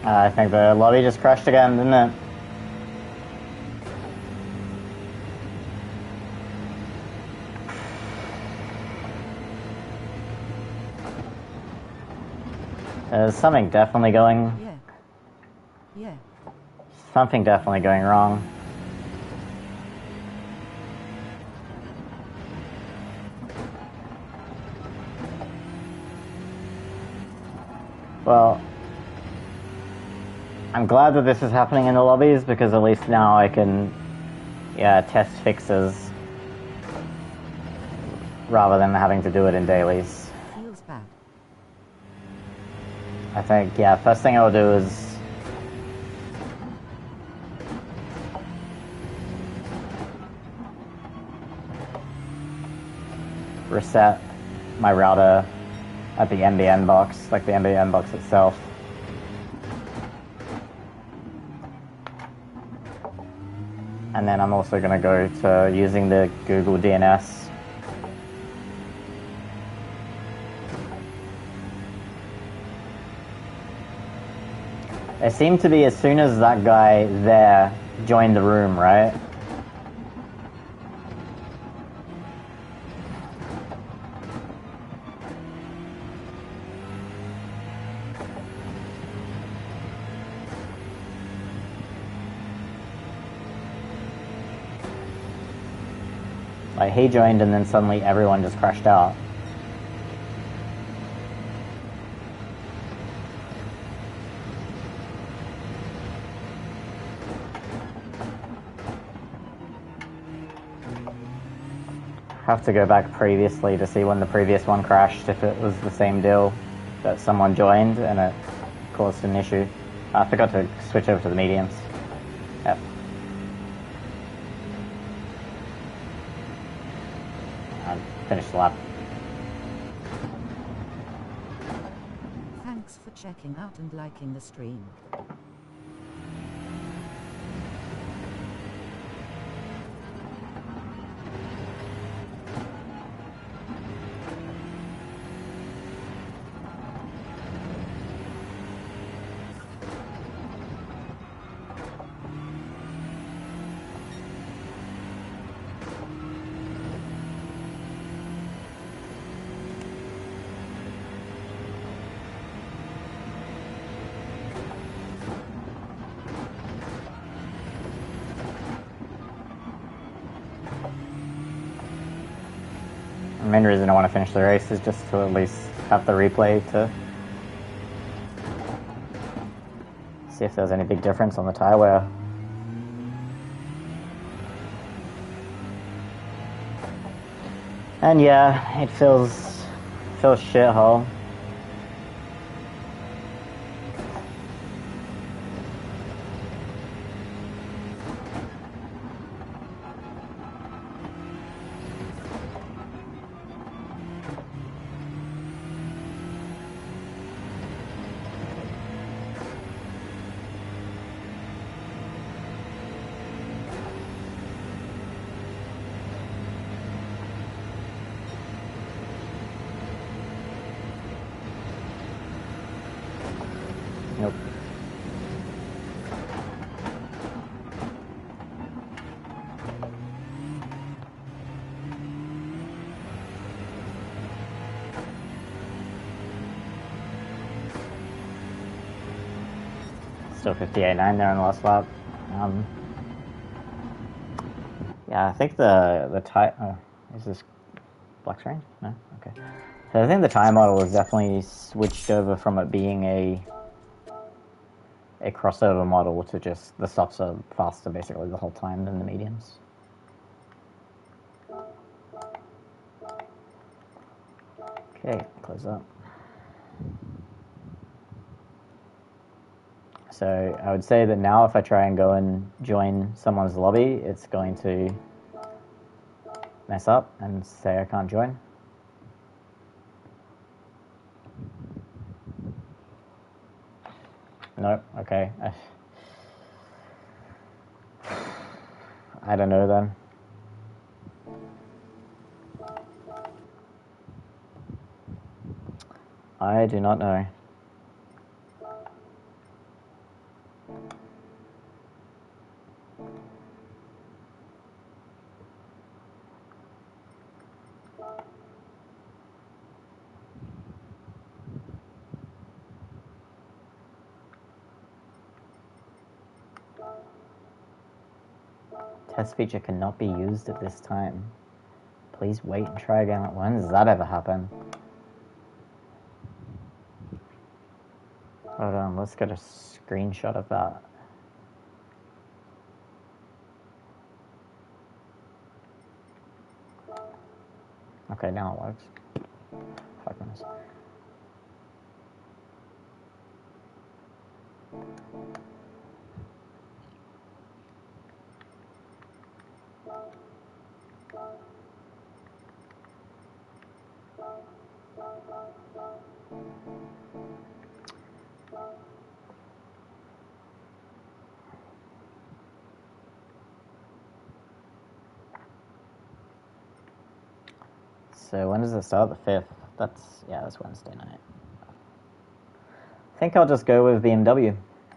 I think the lobby just crashed again, didn't it? There's something definitely going... Yeah. Something definitely going wrong. Well, I'm glad that this is happening in the lobbies, because at least now I can, test fixes rather than having to do it in dailies. Feels bad. I think, first thing I'll do is reset my router at the NBN box, like the NBN box itself. And then I'm also going to go to using the Google DNS. It seemed to be as soon as that guy there joined the room, right? Like, he joined and then suddenly everyone just crashed out. Have to go back previously to see when the previous one crashed, if it was the same deal that someone joined and it caused an issue. I forgot to switch over to the mediums. Yep. I finished the lap. Thanks for checking out and liking the stream. The main reason I want to finish the race is just to at least have the replay to see if there's any big difference on the tire wear. And yeah, it feels shithole. Nope. Still 58.9 there in the last lap. Yeah, I think the tire... is this black screen? No? Okay. So I think the tire model was definitely switched over from it being a crossover model to just the softs are faster basically the whole time than the mediums. Okay, close up. So I would say that now if I try and go and join someone's lobby, it's going to mess up and say I can't join. Nope, okay. I don't know then. I do not know. Test feature cannot be used at this time. Please wait and try again. When does that ever happen? Hold on, let's get a screenshot of that. Okay, now it works. 5 minutes. So when does it start? The 5th. That's Wednesday night. I think I'll just go with BMW.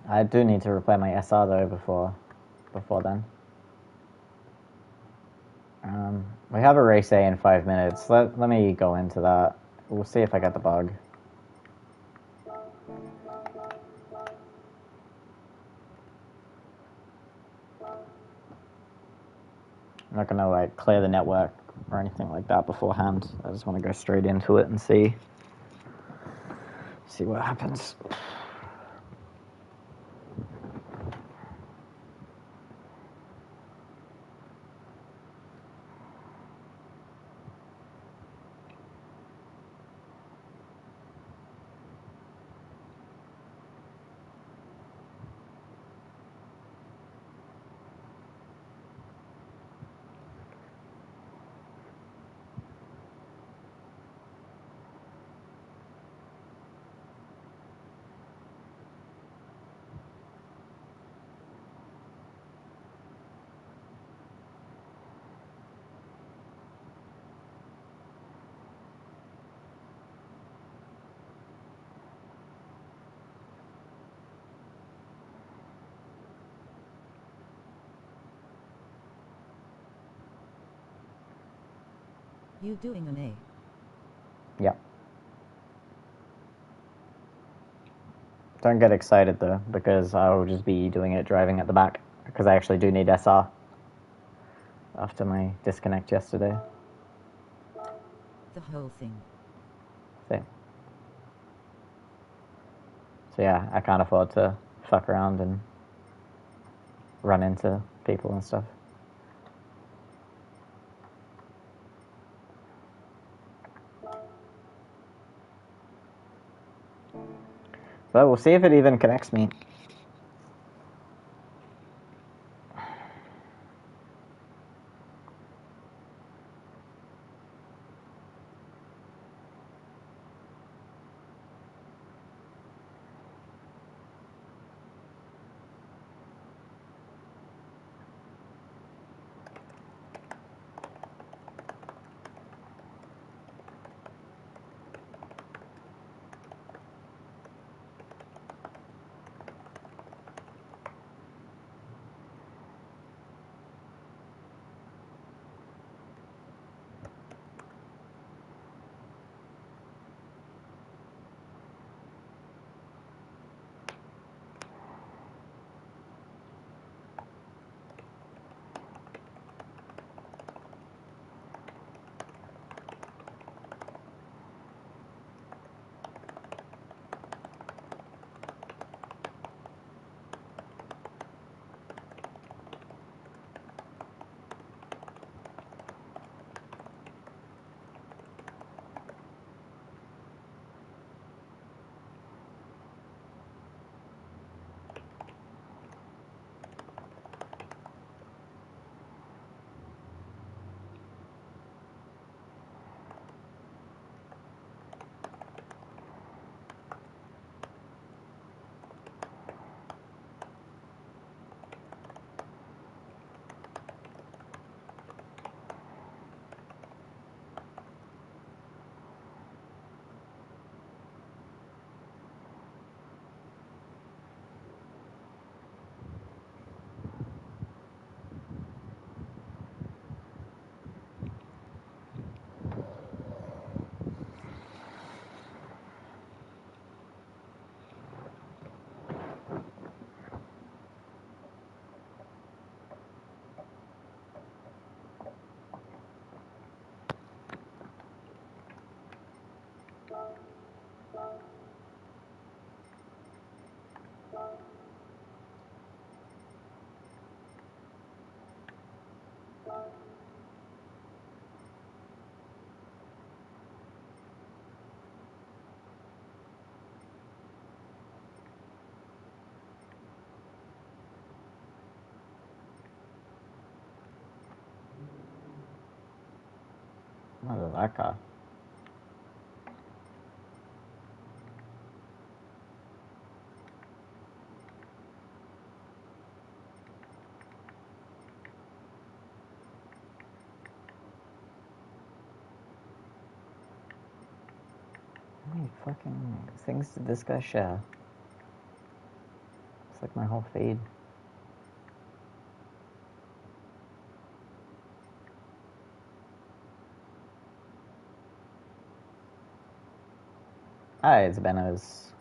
I do need to repair my SR though before then. We have a race A in 5 minutes. Let me go into that. We'll see if I get the bug. I'm not gonna like clear the network or anything like that beforehand. I just want to go straight into it and see what happens. You doing an A? Yeah. Don't get excited though, because I will just be doing it driving at the back, because I actually do need SR after my disconnect yesterday. The whole thing. So yeah, I can't afford to fuck around and run into people and stuff. But we'll see if it even connects me. What is that car? fucking things did this guy share? It's like my whole feed. Hi, it's Benno's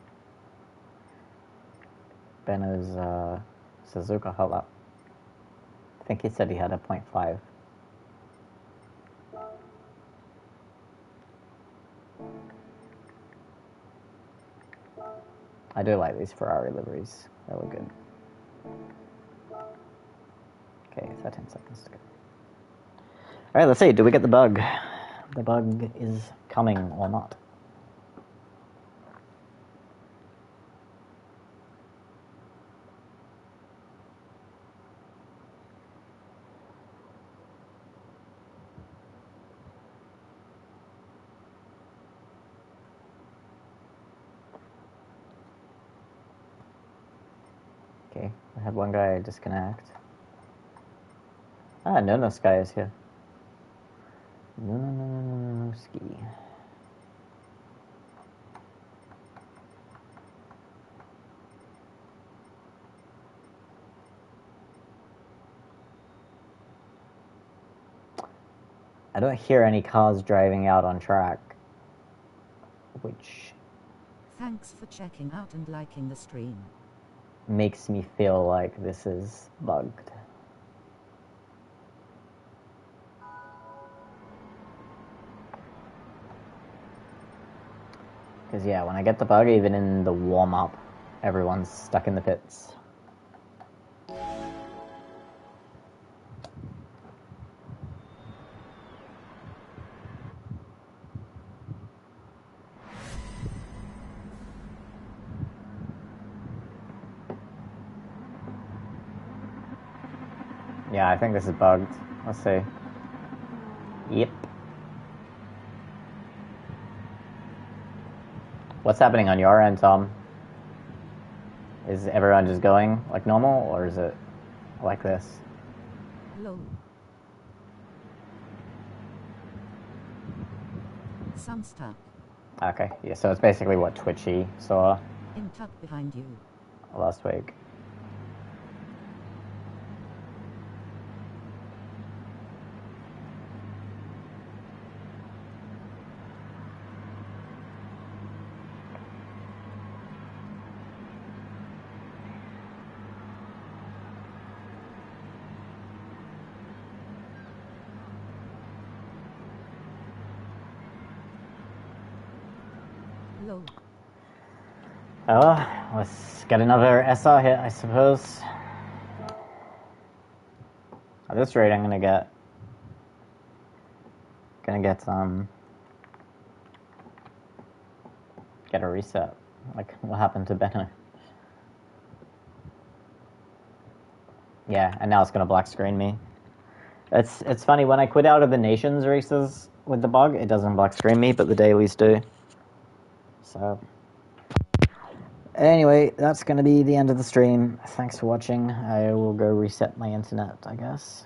Suzuka. Hold up. I think he said he had a 0.5. I do like these Ferrari liveries. They look good. Okay, 13 seconds to go. Alright, let's see. Do we get the bug? The bug is coming or not. Okay, I had one guy disconnect. Ah, no Sky is here. No Ski. I don't hear any cars driving out on track, which Thanks for checking out and liking the stream. makes me feel like this is bugged. Because yeah, when I get the bug, even in the warm-up, everyone's stuck in the pits. Yeah, I think this is bugged. Let's see. Yep. What's happening on your end, Tom? Is everyone just going like normal, or is it like this? Lol. Some stuck. Okay, yeah, so it's basically what Twitchy saw In tuck behind you. last week. Lol. Oh, let's get another SR hit, I suppose. At this rate, I'm gonna get get a reset. Like what happened to Benno? Yeah, and now it's gonna black screen me. It's funny, when I quit out of the Nations races with the bug, it doesn't black screen me, but the dailies do. So anyway, that's going to be the end of the stream. Thanks for watching. I will go reset my internet, I guess.